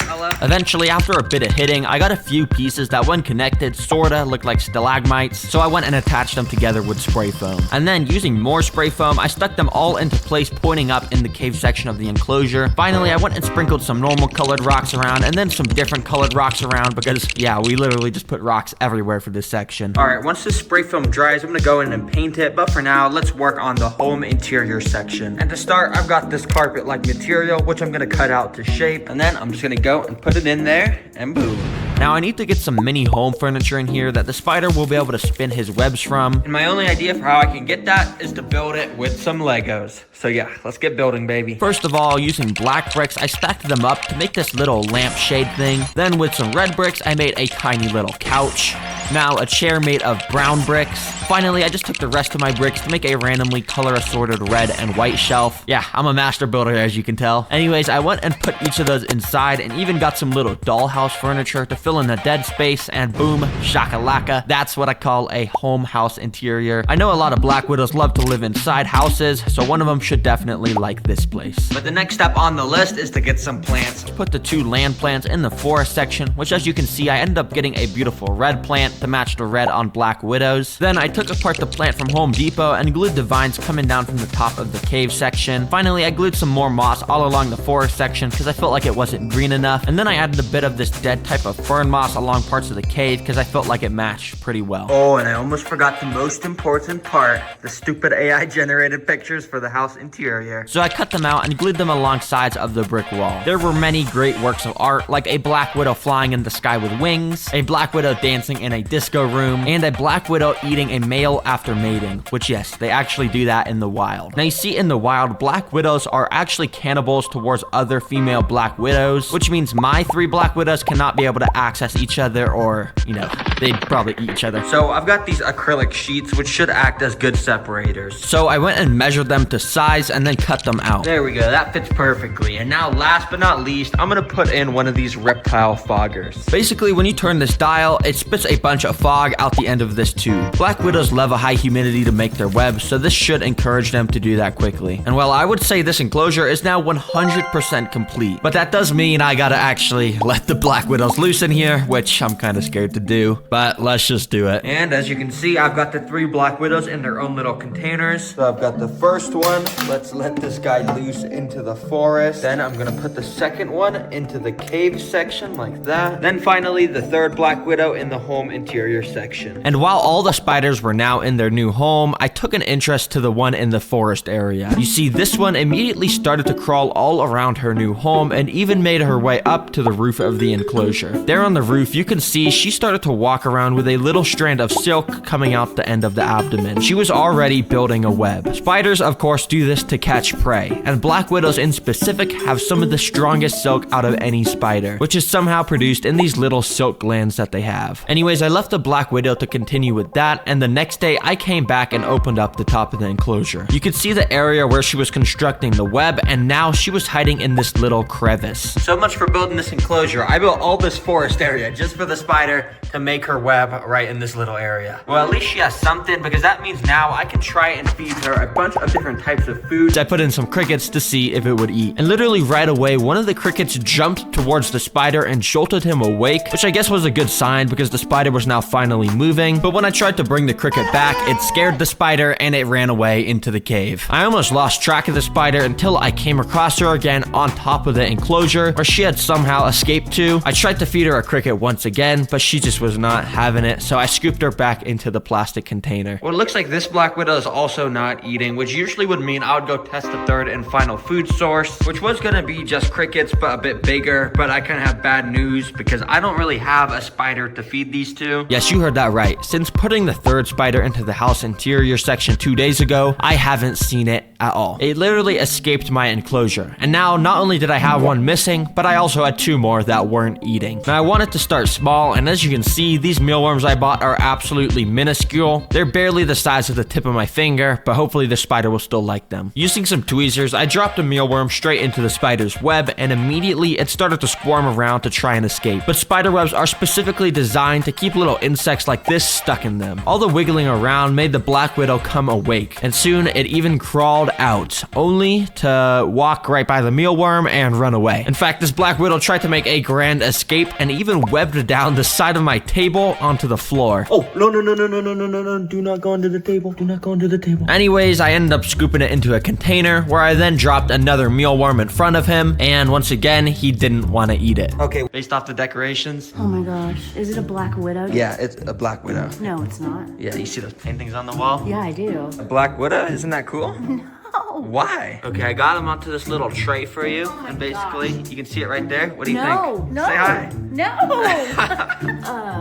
Hello? Eventually, after a bit of hitting, I got a few pieces that when connected sorta looked like stalagmites, so I went and attached them together with spray foam. And then using more spray foam, I stuck them all into place pointing up in the cave section of the enclosure. Finally, I went and sprinkled some normal colored rocks around and then some different colored rocks around because, yeah, we literally just put rocks everywhere for this section. Alright, once this spray foam dries, I'm gonna go in and paint it, but for now, let's work on the home interior section. And to start, I've got this carpet-like material, which I'm gonna cut out to shape, and then I'm just gonna go and put it in there, and boom. Now I need to get some mini home furniture in here that the spider will be able to spin his webs from. And my only idea for how I can get that is to build it with some Legos. So yeah, let's get building, baby. First of all, using black bricks, I stacked them up to make this little lampshade thing. Then with some red bricks, I made a tiny little couch. Now a chair made of brown bricks. finally, I just took the rest of my bricks to make a randomly color assorted red and white shelf. Yeah, I'm a master builder, as you can tell. Anyways, I went and put each of those inside and even got some little dollhouse furniture to fill in the dead space, and boom, shakalaka. That's what I call a home house interior. I know a lot of Black Widows love to live inside houses, so one of them should definitely like this place. But the next step on the list is to get some plants. Put the 2 land plants in the forest section, which as you can see, I ended up getting a beautiful red plant to match the red on Black Widows. Then I took apart the plant from Home Depot and glued the vines coming down from the top of the cave section. Finally, I glued some more moss all along the forest section because I felt like it wasn't green enough. And then I added a bit of this dead type of fern moss along parts of the cave because I felt like it matched pretty well. Oh, and I almost forgot the most important part, the stupid AI generated pictures for the house interior. So I cut them out and glued them along sides of the brick wall. There were many great works of art, like a Black Widow flying in the sky with wings, a Black Widow dancing in a disco room, and a Black Widow eating a male after mating, which yes, they actually do that in the wild. Now you see, in the wild, Black Widows are actually cannibals towards other female Black Widows, which means my 3 Black Widows cannot be able to access each other, or, you know, they'd probably eat each other. So I've got these acrylic sheets, which should act as good separators. So I went and measured them to size and then cut them out. There we go, that fits perfectly. And now last but not least, I'm gonna put in one of these reptile foggers. Basically, when you turn this dial, it spits a bunch of fog out the end of this tube. Black Widows love a high humidity to make their webs, so this should encourage them to do that quickly. And well, I would say this enclosure is now 100% complete, but that does mean I gotta actually let the Black Widows loose in here, which I'm kind of scared to do, but let's just do it. And as you can see, I've got the 3 Black Widows in their own little containers. So I've got the first one. Let's let this guy loose into the forest. Then I'm gonna put the second one into the cave section like that. Then finally, the 3rd Black Widow in the home interior section. And while all the spiders were now in their new home, I took an interest to the one in the forest area. You see, this one immediately started to crawl all around her new home and even made her way up to the roof of the enclosure. There on the roof, you can see she started to walk around with a little strand of silk coming out the end of the abdomen. She was already building a web. Spiders, of course, do this to catch prey, and Black Widows in specific have some of the strongest silk out of any spider, which is somehow produced in these little silk glands that they have. Anyways, I left the Black Widow to continue with that, and the next day I came back and opened up the top of the enclosure. You could see the area where she was constructing the web, and now she was hiding in this little crevice. So much for building this enclosure. I built all this forest area just for the spider to make her web right in this little area. Well, at least she has something, because that means now I can try and feed her a bunch of different types of foods. I put in some crickets to see if it would eat. And literally right away, one of the crickets jumped towards the spider and jolted him awake, which I guess was a good sign because the spider was now finally moving. But when I tried to bring the cricket back, it scared the spider and it ran away into the cave. I almost lost track of the spider until I came across her again on top of the enclosure where she had somehow escaped to. I tried to feed her a cricket once again, but she just was not having it, so I scooped her back into the plastic container. Well, it looks like this Black Widow is also not eating, which usually would mean I would go test the 3rd and final food source, which was gonna be just crickets, but a bit bigger. But I kind of have bad news because I don't really have a spider to feed these to. Yes, you heard that right. Since putting the 3rd spider into the house interior section 2 days ago, I haven't seen it at all. It literally escaped my enclosure. And now, not only did I have one missing, but I also had 2 more that weren't eating. Now, I wanted to start small, and as you can see, these mealworms I bought are absolutely minuscule. They're barely the size of the tip of my finger, but hopefully the spider will still like them. Using some tweezers, I dropped a mealworm straight into the spider's web, and immediately it started to squirm around to try and escape. But spider webs are specifically designed to keep little insects like this stuck in them. All the wiggling around made the Black Widow come awake, and soon it even crawled out, only to walk right by the mealworm and run away. In fact, this Black Widow tried to make a grand escape and even webbed down the side of my table onto the floor. Oh, no, do not go under the table, do not go under the table. Anyways, I ended up scooping it into a container where I then dropped another mealworm in front of him, and once again, he didn't want to eat it. Okay, based off the decorations. Oh my gosh, is it a Black Widow? Yeah, it's a Black Widow. No, it's not. Yeah, you see those paintings on the wall? Yeah, I do. A Black Widow? Isn't that cool? No. Why? Okay, I got him onto this little tray for you, and basically, you can see it right there. What do you think? No. Say hi. No.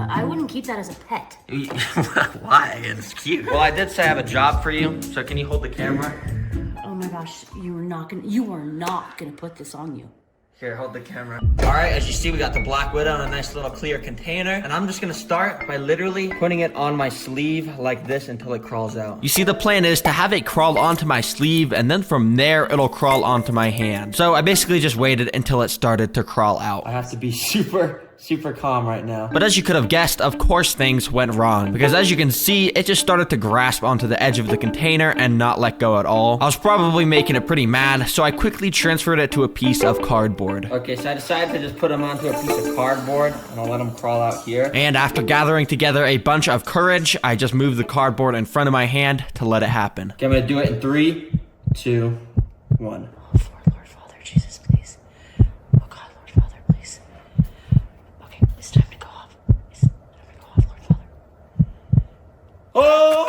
I wouldn't keep that as a pet. Why? It's cute. Well, I did say I have a job for you, so can you hold the camera? Oh my gosh, you are not gonna put this on you. Here, hold the camera. All right, as you see, we got the Black Widow in a nice little clear container. And I'm just gonna start by literally putting it on my sleeve like this until it crawls out. You see, the plan is to have it crawl onto my sleeve, and then from there, it'll crawl onto my hand. So I basically just waited until it started to crawl out. I have to be super calm right now. But as you could have guessed, of course things went wrong. Because as you can see, it just started to grasp onto the edge of the container and not let go at all. I was probably making it pretty mad, so I quickly transferred it to a piece of cardboard. Okay, so I decided to just put them onto a piece of cardboard, and I'll let them crawl out here. And after gathering together a bunch of courage, I just moved the cardboard in front of my hand to let it happen. Okay, I'm gonna do it in 3, 2, 1. Oh, Lord Father, Jesus, please. Oh God, Lord Father, please. Okay, it's time to go off. It's time to go off, Lord Father. Oh,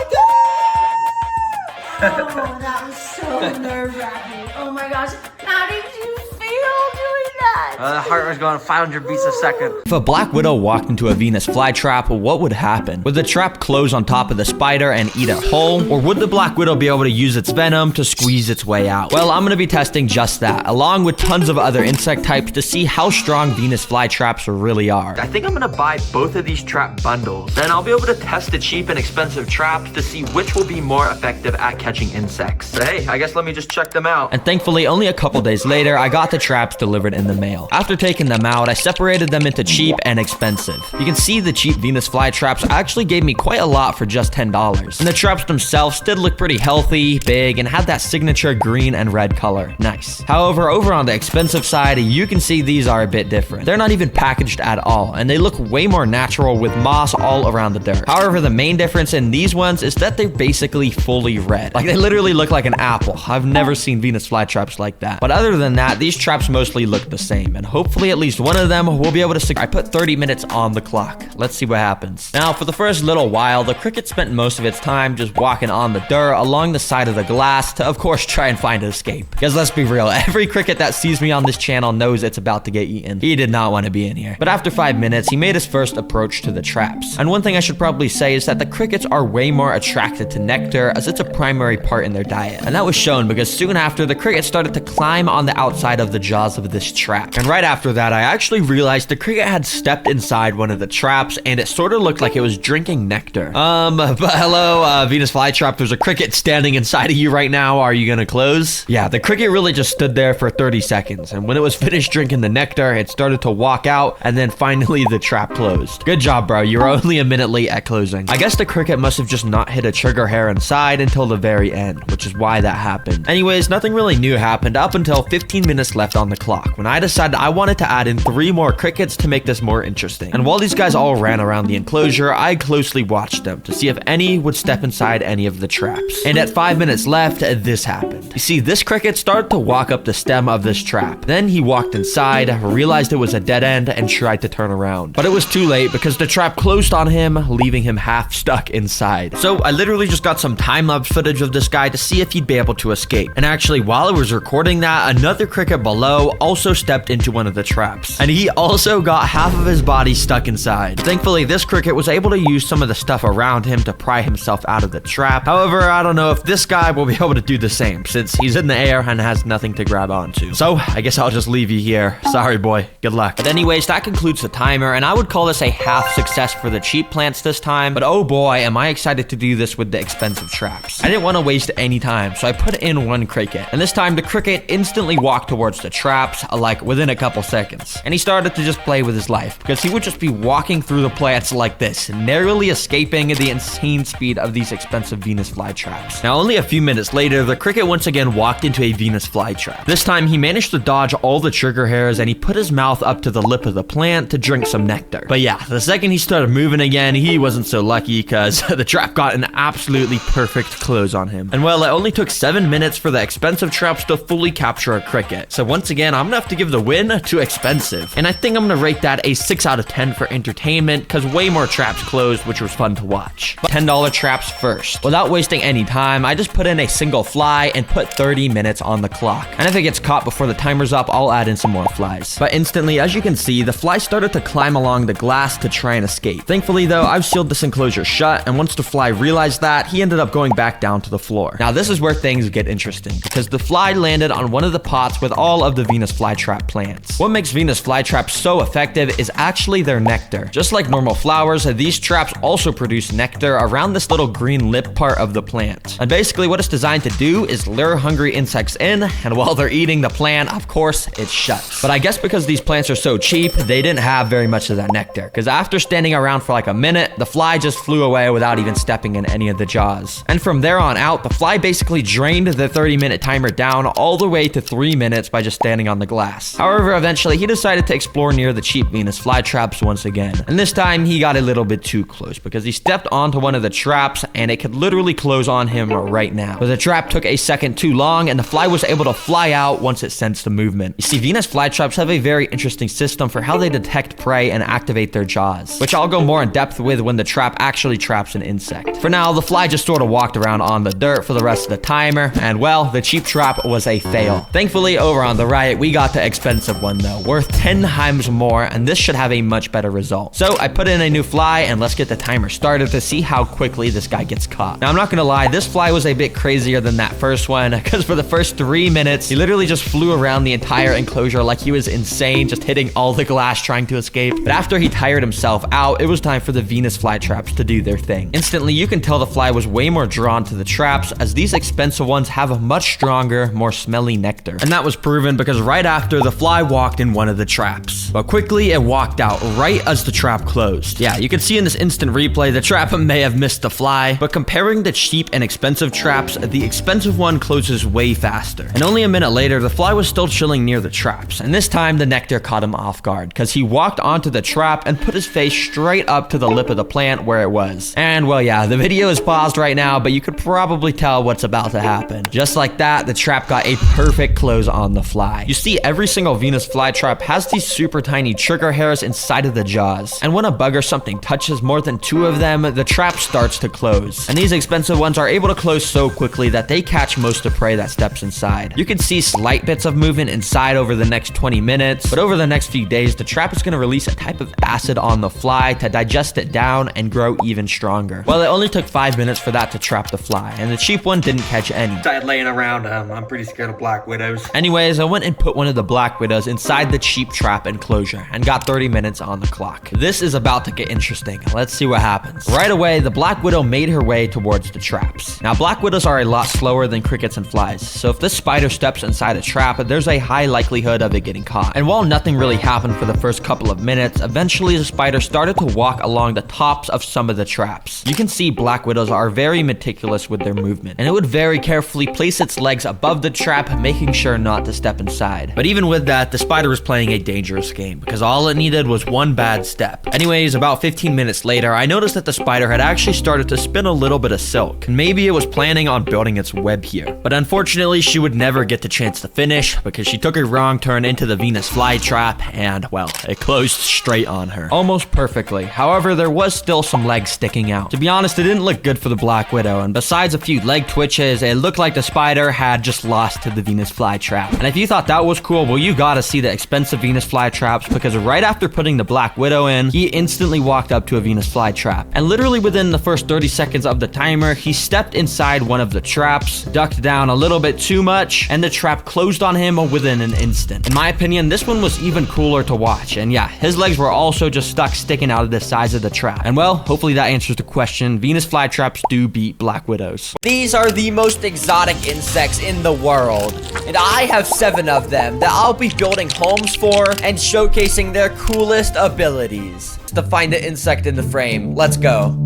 Oh, that was so nerve-wracking. Oh my gosh, how did you feel doing that? the heart was going 500 beats a second. If a Black Widow walked into a Venus flytrap, what would happen? Would the trap close on top of the spider and eat it whole? Or would the Black Widow be able to use its venom to squeeze its way out? Well, I'm gonna be testing just that, along with tons of other insect types to see how strong Venus flytraps really are. I think I'm gonna buy both of these trap bundles. Then I'll be able to test the cheap and expensive traps to see which will be more effective at catching insects. But hey, I guess let me just check them out. And thankfully, only a couple days later, I got the traps delivered in the mail. After taking them out, I separated them into cheap and expensive. You can see the cheap Venus flytraps actually gave me quite a lot for just $10. And the traps themselves did look pretty healthy, big, and had that signature green and red color. Nice. However, over on the expensive side, you can see these are a bit different. They're not even packaged at all, and they look way more natural with moss all around the dirt. However, the main difference in these ones is that they're basically fully red. Like, they literally look like an apple. I've never seen Venus flytraps like that. But other than that, these traps mostly look the same, and hopefully at least one of them will be able to I put 30 minutes on the clock. Let's see what happens. Now, for the first little while, the cricket spent most of its time just walking on the dirt along the side of the glass to, of course, try and find an escape. Because let's be real, every cricket that sees me on this channel knows it's about to get eaten. He did not want to be in here. But after 5 minutes, he made his first approach to the traps. And one thing I should probably say is that the crickets are way more attracted to nectar, as it's a primary part in their diet. And that was shown because soon after, the cricket started to climb on the outside of the jaws of this trap. And right after that, I actually realized the cricket had stepped inside one of the traps, and it sort of looked like it was drinking nectar. But hello, Venus flytrap, there's a cricket standing inside of you right now. Are you gonna close? Yeah, the cricket really just stood there for 30 seconds, and when it was finished drinking the nectar, it started to walk out, and then finally the trap closed. Good job, bro. You were only a minute late at closing. I guess the cricket must have just not hit a trigger hair inside until the very end, which is why that happened. Anyways, nothing really new happened up until 15 minutes left on the clock, when I decided I wanted to add in 3 more crickets to make this more interesting. And while these guys all ran around the enclosure, I closely watched them to see if any would step inside any of the traps. And at 5 minutes left, this happened. You see, this cricket started to walk up the stem of this trap. Then he walked inside, realized it was a dead end, and tried to turn around. But it was too late because the trap closed on him, leaving him half stuck inside. So I literally just got some time-lapse footage of this guy to see if he'd be able to escape. And actually, while I was recording that, another cricket below also stepped into one of the traps. And he also got half of his body stuck inside. Thankfully, this cricket was able to use some of the stuff around him to pry himself out of the trap. However, I don't know if this guy will be able to do the same, since he's in the air and has nothing to grab onto. So, I guess I'll just leave you here. Sorry, boy. Good luck. But anyways, that concludes the timer, and I would call this a half success for the cheap plants this time, but oh boy, am I excited to do this with the expensive traps. I didn't want to waste any time, so I put in 1 cricket, and this time the cricket instantly walked towards the traps, like within a couple seconds. And he started to just play with his life, because he would just be walking through the plants like this, narrowly escaping the insane speed of these expensive Venus flytraps. Now, only a few minutes later, the cricket once again walked into a Venus flytrap. This time, he managed to dodge all the trigger hairs, and he put his mouth up to the lip of the plant to drink some nectar. But yeah, the second he started moving again, he wasn't so lucky, because the trap got an absolutely perfect close on him. And well, it only took 7 minutes for the expensive traps to fully capture a cricket. So once again, I'm gonna have to give the win to expensive. And I think I'm gonna rate that a 6 out of 10 for entertainment, because way more traps closed, which was fun to watch. But $10 traps first. Without wasting any time, I just put in a single fly and put 30 minutes on the clock. And if it gets caught before the timer's up, I'll add in some more flies. But instantly, as you can see, the fly started to climb along the glass to try and escape. Thankfully though, I've sealed this enclosure shut, and once the fly realized that, he ended up going back down to the floor. Now this is where things get interesting, because the fly landed on one of the pots with all of the Venus flytrap plants. plants. What makes Venus flytraps so effective is actually their nectar. Just like normal flowers, these traps also produce nectar around this little green lip part of the plant. And basically what it's designed to do is lure hungry insects in, and while they're eating the plant, of course, it shuts. But I guess because these plants are so cheap, they didn't have very much of that nectar, because after standing around for like a minute, the fly just flew away without even stepping in any of the jaws. And from there on out, the fly basically drained the 30-minute timer down all the way to 3 minutes by just standing on the glass. However, eventually he decided to explore near the cheap Venus flytraps once again. And this time he got a little bit too close because he stepped onto one of the traps and it could literally close on him right now. But the trap took a second too long and the fly was able to fly out once it sensed the movement. You see, Venus flytraps have a very interesting system for how they detect prey and activate their jaws, which I'll go more in depth with when the trap actually traps an insect. For now, the fly just sort of walked around on the dirt for the rest of the timer, and well, the cheap trap was a fail. Thankfully, over on the right, we got the expensive one though, worth 10 times more, and this should have a much better result. So I put in a new fly, and let's get the timer started to see how quickly this guy gets caught. Now, I'm not gonna lie, this fly was a bit crazier than that first one, because for the first 3 minutes, he literally just flew around the entire enclosure like he was insane, just hitting all the glass trying to escape. But after he tired himself out, it was time for the Venus flytraps to do their thing. Instantly, you can tell the fly was way more drawn to the traps, as these expensive ones have a much stronger, more smelly nectar. And that was proven because right after, the fly walked in one of the traps. But quickly, it walked out right as the trap closed. Yeah, you can see in this instant replay, the trap may have missed the fly, but comparing the cheap and expensive traps, the expensive one closes way faster. And only a minute later, the fly was still chilling near the traps. And this time, the nectar caught him off guard, because he walked onto the trap and put his face straight up to the lip of the plant where it was. And well, yeah, the video is paused right now, but you could probably tell what's about to happen. Just like that, the trap got a perfect close on the fly. You see, every single Venus flytrap has these super tiny trigger hairs inside of the jaws. And when a bug or something touches more than 2 of them, the trap starts to close. And these expensive ones are able to close so quickly that they catch most of prey that steps inside. You can see slight bits of movement inside over the next 20 minutes, but over the next few days, the trap is going to release a type of acid on the fly to digest it down and grow even stronger. Well, it only took 5 minutes for that to trap the fly, and the cheap one didn't catch any. Died laying around. I'm pretty scared of black widows. Anyways, I went and put one of the black widows inside the cheap trap enclosure and got 30 minutes on the clock. This is about to get interesting. Let's see what happens. Right away, the black widow made her way towards the traps. Now, black widows are a lot slower than crickets and flies, so if this spider steps inside a trap, there's a high likelihood of it getting caught. And while nothing really happened for the first couple of minutes, eventually the spider started to walk along the tops of some of the traps. You can see black widows are very meticulous with their movement, and it would very carefully place its legs above the trap, making sure not to step inside. But even with that, the spider was playing a dangerous game, because all it needed was one bad step. Anyways, about 15 minutes later, I noticed that the spider had actually started to spin a little bit of silk, and maybe it was planning on building its web here. But unfortunately, she would never get the chance to finish, because she took a wrong turn into the Venus flytrap, and well, it closed straight on her. Almost perfectly. However, there was still some legs sticking out. To be honest, it didn't look good for the black widow, and besides a few leg twitches, it looked like the spider had just lost to the Venus flytrap. And if you thought that was cool, well, you gotta see the expensive Venus flytraps, because right after putting the black widow in, he instantly walked up to a Venus flytrap. And literally within the first 30 seconds of the timer, he stepped inside one of the traps, ducked down a little bit too much, and the trap closed on him within an instant. In my opinion, this one was even cooler to watch, and yeah, his legs were also just stuck sticking out of the sides of the trap. And well, hopefully that answers the question. Venus flytraps do beat black widows. These are the most exotic insects in the world, and I have 7 of them that I'll be building homes for and showcasing their coolest abilities. To find the insect in the frame, let's go.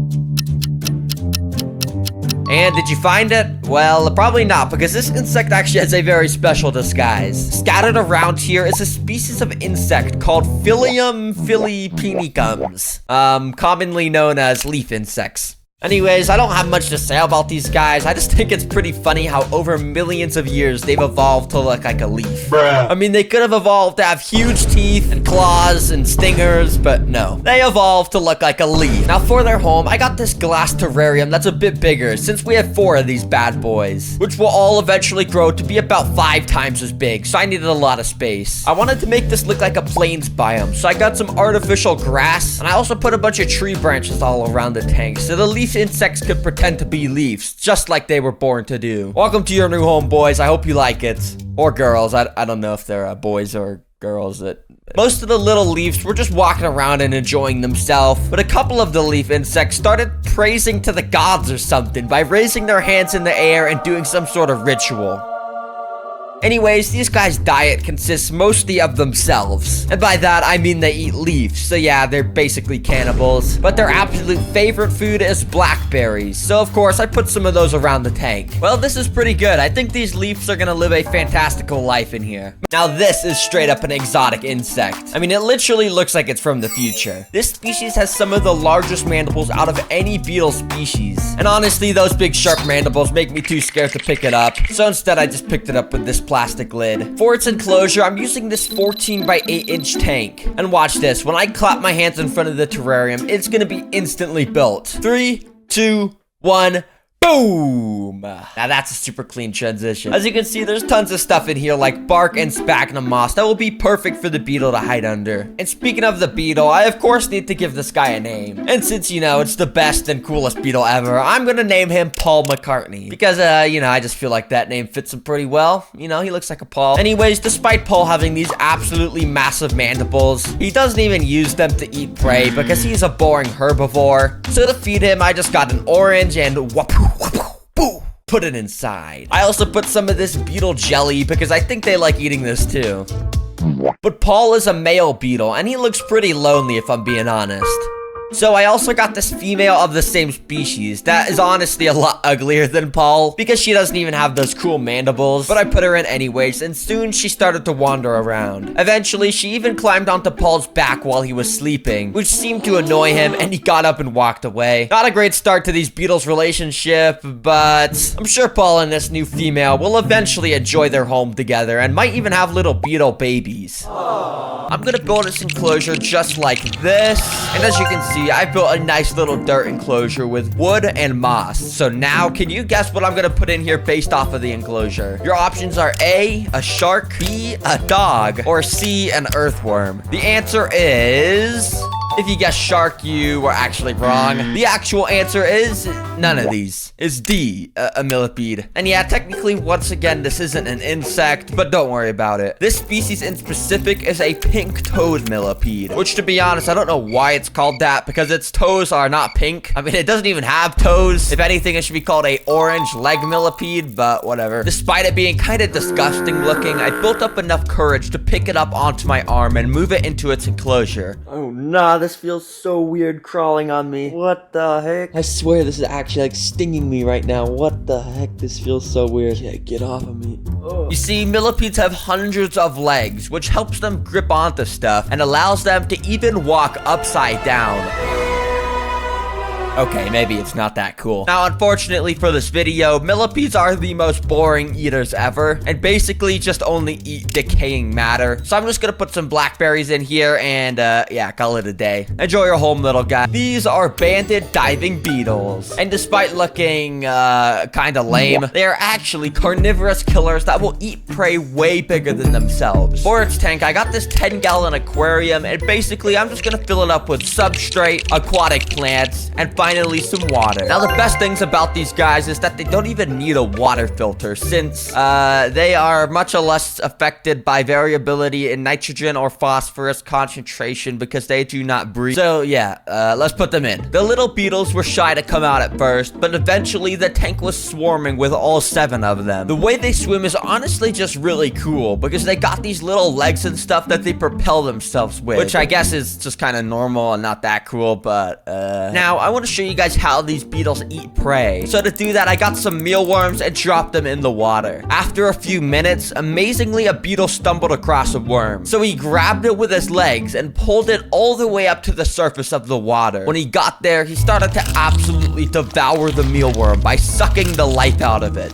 And did you find it? Well, probably not, because this insect actually has a very special disguise. Scattered around here is a species of insect called Phyllium philippinicums, commonly known as leaf insects. Anyways, I don't have much to say about these guys. I just think it's pretty funny how over millions of years they've evolved to look like a leaf. Bruh. I mean, they could have evolved to have huge teeth and claws and stingers, but no. They evolved to look like a leaf. Now for their home, I got this glass terrarium that's a bit bigger, since we have 4 of these bad boys, which will all eventually grow to be about 5 times as big, so I needed a lot of space. I wanted to make this look like a plains biome, so I got some artificial grass, and I also put a bunch of tree branches all around the tank, so the leaf insects could pretend to be leaves, just like they were born to do. Welcome to your new home, boys. I hope you like it. Or girls. I don't know if they're boys or girls that... Most of the little leaves were just walking around and enjoying themselves, but a couple of the leaf insects started praising to the gods or something by raising their hands in the air and doing some sort of ritual. Anyways, these guys' diet consists mostly of themselves. And by that, I mean they eat leaves. So yeah, they're basically cannibals. But their absolute favorite food is blackberries. So of course, I put some of those around the tank. Well, this is pretty good. I think these leaves are gonna live a fantastical life in here. Now this is straight up an exotic insect. I mean, it literally looks like it's from the future. This species has some of the largest mandibles out of any beetle species. And honestly, those big sharp mandibles make me too scared to pick it up. So instead, I just picked it up with this plastic lid. For its enclosure, I'm using this 14 by 8 inch tank. And watch this, when I clap my hands in front of the terrarium, it's gonna be instantly built. 3, 2, 1, boom! Now that's a super clean transition. As you can see, there's tons of stuff in here like bark and sphagnum moss that will be perfect for the beetle to hide under. And speaking of the beetle, I of course need to give this guy a name. And since, you know, it's the best and coolest beetle ever, I'm gonna name him Paul McCartney. Because, you know, I just feel like that name fits him pretty well. You know, he looks like a Paul. Anyways, despite Paul having these absolutely massive mandibles, he doesn't even use them to eat prey because he's a boring herbivore. So to feed him, I just got an orange and put it inside. I also put some of this beetle jelly because I think they like eating this too. But Paul is a male beetle and he looks pretty lonely if I'm being honest. So I also got this female of the same species that is honestly a lot uglier than Paul because she doesn't even have those cool mandibles, but I put her in anyways and soon she started to wander around. Eventually, she even climbed onto Paul's back while he was sleeping, which seemed to annoy him and he got up and walked away. Not a great start to these beetles' relationship, but I'm sure Paul and this new female will eventually enjoy their home together and might even have little beetle babies. I'm gonna build this enclosure just like this, and as you can see, I built a nice little dirt enclosure with wood and moss. So now, can you guess what I'm gonna put in here based off of the enclosure? Your options are A, a shark, B, a dog, or C, an earthworm. The answer is... If you guessed shark, you were actually wrong. The actual answer is none of these. It's D, a millipede. And yeah, technically, once again, this isn't an insect, but don't worry about it. This species in specific is a pink-toed millipede, which to be honest, I don't know why it's called that because its toes are not pink. I mean, it doesn't even have toes. If anything, it should be called a orange leg millipede, but whatever. Despite it being kind of disgusting looking, I built up enough courage to pick it up onto my arm and move it into its enclosure. Oh nah, this feels so weird crawling on me. What the heck? I swear this is actually like stinging me right now. What the heck? This feels so weird. Yeah, get off of me. Oh. You see, millipedes have hundreds of legs, which helps them grip onto stuff and allows them to even walk upside down. Okay, maybe it's not that cool. Now, unfortunately for this video, millipedes are the most boring eaters ever, and basically just only eat decaying matter. So I'm just gonna put some blackberries in here and, yeah, call it a day. Enjoy your home, little guy. These are banded diving beetles. And despite looking, kinda lame, they are actually carnivorous killers that will eat prey way bigger than themselves. For its tank, I got this 10-gallon aquarium, and basically, I'm just gonna fill it up with substrate, aquatic plants, and finally some water. Now the best things about these guys is that they don't even need a water filter since they are much less affected by variability in nitrogen or phosphorus concentration because they do not breathe. So yeah, let's put them in. The little beetles were shy to come out at first, but eventually the tank was swarming with all 7 of them. The way they swim is honestly just really cool because they got these little legs and stuff that they propel themselves with, which I guess is just kind of normal and not that cool, but now I want to show you guys how these beetles eat prey. So to do that, I got some mealworms and dropped them in the water. After a few minutes, amazingly, a beetle stumbled across a worm. So he grabbed it with his legs and pulled it all the way up to the surface of the water. When he got there, he started to absolutely devour the mealworm by sucking the life out of it.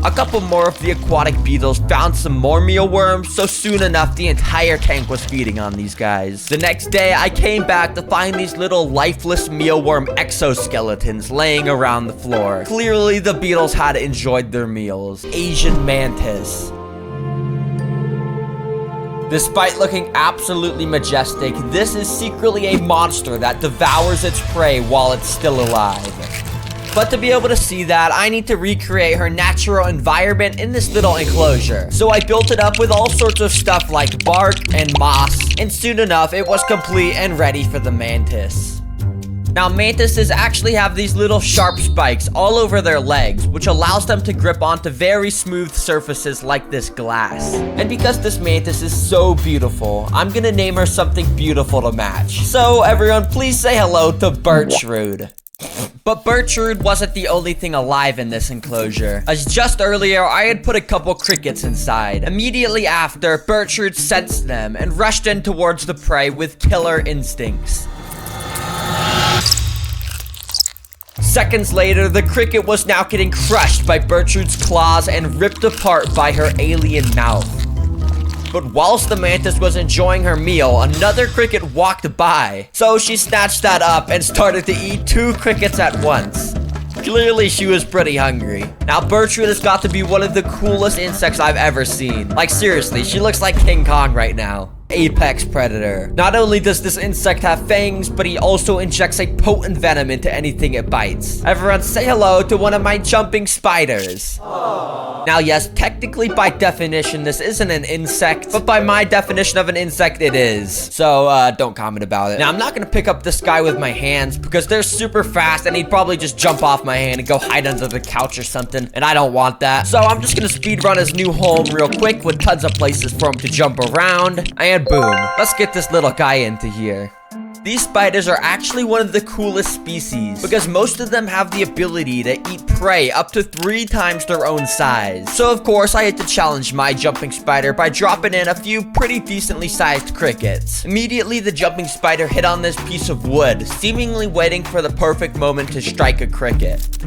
A couple more of the aquatic beetles found some more mealworms, so soon enough, the entire tank was feeding on these guys. The next day, I came back to find these little lifeless mealworm exoskeletons laying around the floor. Clearly, the beetles had enjoyed their meals. Asian mantis. Despite looking absolutely majestic, this is secretly a monster that devours its prey while it's still alive. But to be able to see that, I need to recreate her natural environment in this little enclosure. So I built it up with all sorts of stuff like bark and moss, and soon enough, it was complete and ready for the mantis. Now, mantises actually have these little sharp spikes all over their legs, which allows them to grip onto very smooth surfaces like this glass. And because this mantis is so beautiful, I'm gonna name her something beautiful to match. So everyone, please say hello to Bertrude. But Bertrude wasn't the only thing alive in this enclosure, as just earlier I had put a couple crickets inside. Immediately after, Bertrude sensed them and rushed in towards the prey with killer instincts. Seconds later, the cricket was now getting crushed by Bertrude's claws and ripped apart by her alien mouth. But whilst the mantis was enjoying her meal, another cricket walked by. So she snatched that up and started to eat 2 crickets at once. Clearly, she was pretty hungry. Now, Bertrude has got to be one of the coolest insects I've ever seen. Like, seriously, she looks like King Kong right now. Apex predator. Not only does this insect have fangs, but he also injects a potent venom into anything it bites. Everyone say hello to one of my jumping spiders. Aww. Now yes, technically by definition this isn't an insect, but by my definition of an insect it is. So don't comment about it. Now I'm not gonna pick up this guy with my hands because they're super fast and he'd probably just jump off my hand and go hide under the couch or something, and I don't want that. So I'm just gonna speed run his new home real quick with tons of places for him to jump around, and boom, let's get this little guy into here. These spiders are actually one of the coolest species because most of them have the ability to eat prey up to 3 times their own size. So of course I had to challenge my jumping spider by dropping in a few pretty decently sized crickets. Immediately the jumping spider hit on this piece of wood, seemingly waiting for the perfect moment to strike a cricket.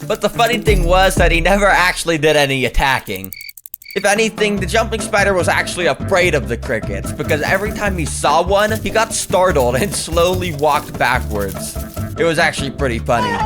But the funny thing was that he never actually did any attacking. If anything, the jumping spider was actually afraid of the crickets because every time he saw one, he got startled and slowly walked backwards. It was actually pretty funny.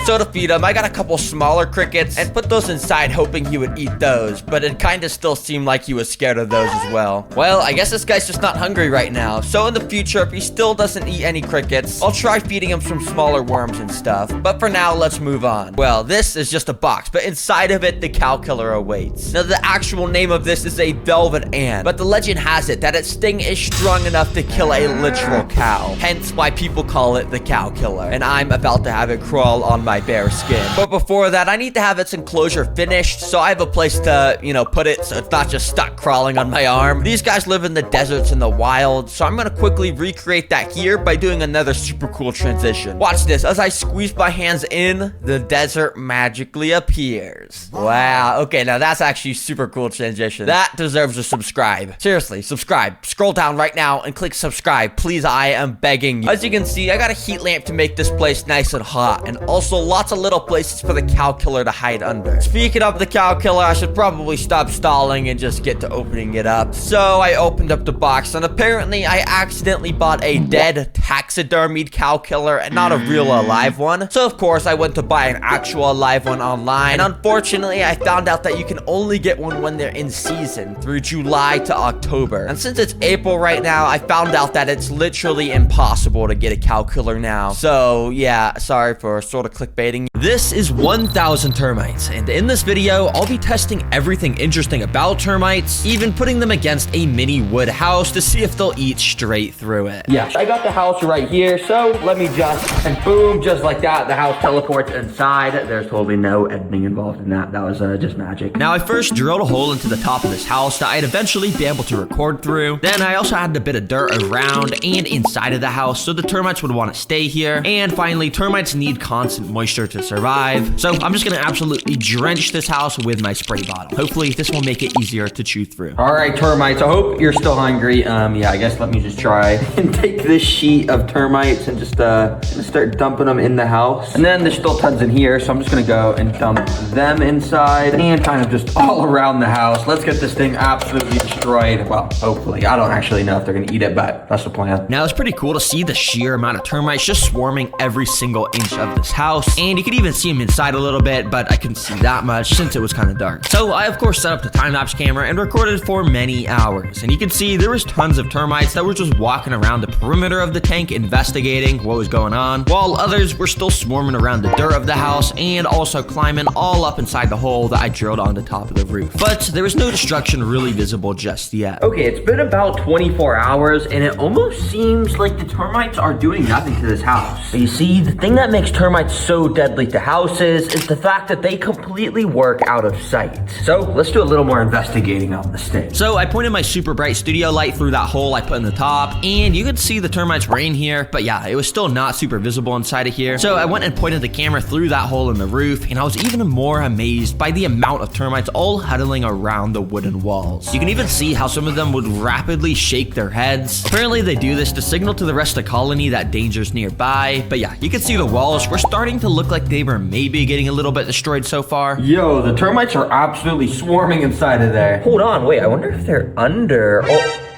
So to feed him, I got a couple smaller crickets and put those inside hoping he would eat those, but it kinda still seemed like he was scared of those as well. Well, I guess this guy's just not hungry right now, so in the future, if he still doesn't eat any crickets, I'll try feeding him some smaller worms and stuff. But for now, let's move on. Well, this is just a box, but inside of it, the cow killer awaits. Now, the actual name of this is a velvet ant, but the legend has it that its sting is strong enough to kill a literal cow, hence why people call it the cow killer, and I'm about to have it crawl on my bare skin. But before that, I need to have its enclosure finished, so I have a place to, put it so it's not just stuck crawling on my arm. These guys live in the deserts in the wild, so I'm gonna quickly recreate that here by doing another super cool transition. Watch this. As I squeeze my hands in, the desert magically appears. Wow. Okay, now that's actually super cool transition. That deserves a subscribe. Seriously, subscribe. Scroll down right now and click subscribe. Please, I am begging you. As you can see, I got a heat lamp to make this place nice and hot, and also lots of little places for the cow killer to hide under. Speaking of the cow killer, I should probably stop stalling and just get to opening it up. So I opened up the box, and apparently I accidentally bought a dead taxidermied cow killer and not a real alive one. So of course I went to buy an actual alive one online, and unfortunately I found out that you can only get one when they're in season through July to October. And since it's April right now, I found out that it's literally impossible to get a cow killer now. So yeah, sorry for sort of clickbaiting. This is 1,000 termites, and in this video, I'll be testing everything interesting about termites, even putting them against a mini wood house to see if they'll eat straight through it. Yeah, I got the house right here, so let me and boom, just like that, the house teleports inside. There's totally no editing involved in that. That was just magic. Now, I first drilled a hole into the top of this house that I'd eventually be able to record through. Then I also added a bit of dirt around and inside of the house so the termites would want to stay here. And finally, termites need constant moisture to survive, so I'm just gonna absolutely drench this house with my spray bottle. Hopefully this will make it easier to chew through. All right, termites, I hope you're still hungry. Yeah, I guess let me just try and take this sheet of termites and just start dumping them in the house. And then there's still tons in here, so I'm just gonna go and dump them inside and kind of just all around the house. Let's get this thing absolutely destroyed. Well, hopefully. I don't actually know if they're gonna eat it, but that's the plan. Now, it's pretty cool to see the sheer amount of termites just swarming every single inch of this house, and you can even even see him inside a little bit, but I couldn't see that much since it was kind of dark. So I of course set up the time-lapse camera and recorded for many hours. And you can see there was tons of termites that were just walking around the perimeter of the tank investigating what was going on, while others were still swarming around the dirt of the house and also climbing all up inside the hole that I drilled on the top of the roof. But there was no destruction really visible just yet. Okay, it's been about 24 hours and it almost seems like the termites are doing nothing to this house. But you see, the thing that makes termites so deadly to houses is the fact that they completely work out of sight. So let's do a little more investigating on this thing. So I pointed my super bright studio light through that hole I put in the top, and you could see the termites were in here, but yeah, it was still not super visible inside of here. So I went and pointed the camera through that hole in the roof, and I was even more amazed by the amount of termites all huddling around the wooden walls. You can even see how some of them would rapidly shake their heads. Apparently they do this to signal to the rest of the colony that danger's nearby, but yeah, you can see the walls were starting to look like they were maybe getting a little bit destroyed so far. Yo, the termites are absolutely swarming inside of there. Hold on, wait, I wonder if they're under.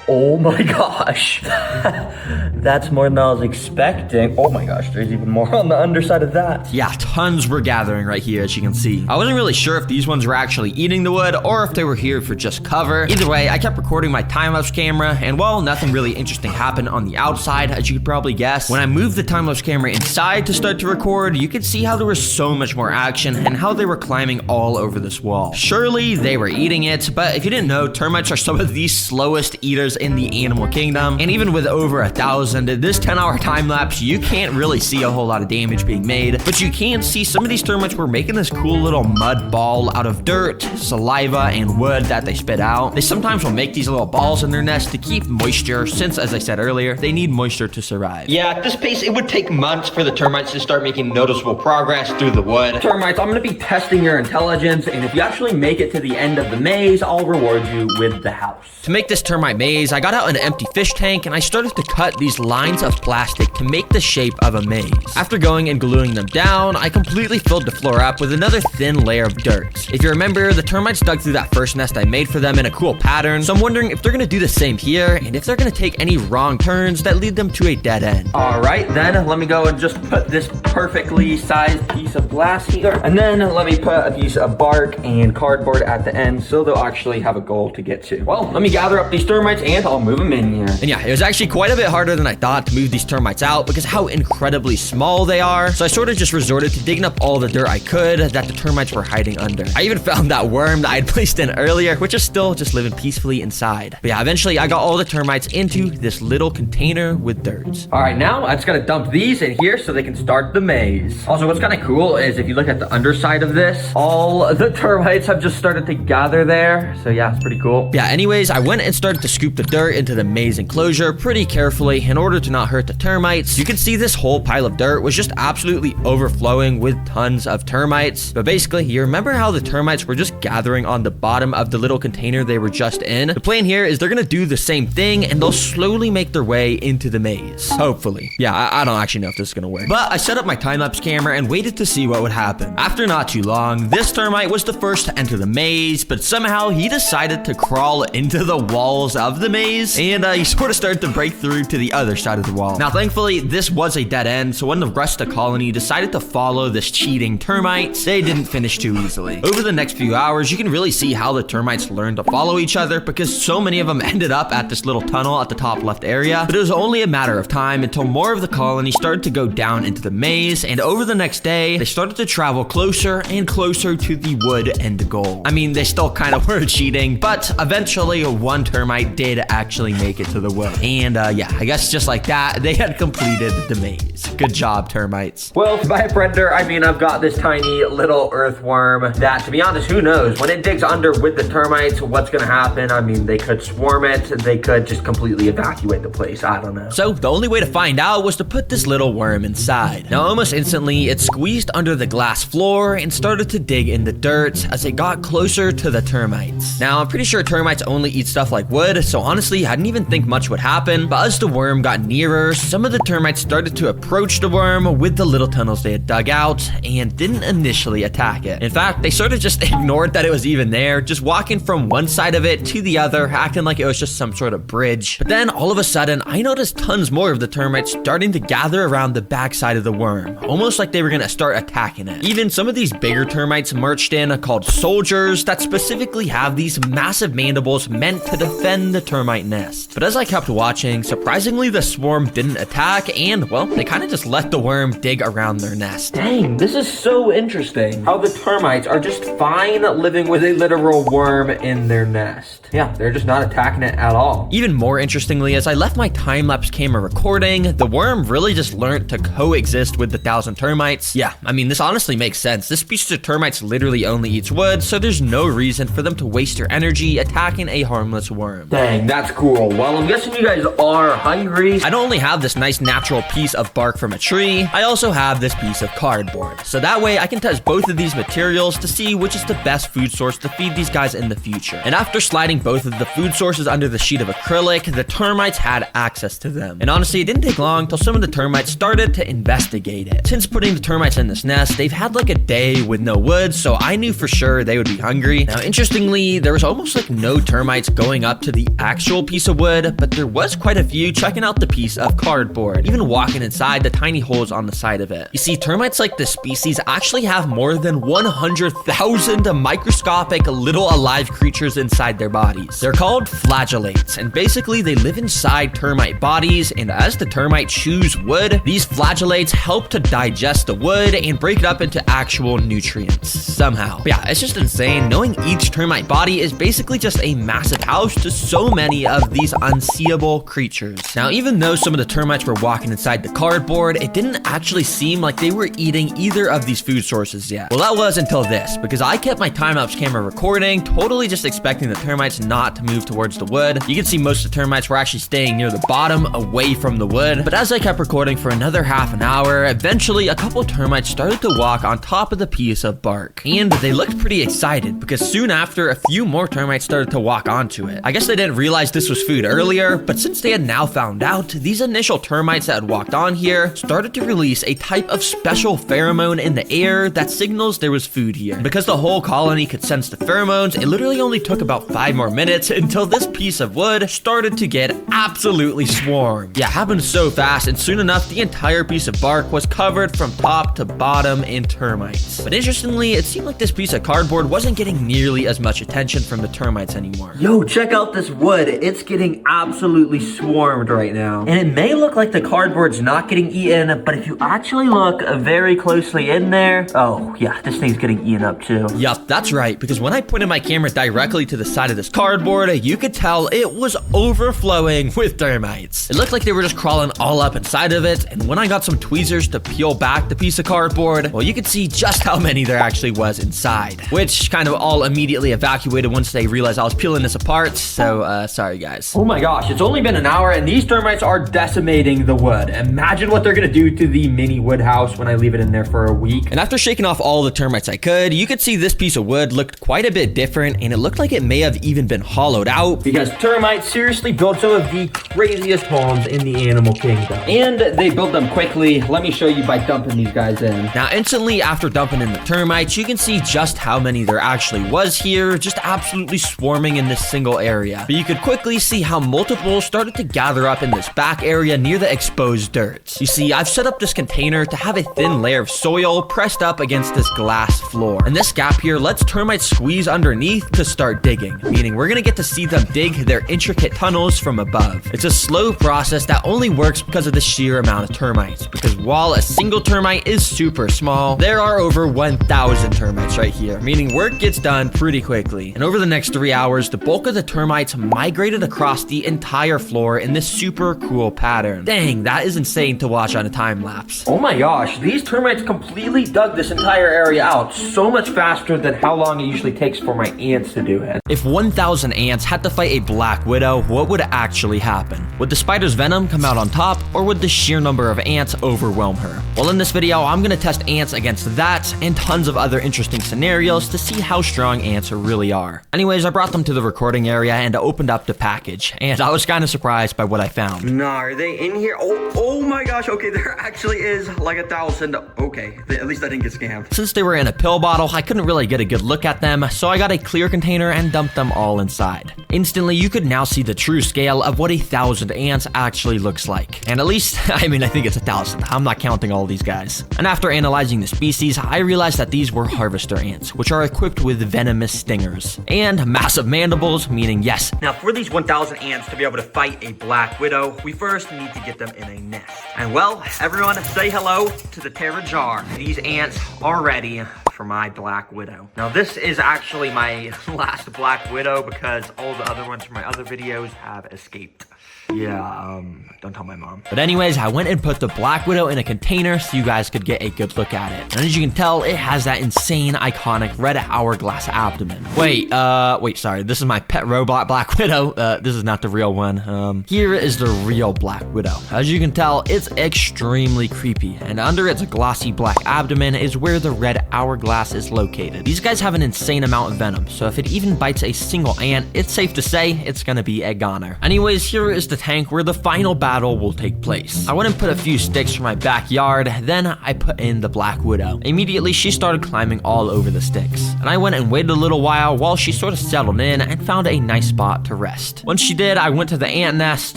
Oh my gosh. That's more than I was expecting. Oh my gosh, there's even more on the underside of that. Yeah, tons were gathering right here, as you can see. I wasn't really sure if these ones were actually eating the wood or if they were here for just cover. Either way, I kept recording my time-lapse camera, and while nothing really interesting happened on the outside, as you could probably guess, when I moved the time-lapse camera inside to start to record, you could see how there was so much more action and how they were climbing all over this wall. Surely they were eating it, but if you didn't know, termites are some of the slowest eaters in the animal kingdom, and even with over 1,000, this 10-hour time lapse, you can't really see a whole lot of damage being made, but you can see some of these termites were making this cool little mud ball out of dirt, saliva, and wood that they spit out. They sometimes will make these little balls in their nest to keep moisture, since, as I said earlier, they need moisture to survive. Yeah, at this pace, it would take months for the termites to start making noticeable progress through the wood. Termites, I'm gonna be testing your intelligence, and if you actually make it to the end of the maze, I'll reward you with the house. To make this termite maze, I got out an empty fish tank and I started to cut these lines of plastic to make the shape of a maze. After going and gluing them down, I completely filled the floor up with another thin layer of dirt. If you remember, the termites dug through that first nest I made for them in a cool pattern, so I'm wondering if they're gonna do the same here and if they're gonna take any wrong turns that lead them to a dead end. All right, then let me go and just put this perfectly sized piece of glass here, and then let me put a piece of bark and cardboard at the end so they'll actually have a goal to get to. Well, let me gather up these termites and I'll move them in here. And yeah, it was actually quite a bit harder than I thought to move these termites out because how incredibly small they are. So I sort of just resorted to digging up all the dirt I could that the termites were hiding under. I even found that worm that I had placed in earlier, which is still just living peacefully inside. But yeah, eventually I got all the termites into this little container with dirt. All right, now I just gotta dump these in here so they can start the maze. Also, what's kind of cool is if you look at the underside of this, all the termites have just started to gather there. So yeah, it's pretty cool. Yeah, anyways, I went and started to scoop the dirt into the maze enclosure pretty carefully in order to not hurt the termites. You can see this whole pile of dirt was just absolutely overflowing with tons of termites. But basically, you remember how the termites were just gathering on the bottom of the little container they were just in? The plan here is they're gonna do the same thing and they'll slowly make their way into the maze. Hopefully. Yeah, I don't actually know if this is gonna work. But I set up my time-lapse camera and waited to see what would happen. After not too long, this termite was the first to enter the maze, but somehow he decided to crawl into the walls of the maze, and he sort of started to break through to the other side of the wall. Now, thankfully, this was a dead end, so when the rest of the colony decided to follow this cheating termite, they didn't finish too easily. Over the next few hours, you can really see how the termites learned to follow each other because so many of them ended up at this little tunnel at the top left area, but it was only a matter of time until more of the colony started to go down into the maze, and over the next day, they started to travel closer and closer to the wood end goal. I mean, they still kind of were cheating, but eventually one termite did actually make it to the wood. And yeah, I guess just like that, they had completed the maze. Good job, termites. Well, by a predator, I mean I've got this tiny little earthworm that, to be honest, who knows? When it digs under with the termites, what's gonna happen? I mean, they could swarm it, they could just completely evacuate the place, I don't know. So the only way to find out was to put this little worm inside. Now, almost instantly, it squeezed under the glass floor and started to dig in the dirt as it got closer to the termites. Now, I'm pretty sure termites only eat stuff like wood, so honestly, I didn't even think much would happen, but as the worm got nearer, some of the termites started to approach the worm with the little tunnels they had dug out and didn't initially attack it. In fact, they sort of just ignored that it was even there, just walking from one side of it to the other, acting like it was just some sort of bridge. But then all of a sudden, I noticed tons more of the termites starting to gather around the backside of the worm, almost like they were gonna start attacking it. Even some of these bigger termites marched in, called soldiers, that specifically have these massive mandibles meant to defend the termite nest. But as I kept watching, surprisingly the swarm didn't attack and, well, they kind of just let the worm dig around their nest. Dang, this is so interesting. How the termites are just fine living with a literal worm in their nest. Yeah, they're just not attacking it at all. Even more interestingly, as I left my time-lapse camera recording, the worm really just learned to coexist with the 1,000 termites. Yeah, I mean, this honestly makes sense. This species of termites literally only eats wood, so there's no reason for them to waste their energy attacking a harmless worm. Dang, that's cool. Well, I'm guessing you guys are hungry. I don't only have this nice natural piece of bark from a tree, I also have this piece of cardboard. So that way I can test both of these materials to see which is the best food source to feed these guys in the future. And after sliding both of the food sources under the sheet of acrylic, the termites had access to them. And honestly, it didn't take long till some of the termites started to investigate it. Since putting the termites in this nest, they've had like a day with no wood, so I knew for sure they would be hungry. Now, interestingly, there was almost like no termites going up to the actual piece of wood, but there was quite a few checking out the piece of cardboard, even walking inside the tiny holes on the side of it. You see, termites like this species actually have more than 100,000 microscopic little alive creatures inside their bodies. They're called flagellates, and basically they live inside termite bodies, and as the termite chews wood, these flagellates help to digest the wood and break it up into actual nutrients somehow. But yeah, it's just insane knowing each termite body is basically just a massive house to so many of these unseeable creatures. Now, even though some of the termites were walking inside the cardboard, it didn't actually seem like they were eating either of these food sources yet. Well, that was until this, because I kept my time-lapse camera recording, totally just expecting the termites not to move towards the wood. You can see most of the termites were actually staying near the bottom, away from the wood. But as I kept recording for another half an hour, eventually a couple of termites started to walk on top of the piece of bark. And they looked pretty excited, because soon after, a few more termites started to walk onto it. I guess they didn't realize this was food earlier, but since they had now found out, these initial termites that had walked on here started to release a type of special pheromone in the air that signals there was food here. Because the whole colony could sense the pheromones, it literally only took about 5 more minutes until this piece of wood started to get absolutely swarmed. Yeah, it happened so fast, and soon enough, the entire piece of bark was covered from top to bottom in termites. But interestingly, it seemed like this piece of cardboard wasn't getting nearly as much attention from the termites anymore. Yo, check out this wood. It's getting absolutely swarmed right now. And it may look like the cardboard's not getting eaten, but if you actually look very closely in there, oh yeah, this thing's getting eaten up too. Yup, that's right, because when I pointed my camera directly to the side of this cardboard, you could tell it was overflowing with termites. It looked like they were just crawling all up inside of it, and when I got some tweezers to peel back the piece of cardboard, well, you could see just how many there actually was inside, which kind of all immediately evacuated once they realized I was peeling this apart, so sorry guys. Oh my gosh, it's only been an hour and these termites are decimating the wood. Imagine what they're gonna do to the mini wood house when I leave it in there for a week. And after shaking off all the termites I could, you could see this piece of wood looked quite a bit different, and it looked like it may have even been hollowed out. Because termites seriously build some of the craziest homes in the animal kingdom. And they build them quickly. Let me show you by dumping these guys in. Now, instantly after dumping in the termites, you can see just how many there actually was here, just absolutely swarming in this single area. But you could quickly see how multiple started to gather up in this back area near the exposed dirt. You see, I've set up this container to have a thin layer of soil pressed up against this glass floor. And this gap here lets termites squeeze underneath to start digging, meaning we're gonna get to see them dig their intricate tunnels from above. It's a slow process that only works because of the sheer amount of termites, because while a single termite is super small, there are over 1,000 termites right here, meaning work gets done pretty quickly. And over the next 3 hours, the bulk of the termites migrated across the entire floor in this super cool pattern. Dang, that is insane to watch on a time lapse. Oh my gosh, these termites completely dug this entire area out so much faster than how long it usually takes for my ants to do it. If 1,000 ants had to fight a black widow, what would actually happen? Would the spider's venom come out on top, or would the sheer number of ants overwhelm her? Well, in this video, I'm gonna test ants against that and tons of other interesting scenarios to see how strong ants really are. Anyways, I brought them to the recording area and opened up up the package, and I was kind of surprised by what I found. Nah, are they in here? Oh my gosh, okay, there actually is like 1,000. Okay, at least I didn't get scammed. Since they were in a pill bottle, I couldn't really get a good look at them, so I got a clear container and dumped them all inside. Instantly, you could now see the true scale of what 1,000 ants actually looks like. And at least, I think it's 1,000. I'm not counting all these guys. And after analyzing the species, I realized that these were harvester ants, which are equipped with venomous stingers and massive mandibles, meaning yes. Now, for these 1,000 ants to be able to fight a black widow, we first need to get them in a nest. And well, everyone say hello to the Terra jar. These ants are ready for my black widow. Now, this is actually my last black widow because all the other ones from my other videos have escaped. Yeah, don't tell my mom. But anyways, I went and put the Black Widow in a container so you guys could get a good look at it. And as you can tell, it has that insane, iconic red hourglass abdomen. Wait, sorry. This is my pet robot Black Widow. This is not the real one. Here is the real Black Widow. As you can tell, it's extremely creepy. And under its glossy black abdomen is where the red hourglass is located. These guys have an insane amount of venom, so if it even bites a single ant, it's safe to say it's gonna be a goner. Anyways, here is the tank where the final battle will take place. I went and put a few sticks from my backyard, then I put in the Black Widow. Immediately, she started climbing all over the sticks, and I went and waited a little while she sort of settled in and found a nice spot to rest. Once she did, I went to the ant nest,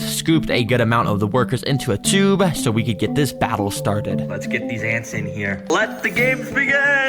scooped a good amount of the workers into a tube so we could get this battle started. Let's get these ants in here. Let the games begin!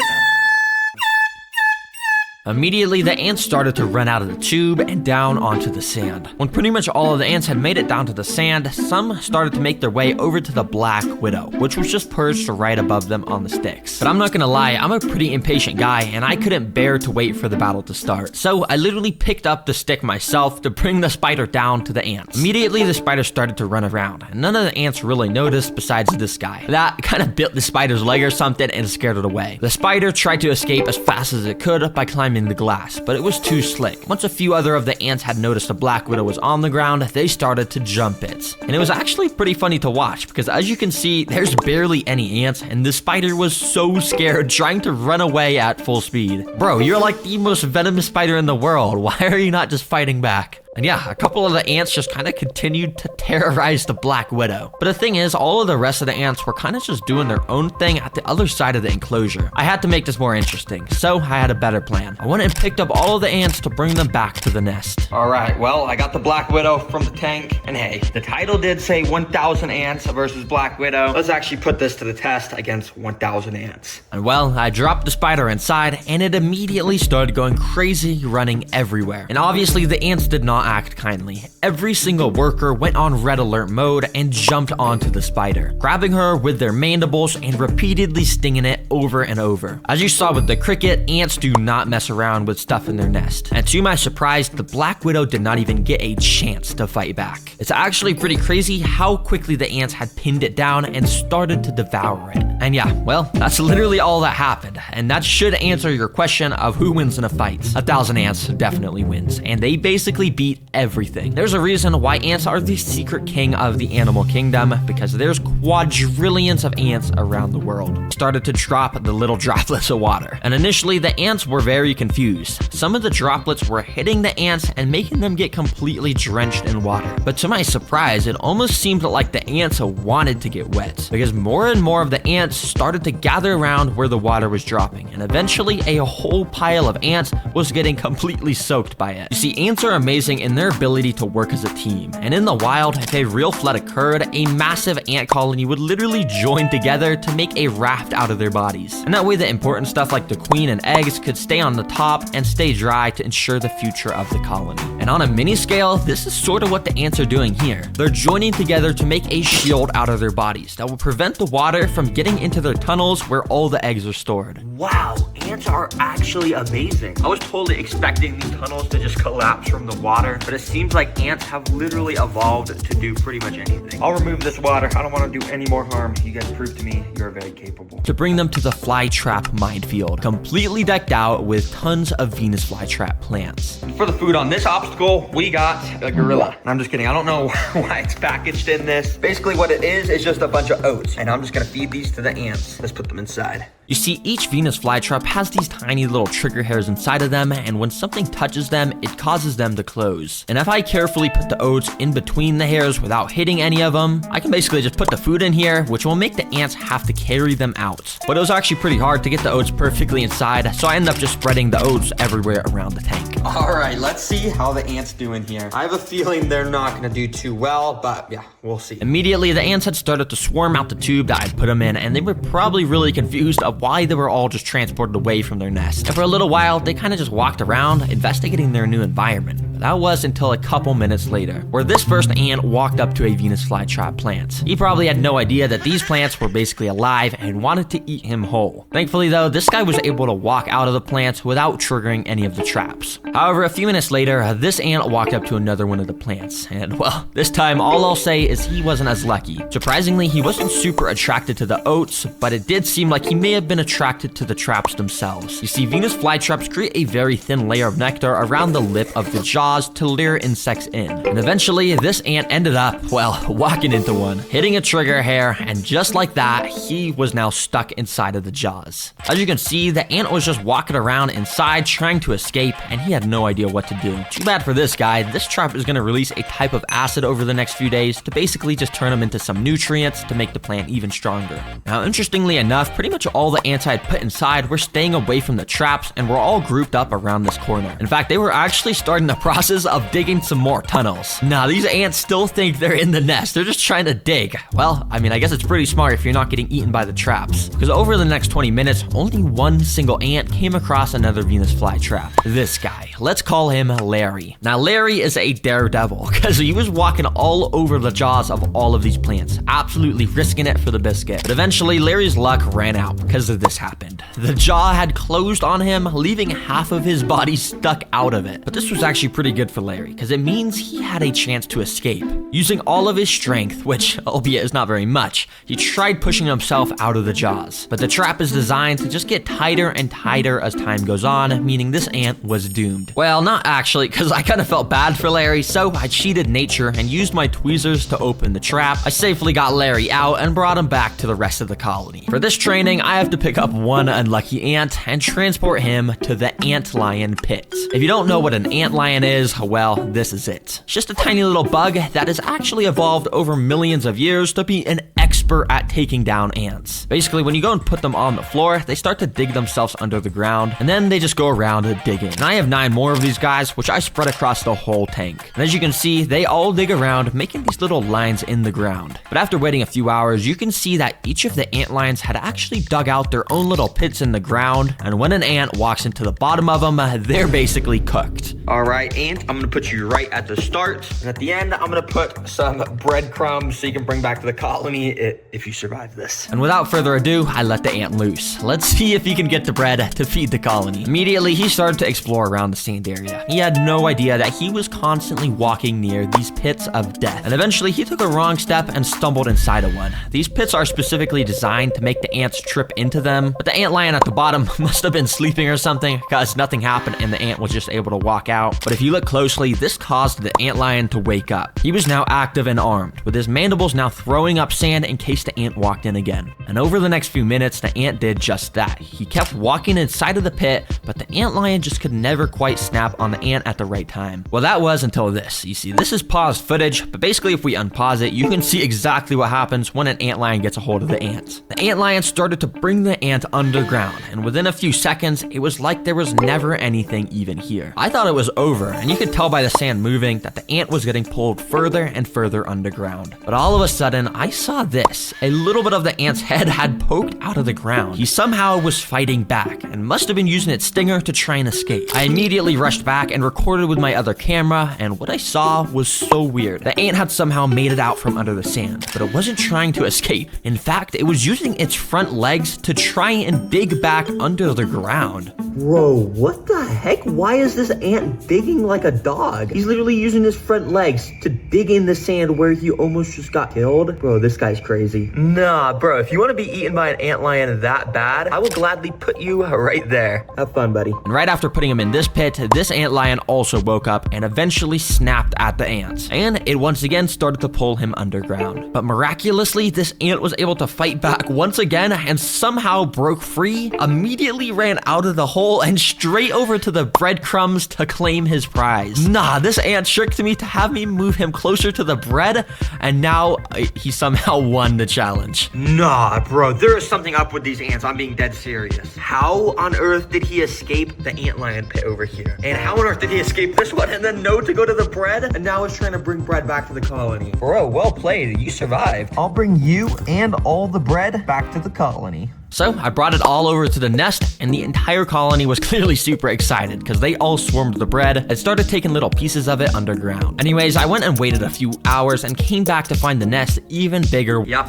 Immediately, the ants started to run out of the tube and down onto the sand. When pretty much all of the ants had made it down to the sand, some started to make their way over to the Black Widow, which was just perched right above them on the sticks. But I'm not gonna lie, I'm a pretty impatient guy, and I couldn't bear to wait for the battle to start. So I literally picked up the stick myself to bring the spider down to the ants. Immediately, the spider started to run around, and none of the ants really noticed besides this guy. That kind of bit the spider's leg or something and scared it away. The spider tried to escape as fast as it could by climbing the glass, but it was too slick. Once a few other of the ants had noticed the Black Widow was on the ground, they started to jump it. And it was actually pretty funny to watch because as you can see, there's barely any ants and the spider was so scared trying to run away at full speed. Bro, you're like the most venomous spider in the world. Why are you not just fighting back? And yeah, a couple of the ants just kind of continued to terrorize the Black Widow. But the thing is, all of the rest of the ants were kind of just doing their own thing at the other side of the enclosure. I had to make this more interesting, so I had a better plan. I went and picked up all of the ants to bring them back to the nest. Alright, well, I got the Black Widow from the tank, and hey, the title did say 1,000 ants versus Black Widow. Let's actually put this to the test against 1,000 ants. And well, I dropped the spider inside, and it immediately started going crazy, running everywhere. And obviously, the ants did not act kindly. Every single worker went on red alert mode and jumped onto the spider, grabbing her with their mandibles and repeatedly stinging it over and over. As you saw with the cricket, ants do not mess around with stuff in their nest. And to my surprise, the Black Widow did not even get a chance to fight back. It's actually pretty crazy how quickly the ants had pinned it down and started to devour it. And yeah, well, that's literally all that happened. And that should answer your question of who wins in a fight. 1,000 ants definitely wins. And they basically beat everything. There's a reason why ants are the secret king of the animal kingdom, because there's quadrillions of ants around the world. Started to drop the little droplets of water. And initially, the ants were very confused. Some of the droplets were hitting the ants and making them get completely drenched in water. But to my surprise, it almost seemed like the ants wanted to get wet, because more and more of the ants started to gather around where the water was dropping, and eventually a whole pile of ants was getting completely soaked by it. You see, ants are amazing in their ability to work as a team, and in the wild, if a real flood occurred, a massive ant colony would literally join together to make a raft out of their bodies. And that way the important stuff like the queen and eggs could stay on the top and stay dry to ensure the future of the colony. And on a mini scale, this is sort of what the ants are doing here. They're joining together to make a shield out of their bodies that will prevent the water from getting into their tunnels where all the eggs are stored. Wow, ants are actually amazing. I was totally expecting these tunnels to just collapse from the water, but it seems like ants have literally evolved to do pretty much anything. I'll remove this water. I don't want to do any more harm. You guys prove to me you're very capable. To bring them to the flytrap minefield, completely decked out with tons of Venus flytrap plants. For the food on this obstacle, we got a gorilla. I'm just kidding. I don't know why it's packaged in this. Basically what it is just a bunch of oats, and I'm just gonna feed these to the ants. Let's put them inside. You see, each Venus flytrap has these tiny little trigger hairs inside of them, and when something touches them, it causes them to close. And if I carefully put the oats in between the hairs without hitting any of them, I can basically just put the food in here, which will make the ants have to carry them out. But it was actually pretty hard to get the oats perfectly inside, so I ended up just spreading the oats everywhere around the tank. All right, let's see how the ants do in here. I have a feeling they're not gonna do too well, but yeah, we'll see. Immediately, the ants had started to swarm out the tube that I put them in, and they were probably really confused of why they were all just transported away from their nest. And for a little while, they kind of just walked around, investigating their new environment. But that was until a couple minutes later, where this first ant walked up to a Venus flytrap plant. He probably had no idea that these plants were basically alive and wanted to eat him whole. Thankfully though, this guy was able to walk out of the plants without triggering any of the traps. However, a few minutes later, this ant walked up to another one of the plants, and well, this time all I'll say is he wasn't as lucky. Surprisingly, he wasn't super attracted to the oats, but it did seem like he may have been attracted to the traps themselves. You see, Venus flytraps create a very thin layer of nectar around the lip of the jaws to lure insects in. And eventually, this ant ended up, well, walking into one, hitting a trigger hair, and just like that, he was now stuck inside of the jaws. As you can see, the ant was just walking around inside trying to escape, and he had no idea what to do. Too bad for this guy. This trap is going to release a type of acid over the next few days to basically just turn him into some nutrients to make the plant even stronger. Now, interestingly enough, pretty much all the ants I had put inside were staying away from the traps and were all grouped up around this corner. In fact, they were actually starting the process of digging some more tunnels. Now, these ants still think they're in the nest. They're just trying to dig. Well, I mean, I guess it's pretty smart if you're not getting eaten by the traps. Because over the next 20 minutes, only one single ant came across another Venus flytrap. This guy. Let's call him Larry. Now, Larry is a daredevil because he was walking all over the jaws of all of these plants, absolutely risking it for the biscuit. But eventually, Larry's luck ran out because of this happened. The jaw had closed on him, leaving half of his body stuck out of it. But this was actually pretty good for Larry because it means he had a chance to escape. Using all of his strength, which, albeit is not very much, he tried pushing himself out of the jaws. But the trap is designed to just get tighter and tighter as time goes on, meaning this ant was doomed. Well, not actually, because I kind of felt bad for Larry, so I cheated nature and used my tweezers to open the trap. I safely got Larry out and brought him back to the rest of the colony. For this training, I have to pick up one unlucky ant and transport him to the antlion pit. If you don't know what an antlion is, well, this is it. It's just a tiny little bug that has actually evolved over millions of years to be an expert at taking down ants. Basically, when you go and put them on the floor, they start to dig themselves under the ground, and then they just go around digging. And I have 9 more of these guys, which I spread across the whole tank. And as you can see, they all dig around, making these little lines in the ground. But after waiting a few hours, you can see that each of the ant lions had actually dug out their own little pits in the ground, and when an ant walks into the bottom of them, they're basically cooked. All right, ant, I'm gonna put you right at the start, and at the end, I'm gonna put some breadcrumbs so you can bring back to the colony if you survive this. And without further ado, I let the ant loose. Let's see if he can get the bread to feed the colony. Immediately, he started to explore around the sand area. He had no idea that he was constantly walking near these pits of death. And eventually, he took a wrong step and stumbled inside of one. These pits are specifically designed to make the ants trip into them, but the ant lion at the bottom must have been sleeping or something because nothing happened and the ant was just able to walk out. But if you look closely, this caused the ant lion to wake up. He was now active and armed, with his mandibles now throwing up sand in case the ant walked in again. And over the next few minutes, the ant did just that. He kept walking inside of the pit, but the ant lion just could never quite snap on the ant at the right time. Well, that was until this. You see, this is paused footage, but basically if we unpause it, you can see exactly what happens when an ant lion gets a hold of the ant. The ant lion started to bring the ant underground, and within a few seconds, it was like there was never anything even here. I thought it was over, and you could tell by the sand moving that the ant was getting pulled further and further underground. But all of a sudden, I saw this. A little bit of the ant's head had poked out of the ground. He somehow was fighting back, and must have been using its stinger to try and escape. I immediately rushed back and recorded with my other camera, and what I saw was so weird. The ant had somehow made it out from under the sand, but it wasn't trying to escape. In fact, it was using its front legs to try and dig back under the ground. Bro, what the heck? Why is this ant digging like a dog? He's literally using his front legs to dig in the sand where he almost just got killed. Bro, this guy's crazy. crazy. Nah, bro, if you want to be eaten by an antlion that bad, I will gladly put you right there. Have fun, buddy. And right after putting him in this pit, this antlion also woke up and eventually snapped at the ants. And it once again started to pull him underground. But miraculously, this ant was able to fight back once again and somehow broke free, immediately ran out of the hole and straight over to the breadcrumbs to claim his prize. Nah, this ant tricked me to have me move him closer to the bread, and now he somehow won the challenge. Nah, bro, there is something up with these ants. I'm being dead serious. How on earth did he escape the antlion pit over here? And how on earth did he escape this one and then know to go to the bread? And now he's trying to bring bread back to the colony. Bro, well played. You survived. I'll bring you and all the bread back to the colony. So I brought it all over to the nest, and the entire colony was clearly super excited because they all swarmed the bread and started taking little pieces of it underground. Anyways, I went and waited a few hours and came back to find the nest even bigger. Yup.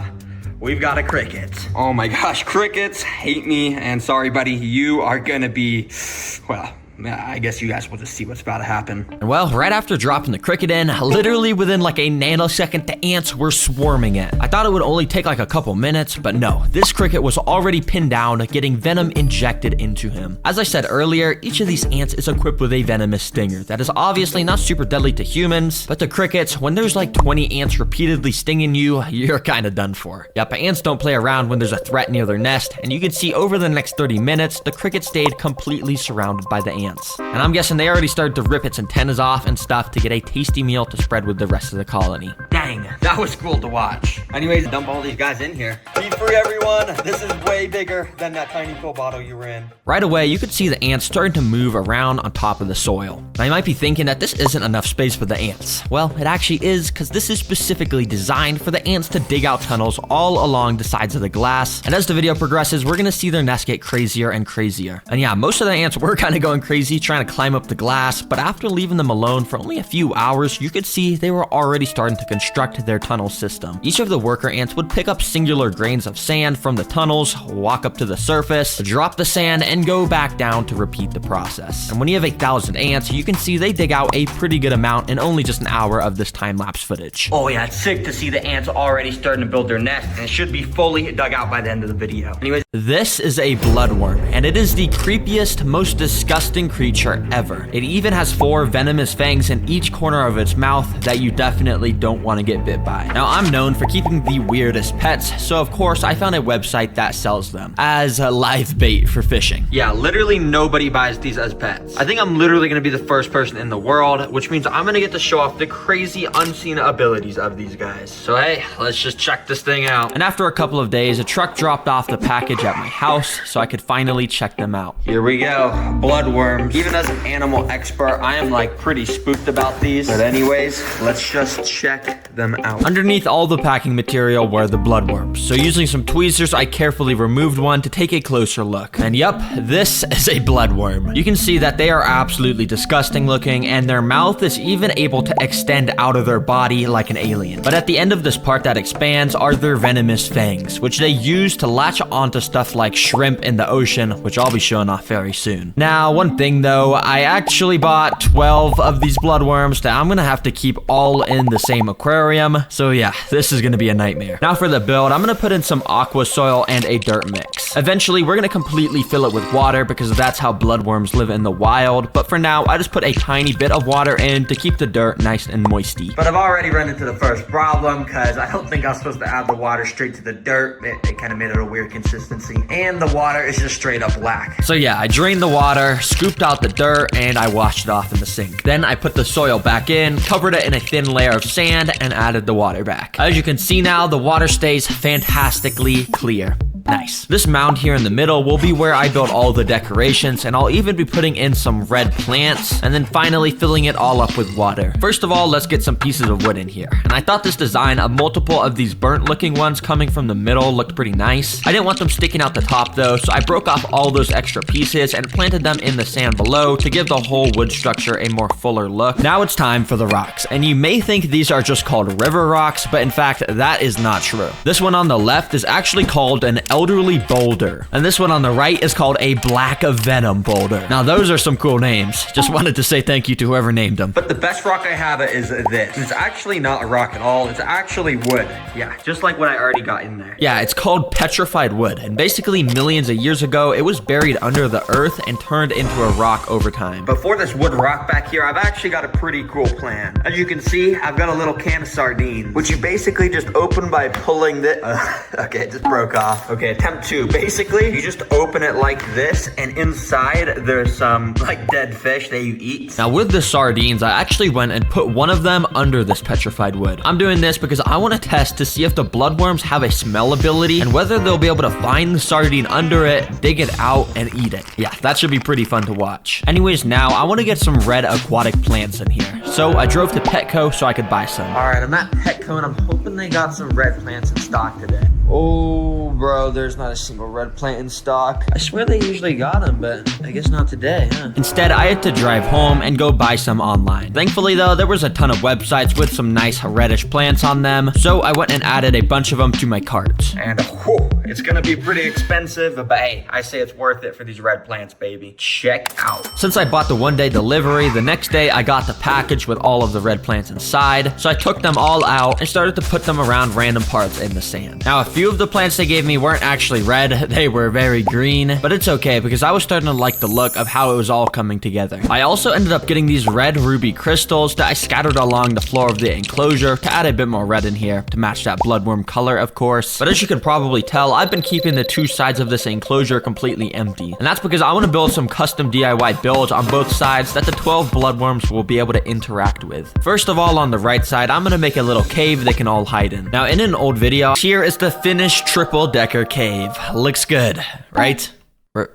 We've got a cricket. Oh my gosh, crickets hate me. And sorry, buddy, you are gonna be, well, I guess you guys will just see what's about to happen. And well, right after dropping the cricket in, literally within like a nanosecond, the ants were swarming it. I thought it would only take like a couple minutes, but no, this cricket was already pinned down, getting venom injected into him. As I said earlier, each of these ants is equipped with a venomous stinger that is obviously not super deadly to humans, but to crickets, when there's like 20 ants repeatedly stinging you, you're kind of done for. Yep, ants don't play around when there's a threat near their nest, and you can see over the next 30 minutes, the cricket stayed completely surrounded by the ants. And I'm guessing they already started to rip its antennas off and stuff to get a tasty meal to spread with the rest of the colony. Dang, that was cool to watch. Anyways, dump all these guys in here. Be free, everyone. This is way bigger than that tiny pill bottle you were in. Right away, you could see the ants starting to move around on top of the soil. Now you might be thinking that this isn't enough space for the ants. Well, it actually is, because this is specifically designed for the ants to dig out tunnels all along the sides of the glass. And as the video progresses, we're gonna see their nest get crazier and crazier. And yeah, most of the ants were kind of going crazy trying to climb up the glass, but after leaving them alone for only a few hours, you could see they were already starting to construct their tunnel system. Each of the worker ants would pick up singular grains of sand from the tunnels, walk up to the surface, drop the sand, and go back down to repeat the process. And when you have 8,000 ants, you can see they dig out a pretty good amount in only just an hour of this time-lapse footage. Oh yeah, it's sick to see the ants already starting to build their nest, and it should be fully dug out by the end of the video. Anyways, this is a bloodworm, and it is the creepiest, most disgusting creature ever. It even has 4 venomous fangs in each corner of its mouth that you definitely don't want to get bit by. Now, I'm known for keeping the weirdest pets, so of course I found a website that sells them as a live bait for fishing. yeah, literally nobody buys these as pets. I think I'm literally gonna be the first person in the world, which means I'm gonna get to show off the crazy unseen abilities of these guys. So hey, let's just check this thing out. And after a couple of days, a truck dropped off the package at my house so I could finally check them out. Here we go, bloodworms. Even as an animal expert, I am like pretty spooked about these. But anyways, let's just check them out. Underneath all the packing material were the bloodworms, so using some tweezers, I carefully removed one to take a closer look. And yep, this is a bloodworm. You can see that they are absolutely disgusting looking, and their mouth is even able to extend out of their body like an alien. But at the end of this part that expands are their venomous fangs, which they use to latch onto stuff like shrimp in the ocean, which I'll be showing off very soon. Now, one thing though, I actually bought 12 of these bloodworms that I'm gonna have to keep all in the same aquarium. So yeah, this is gonna be a nightmare. Now for the build, I'm gonna put in some aqua soil and a dirt mix. Eventually, we're gonna completely fill it with water because that's how bloodworms live in the wild. But for now, I just put a tiny bit of water in to keep the dirt nice and moisty. But I've already run into the first problem because I don't think I was supposed to add the water straight to the dirt. It kind of made it a weird consistency. And the water is just straight up black. So yeah, I drained the water, scooped out the dirt, and I washed it off in the sink. Then I put the soil back in, covered it in a thin layer of sand, and added the water back. As you can see now, the water stays fantastically clear. Nice. This mound here in the middle will be where I build all the decorations, and I'll even be putting in some red plants, and then finally filling it all up with water. First of all, let's get some pieces of wood in here. And I thought this design of multiple of these burnt looking ones coming from the middle looked pretty nice. I didn't want them sticking out the top though, so I broke off all those extra pieces and planted them in the sand below to give the whole wood structure a more fuller look. Now it's time for the rocks, and you may think these are just called river rocks, but in fact, that is not true. This one on the left is actually called an elderly boulder. And this one on the right is called a black venom boulder. Now those are some cool names. Just wanted to say thank you to whoever named them. But the best rock I have is this. It's actually not a rock at all. It's actually wood. Yeah, just like what I already got in there. Yeah, it's called petrified wood. And basically millions of years ago, it was buried under the earth and turned into a rock over time. But for this wood rock back here, I've actually got a pretty cool plan. As you can see, I've got a little can of sardines, which you basically just open by pulling the, okay, it just broke off. Okay, attempt 2. Basically, you just open it like this, and inside there's some like dead fish that you eat. Now with the sardines, I actually went and put one of them under this petrified wood. I'm doing this because I want to test to see if the bloodworms have a smell ability and whether they'll be able to find the sardine under it, dig it out, and eat it. Yeah, that should be pretty fun to watch. Anyways, now I want to get some red aquatic plants in here. So I drove to Petco so I could buy some. All right, I'm at Petco and I'm hoping they got some red plants in stock today. Oh, bro, there's not a single red plant in stock. I swear they usually got them, but I guess not today, huh? Instead, I had to drive home and go buy some online. Thankfully, though, there was a ton of websites with some nice reddish plants on them, so I went and added a bunch of them to my cart. And whew, it's gonna be pretty expensive, but hey, I say it's worth it for these red plants, baby. Check out. Since I bought the one-day delivery, the next day I got the package with all of the red plants inside, so I took them all out and started to put them around random parts in the sand. Now, a few of the plants they gave me weren't actually red, they were very green, but it's okay because I was starting to like the look of how it was all coming together. I also ended up getting these red ruby crystals that I scattered along the floor of the enclosure to add a bit more red in here to match that bloodworm color, of course. But as you can probably tell, I've been keeping the two sides of this enclosure completely empty. And that's because I want to build some custom DIY builds on both sides that the 12 bloodworms will be able to interact with. First of all, on the right side, I'm going to make a little cave they can all hide in. Now, in an old video, here is the finished triple-decker cave. Looks good, right?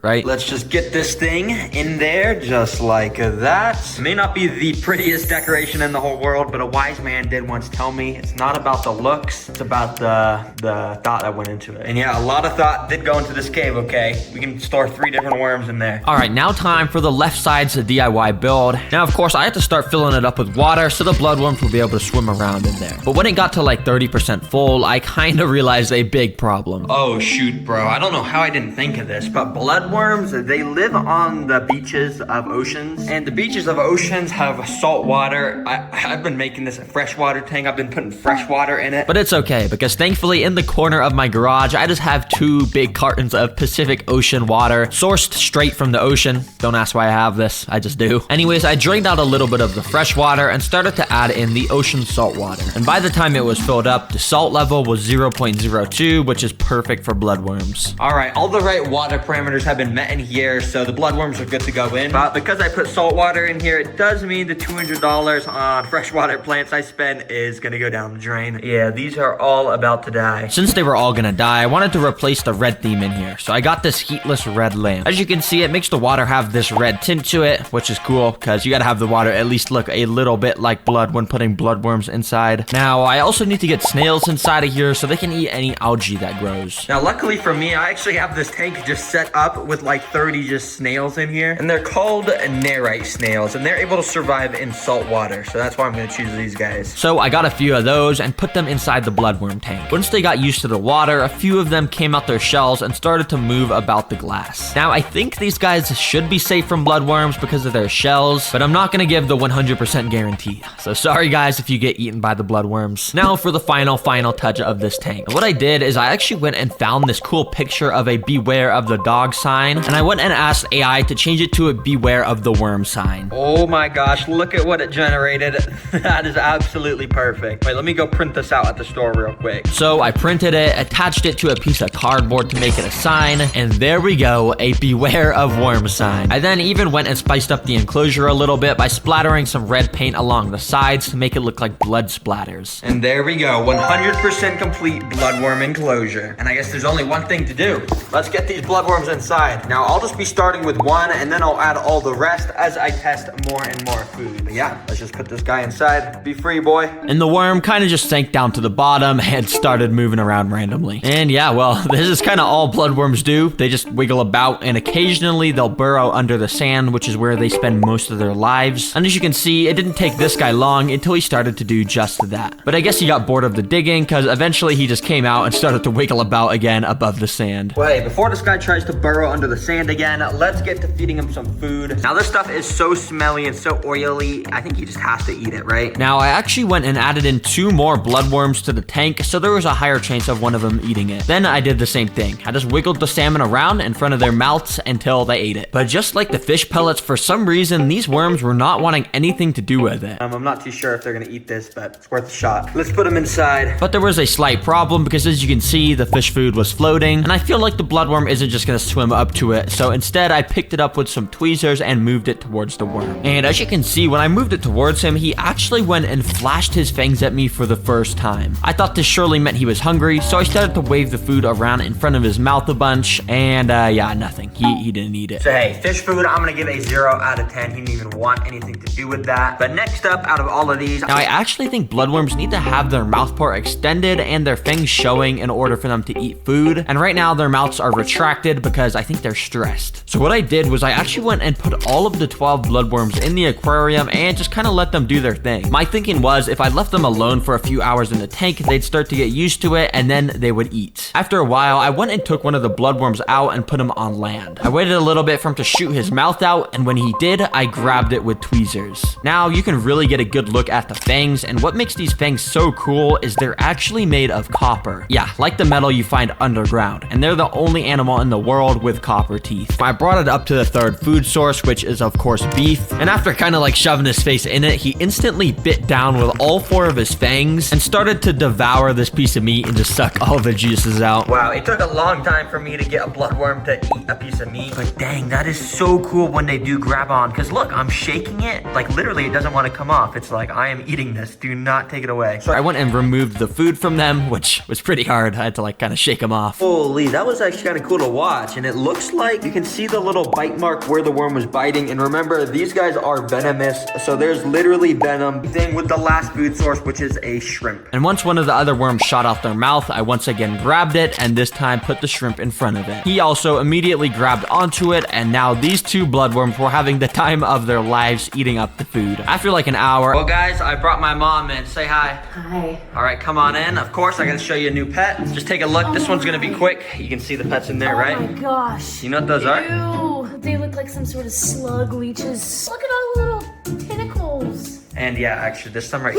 Right? Let's just get this thing in there just like that. It may not be the prettiest decoration in the whole world, but a wise man did once tell me it's not about the looks, it's about the thought that went into it. And yeah, a lot of thought did go into this cave, okay? We can store 3 different worms in there. All right, now time for the left side's DIY build. Now, of course, I had to start filling it up with water so the bloodworms will be able to swim around in there. But when it got to like 30% full, I kind of realized a big problem. Oh, shoot, bro. I don't know how I didn't think of this, but bloodworms, they live on the beaches of oceans, and the beaches of oceans have salt water. I've been making this a freshwater tank. I've been putting fresh water in it. But it's okay, because thankfully in the corner of my garage, I just have 2 big cartons of Pacific Ocean water, sourced straight from the ocean. Don't ask why I have this, I just do. Anyways, I drained out a little bit of the fresh water and started to add in the ocean salt water. And by the time it was filled up, the salt level was 0.02, which is perfect for bloodworms. All right, all the right water parameters have been met in here, so the bloodworms are good to go in. But because I put salt water in here, it does mean the $200 on freshwater plants I spent is gonna go down the drain. Yeah, these are all about to die. Since they were all gonna die, I wanted to replace the red theme in here, so I got this heatless red lamp. As you can see, it makes the water have this red tint to it, which is cool, because you gotta have the water at least look a little bit like blood when putting bloodworms inside. Now, I also need to get snails inside of here so they can eat any algae that grows. Now, luckily for me, I actually have this tank just set up with like 30 just snails in here, and they're called narite snails, and they're able to survive in salt water, so that's why I'm gonna choose these guys. So I got a few of those and put them inside the bloodworm tank. Once they got used to the water, a few of them came out their shells and started to move about the glass. Now, I think these guys should be safe from bloodworms because of their shells, but I'm not gonna give the 100% guarantee. So sorry guys if you get eaten by the bloodworms. Now for the final touch of this tank. What I did is I actually went and found this cool picture of a beware of the dog sign, and I went and asked AI to change it to a beware of the worm sign. Oh my gosh, look at what it generated. That is absolutely perfect. Wait, let me go print this out at the store real quick. So I printed it, attached it to a piece of cardboard to make it a sign, and there we go, a beware of worm sign. I then even went and spiced up the enclosure a little bit by splattering some red paint along the sides to make it look like blood splatters. And there we go, 100% complete bloodworm enclosure. And I guess there's only one thing to do. Let's get these bloodworms inside. inside. Now, I'll just be starting with one, and then I'll add all the rest as I test more and more food. But yeah, let's just put this guy inside. Be free, boy. And the worm kind of just sank down to the bottom and started moving around randomly. And yeah, well, this is kind of all bloodworms do. They just wiggle about, and occasionally they'll burrow under the sand, which is where they spend most of their lives. And as you can see, it didn't take this guy long until he started to do just that. But I guess he got bored of the digging, because eventually he just came out and started to wiggle about again above the sand. Wait, before this guy tries to burrow under the sand again, let's get to feeding him some food. Now, this stuff is so smelly and so oily, I think he just has to eat it, right? Now, I actually went and added in 2 more bloodworms to the tank, so there was a higher chance of one of them eating it. Then I did the same thing. I just wiggled the salmon around in front of their mouths until they ate it. But just like the fish pellets, for some reason, these worms were not wanting anything to do with it. I'm not too sure if they're gonna eat this, but it's worth a shot. Let's put them inside. But there was a slight problem because, as you can see, the fish food was floating, and I feel like the bloodworm isn't just gonna swim up to it, so instead I picked it up with some tweezers and moved it towards the worm. And as you can see, when I moved it towards him, he actually went and flashed his fangs at me for the first time. I thought this surely meant he was hungry, so I started to wave the food around in front of his mouth a bunch, and yeah, nothing. He didn't eat it. So hey, fish food, I'm gonna give a 0 out of 10. He didn't even want anything to do with that. But next up, out of all of these, now I actually think bloodworms need to have their mouth part extended and their fangs showing in order for them to eat food. And right now their mouths are retracted because I think they're stressed. So what I did was I actually went and put all of the 12 bloodworms in the aquarium and just kind of let them do their thing. My thinking was if I left them alone for a few hours in the tank, they'd start to get used to it and then they would eat. After a while, I went and took one of the bloodworms out and put him on land. I waited a little bit for him to shoot his mouth out, and when he did, I grabbed it with tweezers. Now you can really get a good look at the fangs, and what makes these fangs so cool is they're actually made of copper. Yeah, like the metal you find underground, and they're the only animal in the world with copper teeth. I brought it up to the 3rd food source, which is of course beef, and after kind of like shoving his face in it, he instantly bit down with all 4 of his fangs and started to devour this piece of meat and just suck all the juices out. Wow, it took a long time for me to get a bloodworm to eat a piece of meat, but dang, that is so cool when they do grab on, because look, I'm shaking it, like literally it doesn't want to come off. It's like, I am eating this, do not take it away. So I went and removed the food from them, which was pretty hard. I had to like kind of shake them off. Holy, that was actually kind of cool to watch, and it looks like you can see the little bite mark where the worm was biting, and remember, these guys are venomous, so there's literally venom. Thing with the last food source, which is a shrimp. And once one of the other worms shot out their mouth, I once again grabbed it, and this time put the shrimp in front of it. He also immediately grabbed onto it, and now these 2 bloodworms were having the time of their lives eating up the food. After like an hour, Well guys, I brought my mom in. Say hi. Hi. All right, come on in. Of course, I gotta show you a new pet. Just take a look. This one's gonna be quick. You can see the pets in there, Oh right? my gosh. You know what those are? Ew. They look like some sort of slug leeches. Look at all the little tentacles. And yeah, actually, there's some right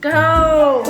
Go.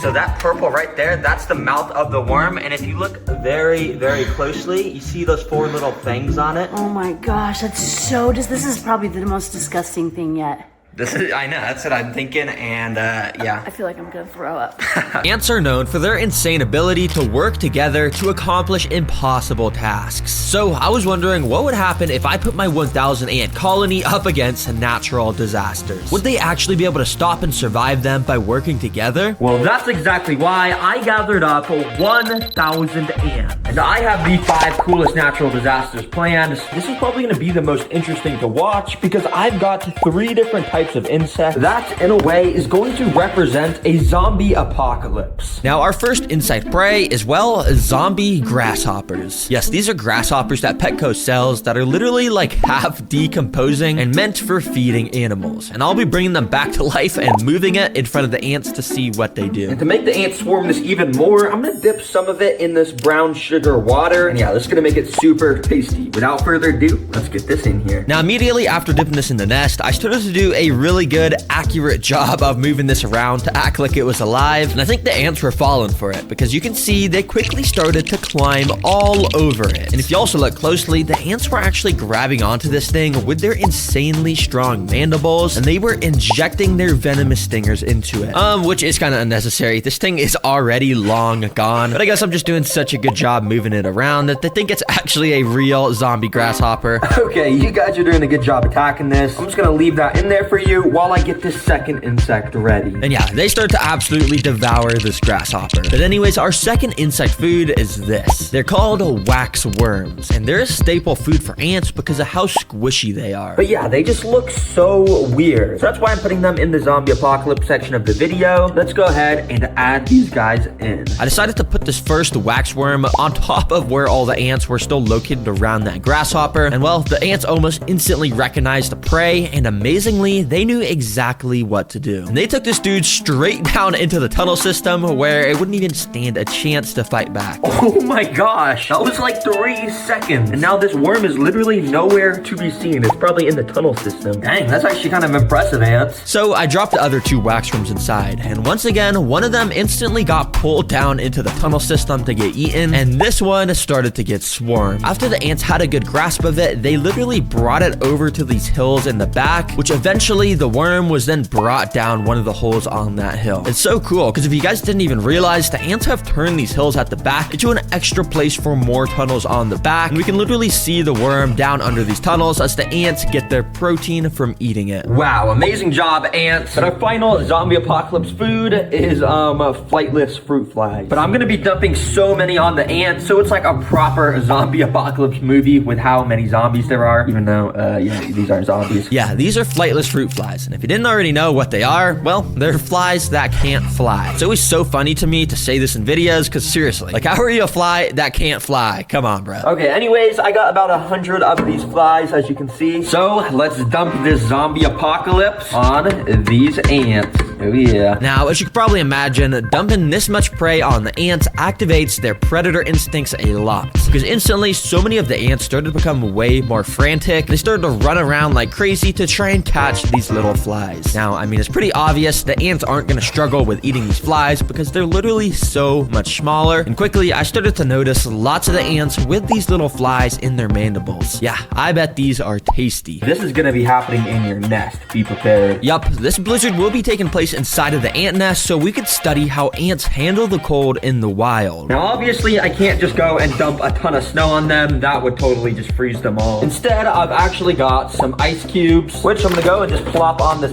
So that purple right there, that's the mouth of the worm. And if you look very, very closely, you see those 4 little fangs on it. Oh my gosh, that's so this is probably the most disgusting thing yet. This is, I know, that's what I'm thinking, and yeah. I feel like I'm gonna throw up. ants are known for their insane ability to work together to accomplish impossible tasks. So I was wondering what would happen if I put my 1,000 ant colony up against natural disasters. Would they actually be able to stop and survive them by working together? Well, that's exactly why I gathered up 1,000 ants. And I have the 5 coolest natural disasters planned. This is probably gonna be the most interesting to watch because I've got 3 different types of insect that, in a way, is going to represent a zombie apocalypse. Now, our first insect prey is, well, zombie grasshoppers. Yes, these are grasshoppers that Petco sells that are literally like half decomposing and meant for feeding animals. And I'll be bringing them back to life and moving it in front of the ants to see what they do. And to make the ants swarm this even more, I'm gonna dip some of it in this brown sugar water. And yeah, this is gonna make it super tasty. Without further ado, let's get this in here. Now, immediately after dipping this in the nest, I started to do a really good, accurate job of moving this around to act like it was alive. And I think the ants were falling for it because you can see they quickly started to climb all over it. And if you also look closely, the ants were actually grabbing onto this thing with their insanely strong mandibles, and they were injecting their venomous stingers into it. Which is kind of unnecessary. This thing is already long gone, but I guess I'm just doing such a good job moving it around that they think it's actually a real zombie grasshopper. Okay, you guys are doing a good job attacking this. I'm just gonna leave that in there for you while I get this second insect ready. And yeah, they start to absolutely devour this grasshopper. But anyways, our second insect food is this. They're called wax worms, and they're a staple food for ants because of how squishy they are. But yeah, they just look so weird. So that's why I'm putting them in the zombie apocalypse section of the video. Let's go ahead and add these guys in. I decided to put this first wax worm on top of where all the ants were still located around that grasshopper. And well, the ants almost instantly recognized the prey, and amazingly, they knew exactly what to do. And they took this dude straight down into the tunnel system where it wouldn't even stand a chance to fight back. Oh my gosh, that was like 3 seconds. And now this worm is literally nowhere to be seen. It's probably in the tunnel system. Dang, that's actually kind of impressive, ants. So I dropped the other 2 wax worms inside, and once again, one of them instantly got pulled down into the tunnel system to get eaten, and this one started to get swarmed. After the ants had a good grasp of it, they literally brought it over to these hills in the back, which eventually the worm was then brought down one of the holes on that hill. It's so cool, because if you guys didn't even realize, the ants have turned these hills at the back into an extra place for more tunnels on the back, and we can literally see the worm down under these tunnels as the ants get their protein from eating it. Wow, amazing job, ants. But our final zombie apocalypse food is flightless fruit flies. But I'm gonna be dumping so many on the ants, so it's like a proper zombie apocalypse movie with how many zombies there are, even though, yeah, these aren't zombies. Yeah, these are flightless fruit flies, and if you didn't already know what they are, well, they're flies that can't fly. It's always so funny to me to say this in videos, because seriously, like, how are you a fly that can't fly? Come on, bro. Okay, anyways, I got about 100 of these flies, as you can see. So, let's dump this zombie apocalypse on these ants. Oh yeah. Now, as you can probably imagine, dumping this much prey on the ants activates their predator instincts a lot. Because instantly, so many of the ants started to become way more frantic. They started to run around like crazy to try and catch these little flies. Now, I mean, it's pretty obvious the ants aren't going to struggle with eating these flies because they're literally so much smaller. And quickly, I started to notice lots of the ants with these little flies in their mandibles. Yeah, I bet these are tasty. This is going to be happening in your nest. Be prepared. Yup, this blizzard will be taking place inside of the ant nest, so we could study how ants handle the cold in the wild. Now, obviously, I can't just go and dump a ton of snow on them. That would totally just freeze them all. Instead, I've actually got some ice cubes, which I'm gonna go and just plop on this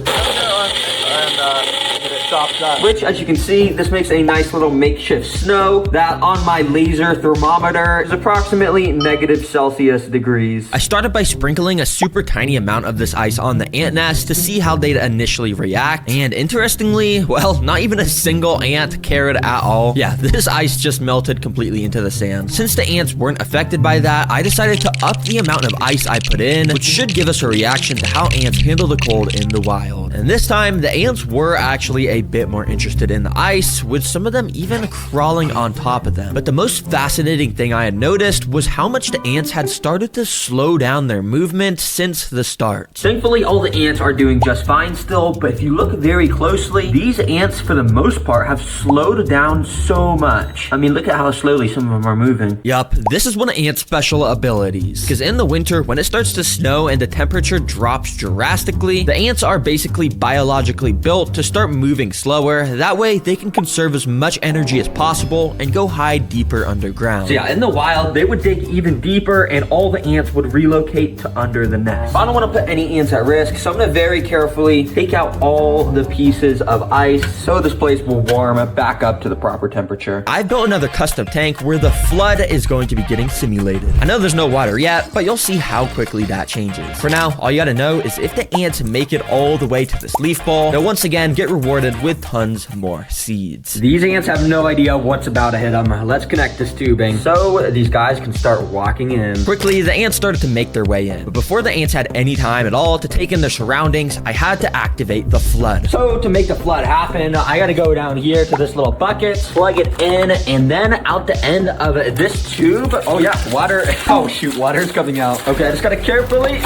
which, as you can see, this makes a nice little makeshift snow that on my laser thermometer is approximately -Celsius degrees. I started by sprinkling a super tiny amount of this ice on the ant nest to see how they'd initially react, and interestingly, well, not even a single ant cared at all. Yeah, this ice just melted completely into the sand. Since the ants weren't affected by that, I decided to up the amount of ice I put in, which should give us a reaction to how ants handle the cold in the wild. And this time, the ants were actually a bit more interested in the ice, with some of them even crawling on top of them. But the most fascinating thing I had noticed was how much the ants had started to slow down their movement since the start. Thankfully, all the ants are doing just fine still, but if you look very closely, these ants, for the most part, have slowed down so much. I mean, look at how slowly some of them are moving. Yup, this is one of ants' special abilities. Because in the winter, when it starts to snow and the temperature drops drastically, the ants are basically biologically built to start moving slower. That way, they can conserve as much energy as possible and go hide deeper underground. So yeah, in the wild, they would dig even deeper and all the ants would relocate to under the nest. I don't want to put any ants at risk, so I'm going to very carefully take out all the pieces of ice so this place will warm back up to the proper temperature. I've built another custom tank where the flood is going to be getting simulated. I know there's no water yet, but you'll see how quickly that changes. For now, all you gotta know is if the ants make it all the way to this leaf ball, they'll once again get rewarded with tons more seeds. These ants have no idea what's about to hit them. Let's connect this tubing so these guys can start walking in. Quickly, the ants started to make their way in. But before the ants had any time at all to take in their surroundings, I had to activate the flood. So to make the flood happen, I gotta go down here to this little bucket, plug it in, and then out the end of this tube. Oh yeah, water. Oh shoot, water's coming out. Okay, I just gotta carefully,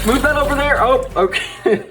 move that over there. Oh, okay.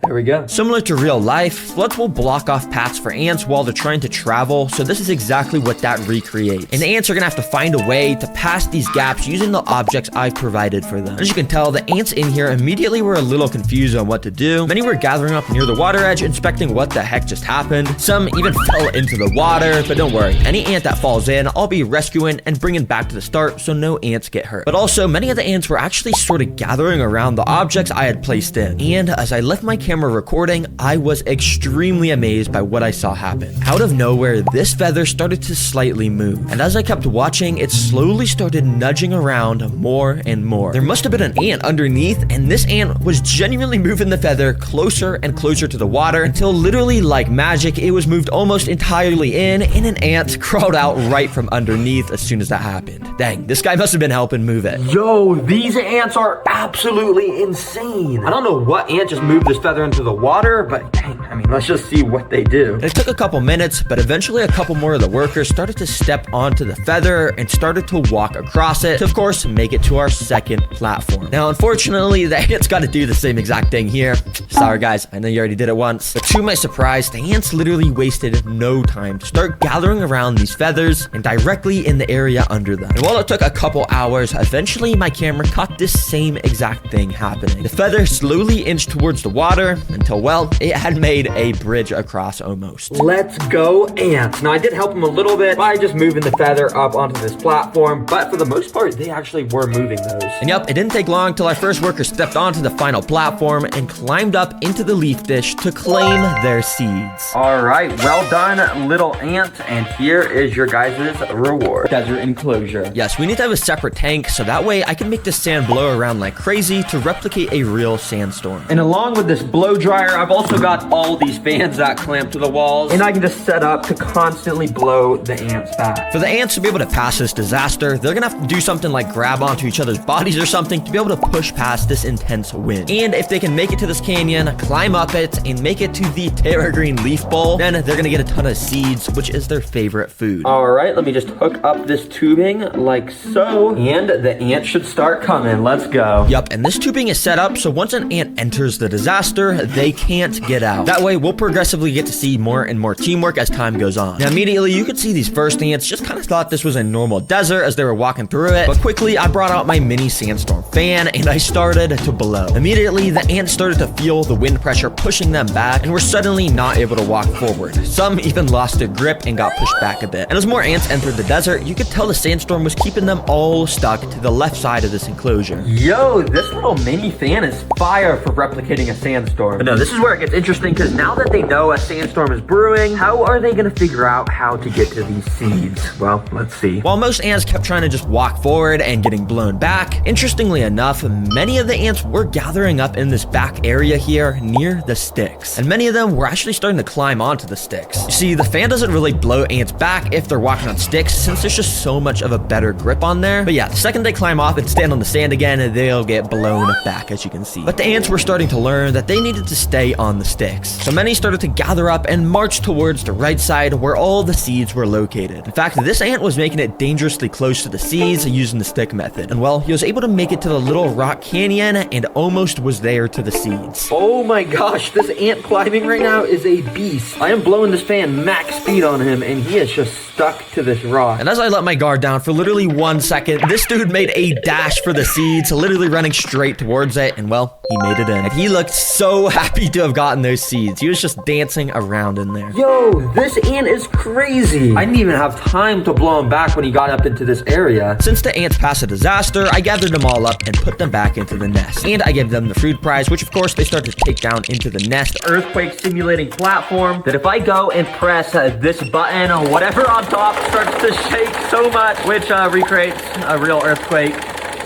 There we go. Similar to real life, floods will block off paths for ants while they're trying to travel, so this is exactly what that recreates. And the ants are gonna have to find a way to pass these gaps using the objects I've provided for them. As you can tell, the ants in here immediately were a little confused on what to do. Many were gathering up near the water edge, inspecting what the heck just happened. Some even fell into the water, but don't worry, any ant that falls in, I'll be rescuing and bringing back to the start so no ants get hurt. But also, many of the ants were actually sort of gathering around the objects I had placed in. And as I left my camera camera recording, I was extremely amazed by what I saw happen. Out of nowhere, this feather started to slightly move, and as I kept watching, it slowly started nudging around more and more. There must have been an ant underneath, and this ant was genuinely moving the feather closer and closer to the water until literally like magic, it was moved almost entirely in, and an ant crawled out right from underneath as soon as that happened. Dang, this guy must have been helping move it. Yo, these ants are absolutely insane. I don't know what ant just moved this feather into the water, but dang, I mean, let's just see what they do. It took a couple minutes, but eventually a couple more of the workers started to step onto the feather and started to walk across it to, of course, make it to our second platform. Now, unfortunately, the ants got to do the same exact thing here. Sorry, guys, I know you already did it once, but to my surprise, the ants literally wasted no time to start gathering around these feathers and directly in the area under them. And while it took a couple hours, eventually my camera caught this same exact thing happening. The feather slowly inched towards the water until, well, it had made a bridge across almost. Let's go, ants. Now, I did help them a little bit by just moving the feather up onto this platform, but for the most part, they actually were moving those. And yep, it didn't take long till our first worker stepped onto the final platform and climbed up into the leaf dish to claim their seeds. All right, well done, little ant, and here is your guys' reward. Desert enclosure. Yes, we need to have a separate tank so that way I can make this sand blow around like crazy to replicate a real sandstorm. And along with this blow dryer, I've also got all these fans that clamp to the walls, and I can just set up to constantly blow the ants back. For the ants to be able to pass this disaster, they're gonna have to do something like grab onto each other's bodies or something to be able to push past this intense wind. And if they can make it to this canyon, climb up it, and make it to the TerraGreen leaf bowl, then they're gonna get a ton of seeds, which is their favorite food. All right, let me just hook up this tubing like so, and the ants should start coming. Let's go. Yup, and this tubing is set up so once an ant enters the disaster, they can't get out. That way, we'll progressively get to see more and more teamwork as time goes on. Now, immediately, you could see these first ants just kind of thought this was a normal desert as they were walking through it, but quickly, I brought out my mini sandstorm fan, and I started to blow. Immediately, the ants started to feel the wind pressure pushing them back, and were suddenly not able to walk forward. Some even lost their grip and got pushed back a bit. And as more ants entered the desert, you could tell the sandstorm was keeping them all stuck to the left side of this enclosure. Yo, this little mini fan is fire for replicating a sandstorm. But no, this is where it gets interesting, because now that they know a sandstorm is brewing, how are they going to figure out how to get to these seeds? Well, let's see. While most ants kept trying to just walk forward and getting blown back, interestingly enough, many of the ants were gathering up in this back area here near the sticks. And many of them were actually starting to climb onto the sticks. You see, the fan doesn't really blow ants back if they're walking on sticks, since there's just so much of a better grip on there. But yeah, the second they climb off and stand on the sand again, they'll get blown back, as you can see. But the ants were starting to learn that they needed to stay on the sticks. So many started to gather up and march towards the right side where all the seeds were located. In fact, this ant was making it dangerously close to the seeds using the stick method. And well, he was able to make it to the little rock canyon and almost was there to the seeds. Oh my gosh, this ant climbing right now is a beast. I am blowing this fan max speed on him, and he is just stuck to this rock. And as I let my guard down for literally 1 second, this dude made a dash for the seeds, literally running straight towards it, and well, he made it in. And he looked so happy to have gotten those seeds. He was just dancing around in there. Yo, this ant is crazy. I didn't even have time to blow him back when he got up into this area. Since the ants passed a disaster, I gathered them all up and put them back into the nest. And I gave them the food prize, which of course they started to take down into the nest. Earthquake simulating platform that if I go and press this button or whatever on top starts to shake so much, which recreates a real earthquake.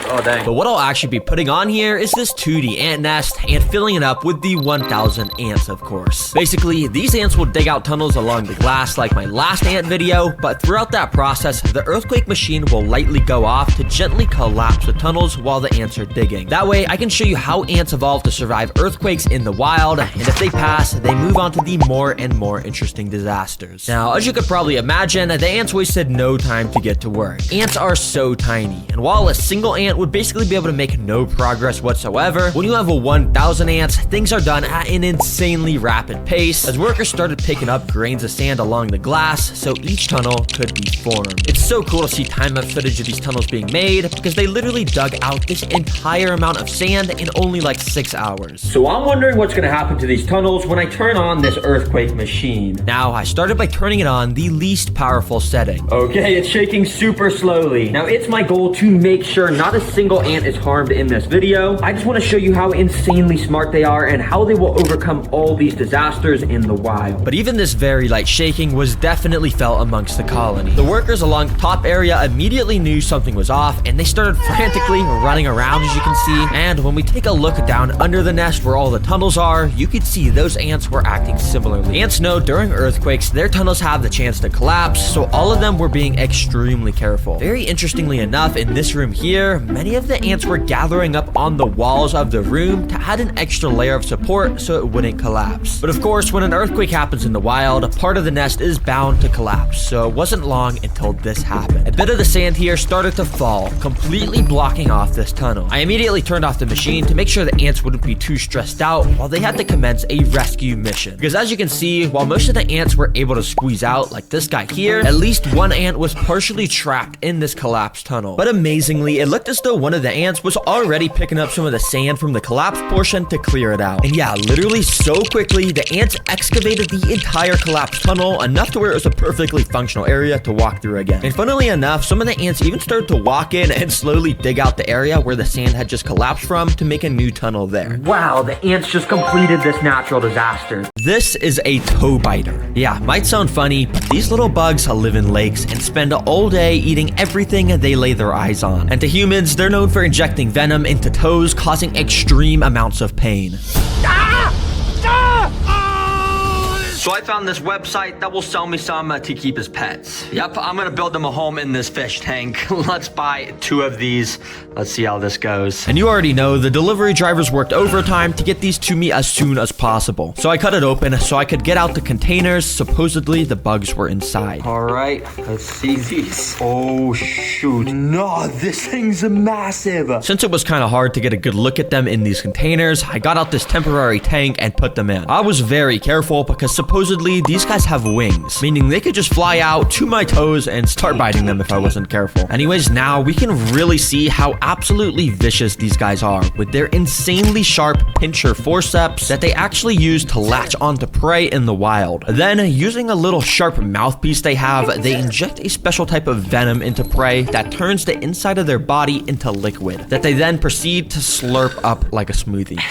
Oh, dang. But what I'll actually be putting on here is this 2D ant nest and filling it up with the 1000 ants, of course. Basically, these ants will dig out tunnels along the glass like my last ant video, but throughout that process, the earthquake machine will lightly go off to gently collapse the tunnels while the ants are digging. That way, I can show you how ants evolve to survive earthquakes in the wild, and if they pass, they move on to the more and more interesting disasters. Now, as you could probably imagine, the ants wasted no time to get to work. Ants are so tiny, and while a single ant would basically be able to make no progress whatsoever, when you have a 1000 ants, things are done at an insanely rapid pace as workers started picking up grains of sand along the glass so each tunnel could be formed. It's so cool to see time-lapse footage of these tunnels being made because they literally dug out this entire amount of sand in only like 6 hours. So I'm wondering what's gonna happen to these tunnels when I turn on this earthquake machine. Now, I started by turning it on the least powerful setting. Okay, it's shaking super slowly. Now, it's my goal to make sure not a single ant is harmed in this video. I just want to show you how insanely smart they are and how they will overcome all these disasters in the wild. But even this very light shaking was definitely felt amongst the colony. The workers along the top area immediately knew something was off, and they started frantically running around, as you can see. And when we take a look down under the nest where all the tunnels are, you can see those ants were acting similarly. Ants know during earthquakes, their tunnels have the chance to collapse, so all of them were being extremely careful. Very interestingly enough, in this room here, many of the ants were gathering up on the walls of the room to add an extra layer of support so it wouldn't collapse. But of course, when an earthquake happens in the wild, a part of the nest is bound to collapse, so it wasn't long until this happened. A bit of the sand here started to fall, completely blocking off this tunnel. I immediately turned off the machine to make sure the ants wouldn't be too stressed out while they had to commence a rescue mission. Because as you can see, while most of the ants were able to squeeze out, like this guy here, at least one ant was partially trapped in this collapsed tunnel. But amazingly, it looked as though one of the ants was already picking up some of the sand from the collapsed portion to clear it out. And yeah, literally so quickly, the ants excavated the entire collapsed tunnel, enough to where it was a perfectly functional area to walk through again. And funnily enough, some of the ants even started to walk in and slowly dig out the area where the sand had just collapsed from to make a new tunnel there. Wow, the ants just completed this natural disaster. This is a toe biter. Yeah, might sound funny, but these little bugs live in lakes and spend all day eating everything they lay their eyes on. And to humans, they're known for injecting venom into toes, causing extreme amounts of pain. So I found this website that will sell me some to keep as pets. Yep, I'm gonna build them a home in this fish tank. Let's buy 2 of these. Let's see how this goes. And you already know, the delivery drivers worked overtime to get these to me as soon as possible. So I cut it open so I could get out the containers. Supposedly the bugs were inside. All right, let's see these. Oh shoot, no, this thing's massive. Since it was kind of hard to get a good look at them in these containers, I got out this temporary tank and put them in. I was very careful because supposedly these guys have wings, meaning they could just fly out to my toes and start biting them if I wasn't careful. Anyways, now we can really see how absolutely vicious these guys are with their insanely sharp pincher forceps that they actually use to latch onto prey in the wild. Then, using a little sharp mouthpiece they have, they inject a special type of venom into prey that turns the inside of their body into liquid that they then proceed to slurp up like a smoothie.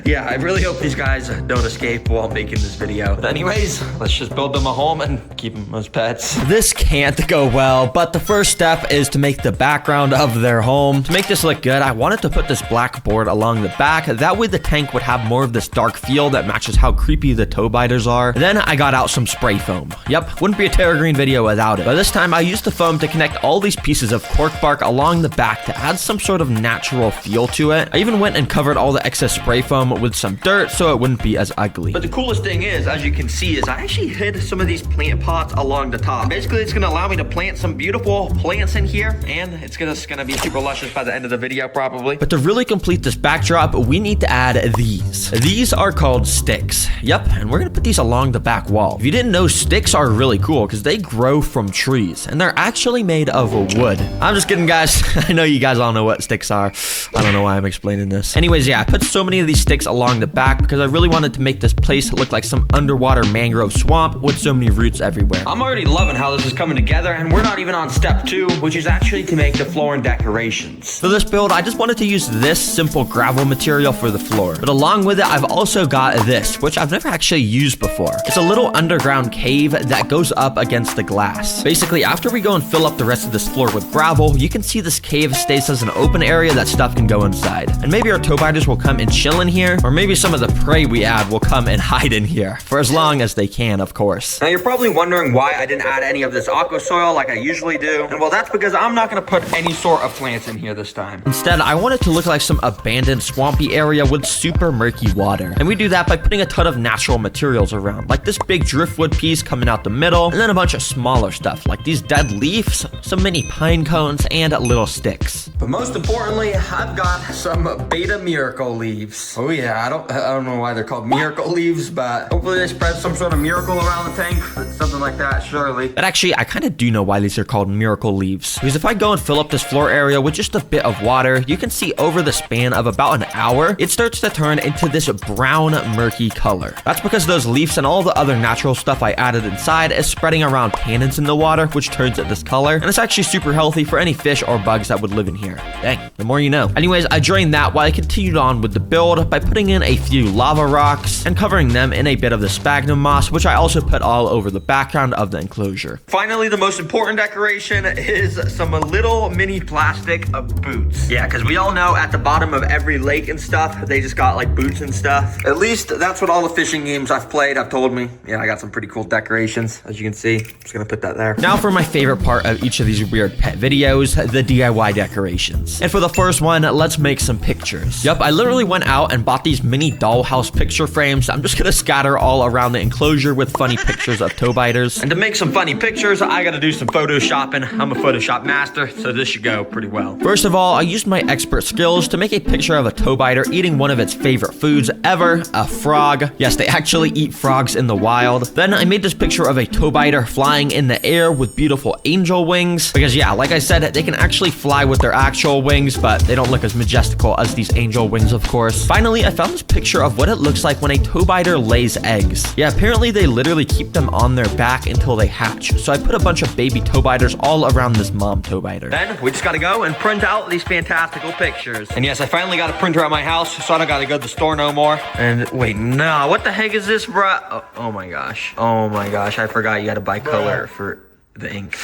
Yeah, I really hope these guys don't escape while making this video. But anyways, let's just build them a home and keep them as pets. This can't go well, but the first step is to make the background of their home. To make this look good, I wanted to put this black board along the back. That way the tank would have more of this dark feel that matches how creepy the toe biters are. Then I got out some spray foam. Yep, wouldn't be a TerraGreen video without it. But this time I used the foam to connect all these pieces of cork bark along the back to add some sort of natural feel to it. I even went and covered all the excess spray foam with some dirt so it wouldn't be as ugly. But the coolest thing is, as you can see, is I actually hid some of these plant pots along the top. Basically, it's gonna allow me to plant some beautiful plants in here, and it's just gonna be super luscious by the end of the video, probably. But to really complete this backdrop, we need to add these. These are called sticks. Yep, and we're gonna put these along the back wall. If you didn't know, sticks are really cool because they grow from trees, and they're actually made of wood. I'm just kidding, guys. I know you guys all know what sticks are. I don't know why I'm explaining this. Anyways, yeah, I put so many of these sticks along the back because I really wanted to make this place look like some underwater mangrove swamp with so many roots everywhere. I'm already loving how this is coming together, and we're not even on step 2, which is actually to make the floor and decorations. For this build, I just wanted to use this simple gravel material for the floor. But along with it, I've also got this, which I've never actually used before. It's a little underground cave that goes up against the glass. Basically, after we go and fill up the rest of this floor with gravel, you can see this cave stays as an open area that stuff can go inside. And maybe our toe biters will come and chill in here, or maybe some of the prey we add will come and hide in here. For as long as they can, of course. Now, you're probably wondering why I didn't add any of this aqua soil like I usually do. And well, that's because I'm not gonna put any sort of plants in here this time. Instead, I want it to look like some abandoned swampy area with super murky water. And we do that by putting a ton of natural materials around, like this big driftwood piece coming out the middle, and then a bunch of smaller stuff, like these dead leaves, some mini pine cones, and little sticks. But most importantly, I've got some beta miracle leaves. Oh yeah. yeah, I don't know why they're called miracle leaves, but hopefully they spread some sort of miracle around the tank, something like that, surely. But actually, I kind of do know why these are called miracle leaves. Because if I go and fill up this floor area with just a bit of water, you can see over the span of about an hour, it starts to turn into this brown, murky color. That's because those leaves and all the other natural stuff I added inside is spreading around tannins in the water, which turns it this color. And it's actually super healthy for any fish or bugs that would live in here. Dang, the more you know. Anyways, I drained that while I continued on with the build by putting in a few lava rocks and covering them in a bit of the sphagnum moss, which I also put all over the background of the enclosure. Finally, the most important decoration is some little mini plastic boots. Yeah, because we all know at the bottom of every lake and stuff, they just got like boots and stuff. At least that's what all the fishing games I've played have told me. Yeah, I got some pretty cool decorations, as you can see. I'm just gonna put that there. Now for my favorite part of each of these weird pet videos, the DIY decorations. And for the first one, let's make some pictures. Yup, I literally went out and bought these mini dollhouse picture frames. I'm just gonna scatter all around the enclosure with funny pictures of toe biters. And to make some funny pictures, I gotta do some photoshopping. I'm a Photoshop master, so this should go pretty well. First of all, I used my expert skills to make a picture of a toe biter eating one of its favorite foods ever, a frog. Yes, they actually eat frogs in the wild. Then I made this picture of a toe biter flying in the air with beautiful angel wings. Because yeah, like I said, they can actually fly with their actual wings, but they don't look as majestical as these angel wings, of course. Finally, I found this picture of what it looks like when a toe biter lays eggs. Yeah, apparently they literally keep them on their back until they hatch. So I put a bunch of baby toe biters all around this mom toe biter. Then we just gotta go and print out these fantastical pictures. And yes, I finally got a printer at my house, so I don't gotta go to the store no more. And wait, no, what the heck is this, bruh? Oh my gosh. Oh my gosh, I forgot you gotta buy color for the ink.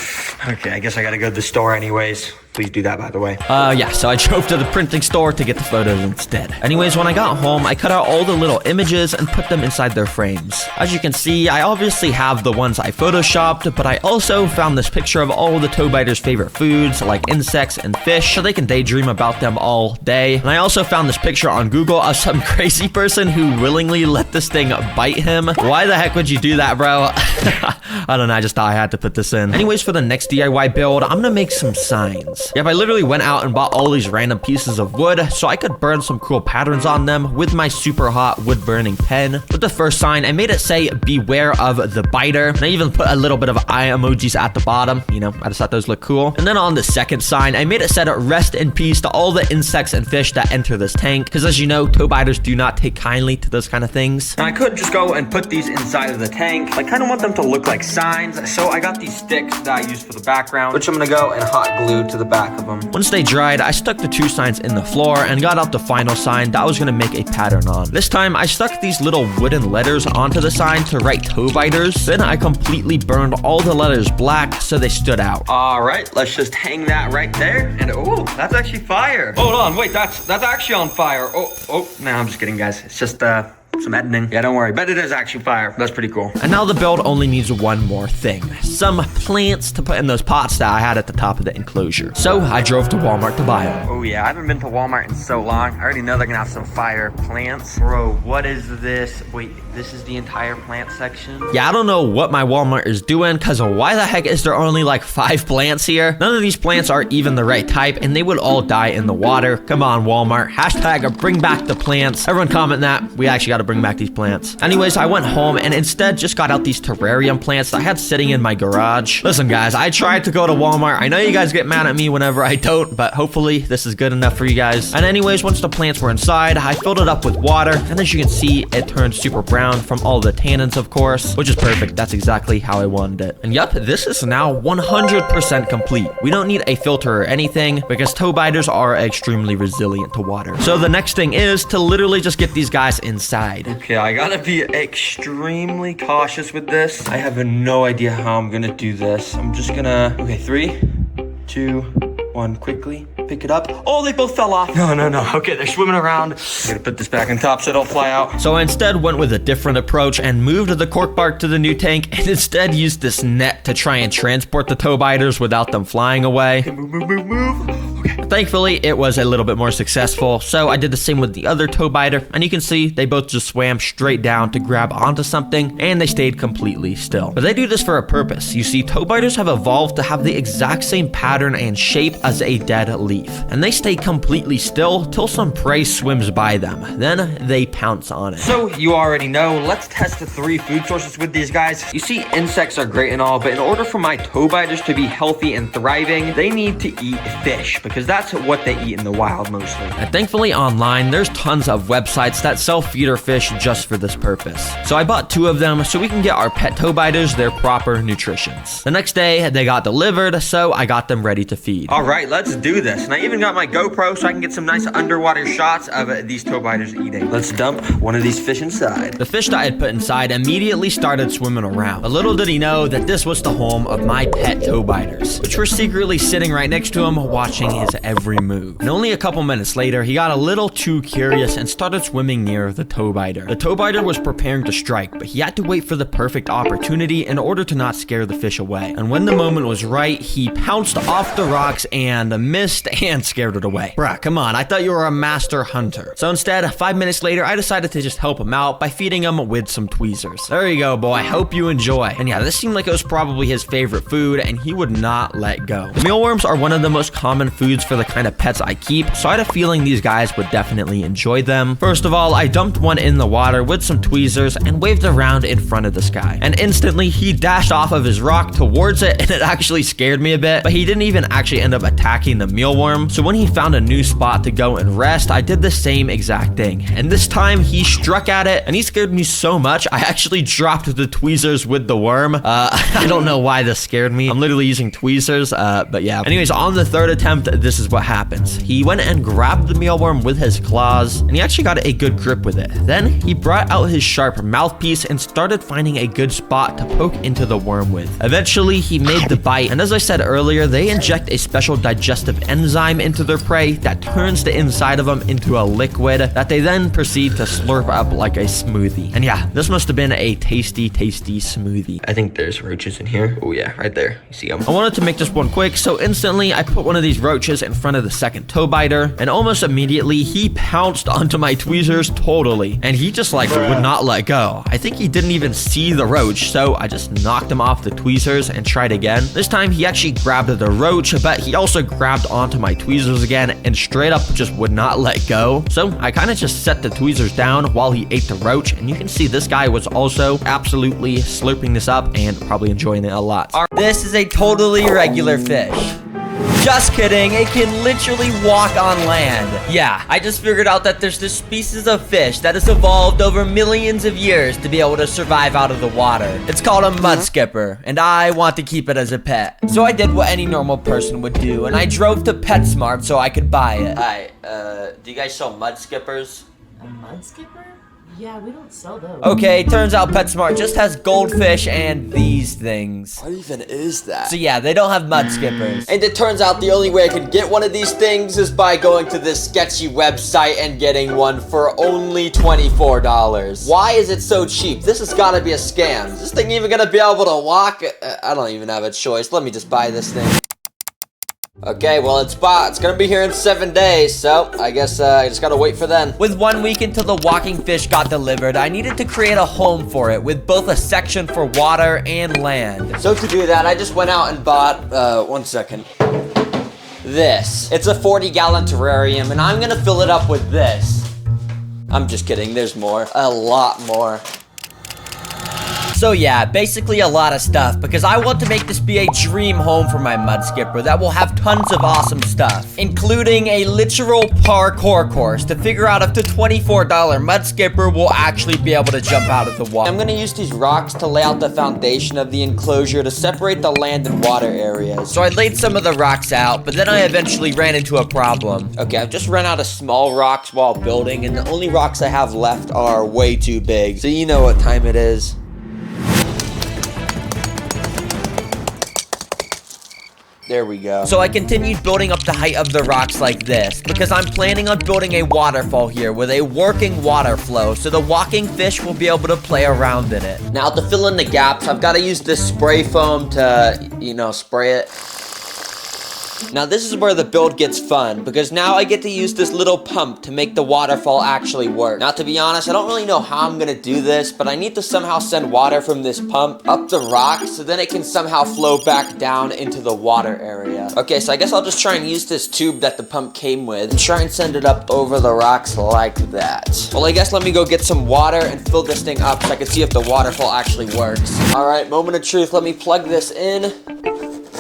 Okay, I guess I gotta go to the store anyways. Please do that, by the way. Yeah, so I drove to the printing store to get the photos instead. Anyways, when I got home, I cut out all the little images and put them inside their frames. As you can see, I obviously have the ones I photoshopped, but I also found this picture of all the toe biters' favorite foods, like insects and fish, so they can daydream about them all day. And I also found this picture on Google of some crazy person who willingly let this thing bite him. Why the heck would you do that, bro? I don't know, I just thought I had to put this in. Anyways, for the next DIY build, I'm gonna make some signs. Yep, I literally went out and bought all these random pieces of wood so I could burn some cool patterns on them with my super hot wood burning pen. With the first sign, I made it say, beware of the biter. And I even put a little bit of eye emojis at the bottom. You know, I just thought those looked cool. And then on the second sign, I made it said, rest in peace to all the insects and fish that enter this tank. Because as you know, toe biters do not take kindly to those kind of things. And I could just go and put these inside of the tank. I kind of want them to look like signs. So I got these sticks that I use for the background, which I'm gonna go and hot glue to the back of them. Once they dried, I stuck the two signs in the floor and got out the final sign that I was gonna make a pattern on. This time, I stuck these little wooden letters onto the sign to write toe biters. Then I completely burned all the letters black so they stood out. All right, let's just hang that right there. And oh, that's actually fire. Hold on, wait, that's actually on fire. Oh, no, I'm just kidding, guys. It's just some editing. Yeah, don't worry, but it is actually fire. That's pretty cool. And now the build only needs one more thing. Some plants to put in those pots that I had at the top of the enclosure. So I drove to Walmart to buy them. Oh yeah, I haven't been to Walmart in so long. I already know they're gonna have some fire plants. Bro, what is this? Wait, this is the entire plant section? Yeah, I don't know what my Walmart is doing, because why the heck is there only like 5 plants here? None of these plants are even the right type, and they would all die in the water. Come on, Walmart. Hashtag bring back the plants. Everyone comment that. We actually got to bring back these plants. Anyways, I went home and instead just got out these terrarium plants I had sitting in my garage. Listen, guys, I tried to go to Walmart. I know you guys get mad at me whenever I don't, but hopefully this is good enough for you guys. And anyways, once the plants were inside, I filled it up with water, and as you can see, it turned super brown from all the tannins, of course, which is perfect. That's exactly how I wanted it. And yep, this is now 100% complete. We don't need a filter or anything because toe biters are extremely resilient to water. So the next thing is to literally just get these guys inside. Okay, I gotta be extremely cautious with this. I have no idea how I'm gonna do this. I'm just gonna, okay, 3, 2, 1, quickly pick it up. Oh, they both fell off. No. Okay, they're swimming around. I'm gonna put this back on top so it'll fly out. So I instead went with a different approach and moved the cork bark to the new tank and instead used this net to try and transport the toe biters without them flying away. Okay, move. Okay. Thankfully, it was a little bit more successful, so I did the same with the other toe biter, and you can see they both just swam straight down to grab onto something, and they stayed completely still. But they do this for a purpose. You see, toe biters have evolved to have the exact same pattern and shape as a dead leaf, and they stay completely still till some prey swims by them. Then they pounce on it. So you already know, let's test the 3 food sources with these guys. You see, insects are great and all, but in order for my toe biters to be healthy and thriving, they need to eat fish, because that's what they eat in the wild mostly. And thankfully online, there's tons of websites that sell feeder fish just for this purpose. So I bought 2 of them so we can get our pet toe biters their proper nutritions. The next day, they got delivered, so I got them ready to feed. All right, let's do this. And I even got my GoPro so I can get some nice underwater shots of these toe biters eating. Let's dump one of these fish inside. The fish that I had put inside immediately started swimming around. But little did he know that this was the home of my pet toe biters, which were secretly sitting right next to him, watching his every move. And only a couple minutes later, he got a little too curious and started swimming near the toe biter. The toe biter was preparing to strike, but he had to wait for the perfect opportunity in order to not scare the fish away. And when the moment was right, he pounced off the rocks and missed and scared it away. Bruh, come on, I thought you were a master hunter. So instead, 5 minutes later, I decided to just help him out by feeding him with some tweezers. There you go, boy. Hope you enjoy. And yeah, this seemed like it was probably his favorite food, and he would not let go. Mealworms are one of the most common foods for the kind of pets I keep, so I had a feeling these guys would definitely enjoy them. First of all, I dumped one in the water with some tweezers and waved it around in front of this guy. And instantly, he dashed off of his rock towards it, and it actually scared me a bit, but he didn't even actually end up attacking the mealworm. So when he found a new spot to go and rest, I did the same exact thing. And this time, he struck at it, and he scared me so much, I actually dropped the tweezers with the worm. I don't know why this scared me. I'm literally using tweezers, but yeah. Anyways, on the 3rd attempt, this is what happens. He went and grabbed the mealworm with his claws, and he actually got a good grip with it. Then he brought out his sharp mouthpiece and started finding a good spot to poke into the worm with. Eventually, he made the bite, and as I said earlier, they inject a special digestive enzyme into their prey that turns the inside of them into a liquid that they then proceed to slurp up like a smoothie. And yeah, this must have been a tasty, tasty smoothie. I think there's roaches in here. Oh yeah, right there. You see them? I wanted to make this one quick, so instantly I put one of these roaches in front of the second toe biter, and almost immediately he pounced onto my tweezers totally, and he just like would not let go. I think he didn't even see the roach, so I just knocked him off the tweezers and tried again. This time he actually grabbed the roach, but he also grabbed onto my tweezers again and straight up just would not let go. So I kind of just set the tweezers down while he ate the roach, and you can see this guy was also absolutely slurping this up and probably enjoying it a lot. This is a totally regular fish. Just kidding, it can literally walk on land. Yeah, I just figured out that there's this species of fish that has evolved over millions of years to be able to survive out of the water. It's called a mud skipper, and I want to keep it as a pet. So I did what any normal person would do, and I drove to PetSmart so I could buy it. Hi, do you guys sell mud skippers? A mud skipper? Yeah, we don't sell those. Okay, turns out PetSmart just has goldfish and these things. What even is that? So yeah, they don't have mud skippers. And it turns out the only way I could get one of these things is by going to this sketchy website and getting one for only $24. Why is it so cheap? This has got to be a scam. Is this thing even going to be able to walk? I don't even have a choice. Let me just buy this thing. Okay, well, it's gonna be here in 7 days, so I guess I just gotta wait for then. With 1 week until the walking fish got delivered, I needed to create a home for it with both a section for water and land. So to do that, I just went out and bought, 1 second. This. It's a 40-gallon terrarium, and I'm gonna fill it up with this. I'm just kidding, there's more. A lot more. So yeah, basically a lot of stuff, because I want to make this be a dream home for my mud skipper that will have tons of awesome stuff, including a literal parkour course to figure out if the $24 mud skipper will actually be able to jump out of the water. I'm gonna use these rocks to lay out the foundation of the enclosure to separate the land and water areas. So I laid some of the rocks out, but then I eventually ran into a problem. Okay, I've just run out of small rocks while building, and the only rocks I have left are way too big. So you know what time it is. There we go. So I continued building up the height of the rocks like this, because I'm planning on building a waterfall here with a working water flow, so the walking fish will be able to play around in it. Now to fill in the gaps, I've got to use this spray foam to, spray it. Now this is where the build gets fun, because now I get to use this little pump to make the waterfall actually work. Now to be honest, I don't really know how I'm gonna do this, but I need to somehow send water from this pump up the rock, so then it can somehow flow back down into the water area. Okay, so I guess I'll just try and use this tube that the pump came with, and try and send it up over the rocks like that. Well, I guess let me go get some water and fill this thing up so I can see if the waterfall actually works. All right, moment of truth, let me plug this in.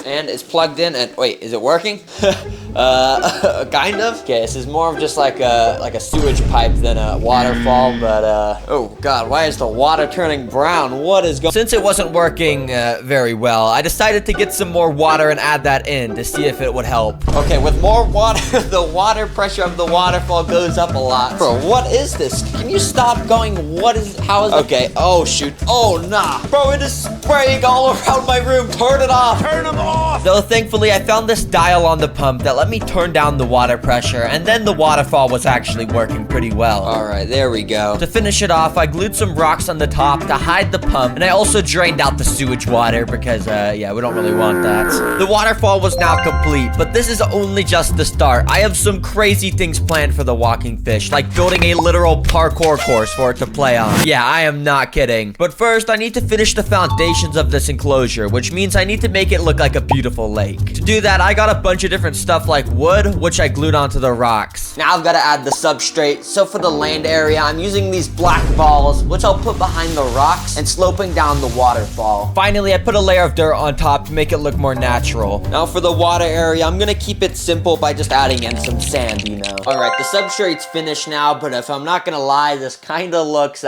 And it's plugged in, and wait, is it working? Kind of. Okay, this is more of just like a sewage pipe than a waterfall, but oh god, why is the water turning brown? What is going? Since it wasn't working very well, I decided to get some more water and add that in to see if it would help. Okay, with more water, the water pressure of the waterfall goes up a lot. Bro, what is this? Can you stop going? How is it? Okay, oh shoot, oh nah. Bro, it is spraying all around my room. Turn it off. Turn them off. Though thankfully I found this dial on the pump that let me turn down the water pressure, and then the waterfall was actually working pretty well. All right, there we go. To finish it off, I glued some rocks on the top to hide the pump, and I also drained out the sewage water because, yeah, we don't really want that. The waterfall was now complete, but this is only just the start. I have some crazy things planned for the walking fish, like building a literal parkour course for it to play on. Yeah, I am not kidding. But first, I need to finish the foundations of this enclosure, which means I need to make it look like a beautiful lake. To do that, I got a bunch of different stuff like wood, which I glued onto the rocks. Now I've got to add the substrate. So for the land area, I'm using these black balls, which I'll put behind the rocks and sloping down the waterfall. Finally, I put a layer of dirt on top to make it look more natural. Now for the water area, I'm gonna keep it simple by just adding in some sand, you know. All right, the substrate's finished now, but if I'm not gonna lie, this kind of looks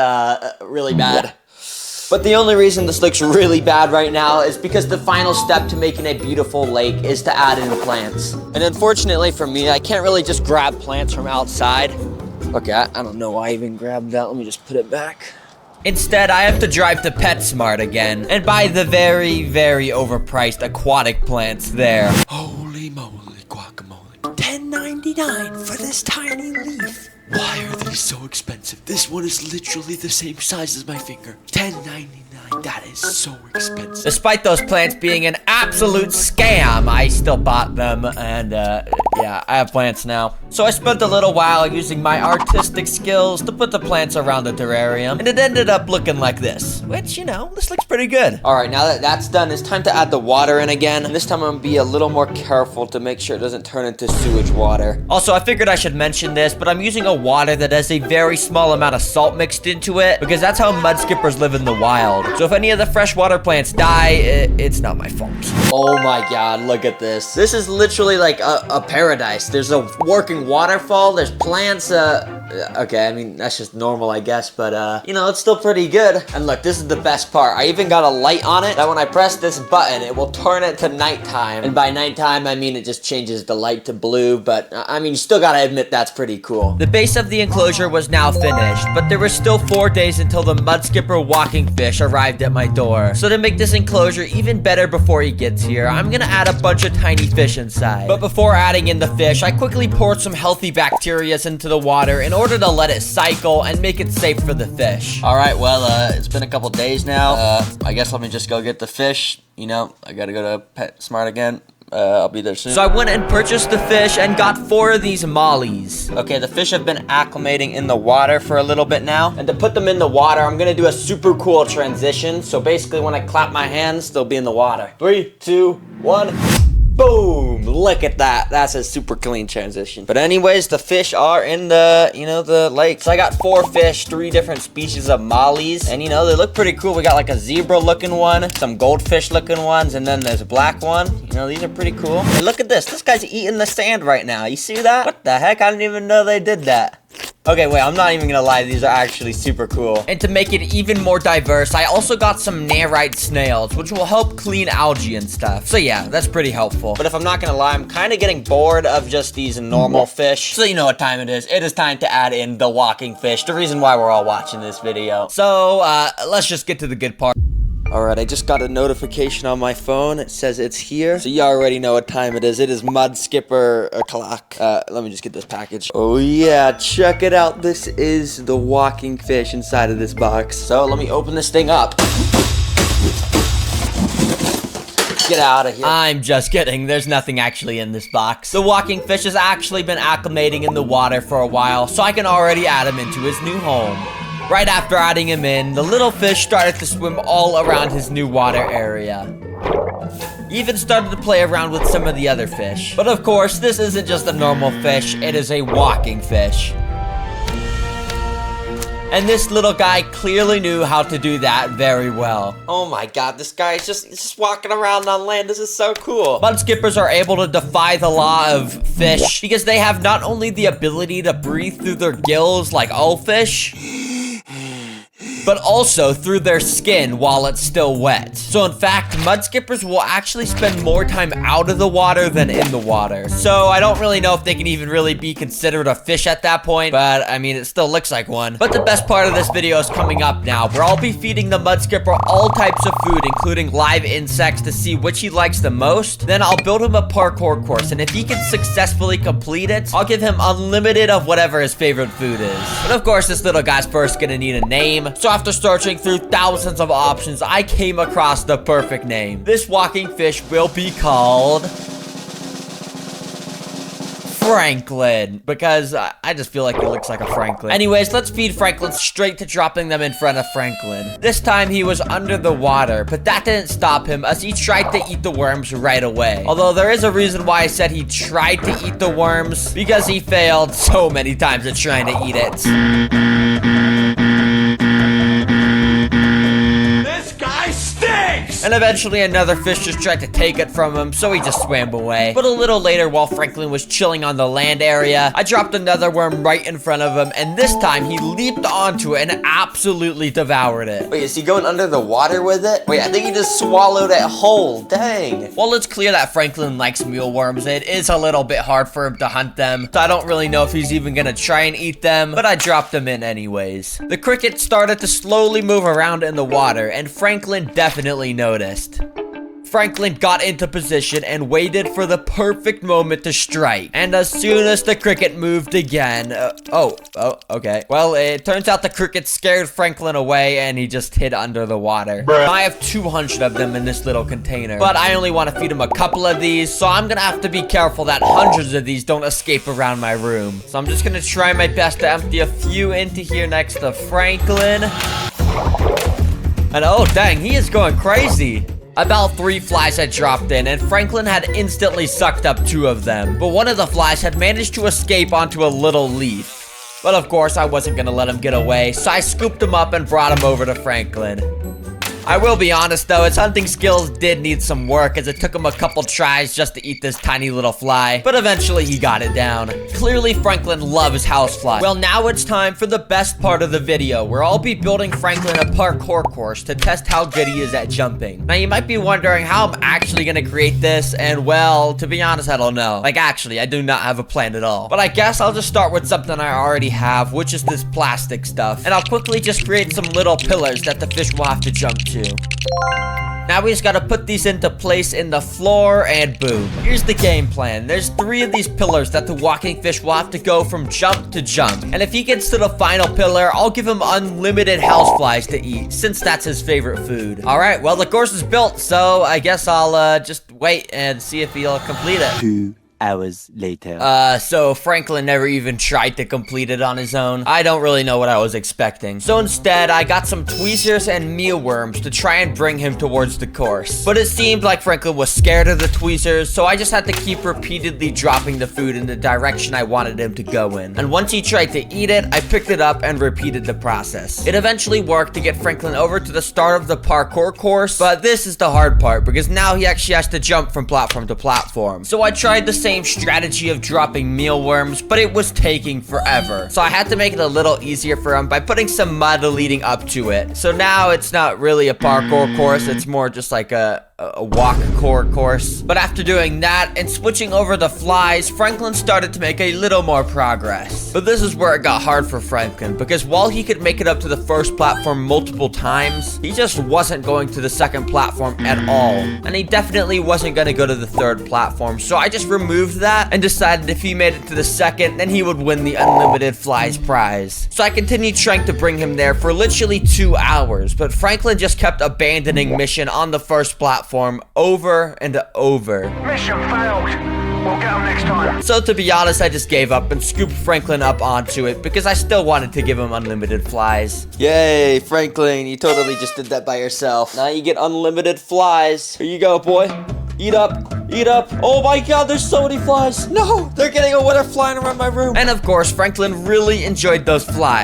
really bad. But the only reason this looks really bad right now is because the final step to making a beautiful lake is to add in plants. And unfortunately for me, I can't really just grab plants from outside. Okay, I don't know why I even grabbed that. Let me just put it back. Instead, I have to drive to PetSmart again and buy the very, very overpriced aquatic plants there. Holy moly guacamole. $10.99 for this tiny leaf. Why are they so expensive? This one is literally the same size as my finger. $10.99. That is so expensive. Despite those plants being an absolute scam, I still bought them, and yeah, I have plants now. So I spent a little while using my artistic skills to put the plants around the terrarium, and it ended up looking like this, which, you know, this looks pretty good. All right, now that that's done, it's time to add the water in again. And this time I'm gonna be a little more careful to make sure it doesn't turn into sewage water. Also, I figured I should mention this, but I'm using a water that has a very small amount of salt mixed into it, because that's how mud skippers live in the wild. So if any of the freshwater plants die, it's not my fault. Oh my god, look at this. This is literally like a paradise. There's a working waterfall, there's plants, okay, I mean, that's just normal, I guess, but, you know, it's still pretty good. And look, this is the best part. I even got a light on it that when I press this button, it will turn it to nighttime. And by nighttime, I mean it just changes the light to blue, but, I mean, you still gotta admit that's pretty cool. The base of the enclosure was now finished, but there were still 4 days until the mud skipper walking fish arrived at my door. So to make this enclosure even better before he gets here, I'm gonna add a bunch of tiny fish inside. But before adding in the fish, I quickly poured some healthy bacteria into the water in order to let it cycle and make it safe for the fish. All right, well, it's been a couple days now. I guess let me just go get the fish. You know, I gotta go to PetSmart again. I'll be there soon. So I went and purchased the fish and got 4 of these mollies. Okay, the fish have been acclimating in the water for a little bit now. And to put them in the water, I'm gonna do a super cool transition. So basically when I clap my hands, they'll be in the water. 3, 2, 1. Boom! Look at that. That's a super clean transition. But anyways, the fish are in the, you know, the lake. So I got 4 fish, 3 different species of mollies. And, you know, they look pretty cool. We got like a zebra-looking one, some goldfish-looking ones, and then there's a black one. You know, these are pretty cool. And look at this. This guy's eating the sand right now. You see that? What the heck? I didn't even know they did that. Okay, wait, I'm not even gonna lie, these are actually super cool. And to make it even more diverse, I also got some Narite snails, which will help clean algae and stuff. So yeah, that's pretty helpful. But if I'm not gonna lie, I'm kind of getting bored of just these normal fish. So you know what time it is. It is time to add in the walking fish, the reason why we're all watching this video. So, let's just get to the good part. Alright, I just got a notification on my phone. It says it's here. So you already know what time it is. It is mud skipper o'clock. Let me just get this package. Oh yeah, check it out. This is the walking fish inside of this box. So let me open this thing up. Get out of here. I'm just kidding. There's nothing actually in this box. The walking fish has actually been acclimating in the water for a while, so I can already add him into his new home. Right after adding him in, the little fish started to swim all around his new water area. He even started to play around with some of the other fish. But of course, this isn't just a normal fish, it is a walking fish. And this little guy clearly knew how to do that very well. Oh my god, this guy is just walking around on land. This is so cool. Mud skippers are able to defy the law of fish because they have not only the ability to breathe through their gills like all fish, but also through their skin while it's still wet. So in fact, mud skippers will actually spend more time out of the water than in the water. So I don't really know if they can even really be considered a fish at that point, but I mean, it still looks like one. But the best part of this video is coming up now, where I'll be feeding the mud skipper all types of food, including live insects, to see which he likes the most. Then I'll build him a parkour course, and if he can successfully complete it, I'll give him unlimited of whatever his favorite food is. But of course, this little guy's first gonna need a name. So after searching through thousands of options, I came across the perfect name. This walking fish will be called Franklin, because I just feel like he looks like a Franklin. Anyways, let's feed Franklin straight to dropping them in front of Franklin. This time he was under the water, but that didn't stop him as he tried to eat the worms right away. Although there is a reason why I said he tried to eat the worms, because he failed so many times at trying to eat it. And eventually another fish just tried to take it from him, so he just swam away. But a little later, while Franklin was chilling on the land area, I dropped another worm right in front of him, and this time he leaped onto it and absolutely devoured it. Wait, is he going under the water with it? Wait, I think he just swallowed it whole. Dang. While it's clear that Franklin likes mealworms, it is a little bit hard for him to hunt them, so I don't really know if he's even gonna try and eat them, but I dropped them in anyways. The cricket started to slowly move around in the water, and Franklin definitely noticed. Franklin got into position and waited for the perfect moment to strike. And as soon as the cricket moved again, okay. Well, it turns out the cricket scared Franklin away and he just hid under the water. I have 200 of them in this little container, but I only want to feed him a couple of these, so I'm gonna have to be careful that hundreds of these don't escape around my room. So I'm just gonna try my best to empty a few into here next to Franklin. And oh dang, he is going crazy. About 3 flies had dropped in, and Franklin had instantly sucked up 2 of them. But one of the flies had managed to escape onto a little leaf. But of course, I wasn't gonna let him get away, so I scooped him up and brought him over to Franklin. I will be honest though, his hunting skills did need some work, as it took him a couple tries just to eat this tiny little fly, but eventually he got it down. Clearly Franklin loves houseflies. Well, now it's time for the best part of the video, where I'll be building Franklin a parkour course to test how good he is at jumping. Now you might be wondering how I'm actually gonna create this, and well, to be honest, I don't know. Like actually, I do not have a plan at all. But I guess I'll just start with something I already have, which is this plastic stuff. And I'll quickly just create some little pillars that the fish will have to jump to. Now we just gotta put these into place in the floor, and boom. Here's the game plan. There's 3 of these pillars that the walking fish will have to go from jump to jump. And if he gets to the final pillar, I'll give him unlimited houseflies to eat, since that's his favorite food. Alright, well the course is built, so I guess I'll just wait and see if he'll complete it. 2 hours later. So Franklin never even tried to complete it on his own. I don't really know what I was expecting. So instead, I got some tweezers and mealworms to try and bring him towards the course. But it seemed like Franklin was scared of the tweezers, so I just had to keep repeatedly dropping the food in the direction I wanted him to go in. And once he tried to eat it, I picked it up and repeated the process. It eventually worked to get Franklin over to the start of the parkour course, but this is the hard part, because now he actually has to jump from platform to platform. So I tried the same strategy of dropping mealworms, but it was taking forever. So I had to make it a little easier for him by putting some mud leading up to it. So now it's not really a parkour course, it's more just like a walk-core course. But after doing that and switching over the flies, Franklin started to make a little more progress. But this is where it got hard for Franklin, because while he could make it up to the first platform multiple times, he just wasn't going to the second platform at all. And he definitely wasn't gonna go to the third platform, so I just removed that and decided if he made it to the second, then he would win the unlimited flies prize. So I continued trying to bring him there for literally 2 hours, but Franklin just kept abandoning mission on the first platform platform over and over. Mission failed. We'll get them next time. So to be honest, I just gave up and scooped Franklin up onto it because I still wanted to give him unlimited flies. Yay, Franklin, you totally just did that by yourself. Now you get unlimited flies. Here you go, boy. Eat up. Eat up. Oh my god, there's so many flies. No, they're getting away. They're flying around my room. And of course, Franklin really enjoyed those flies.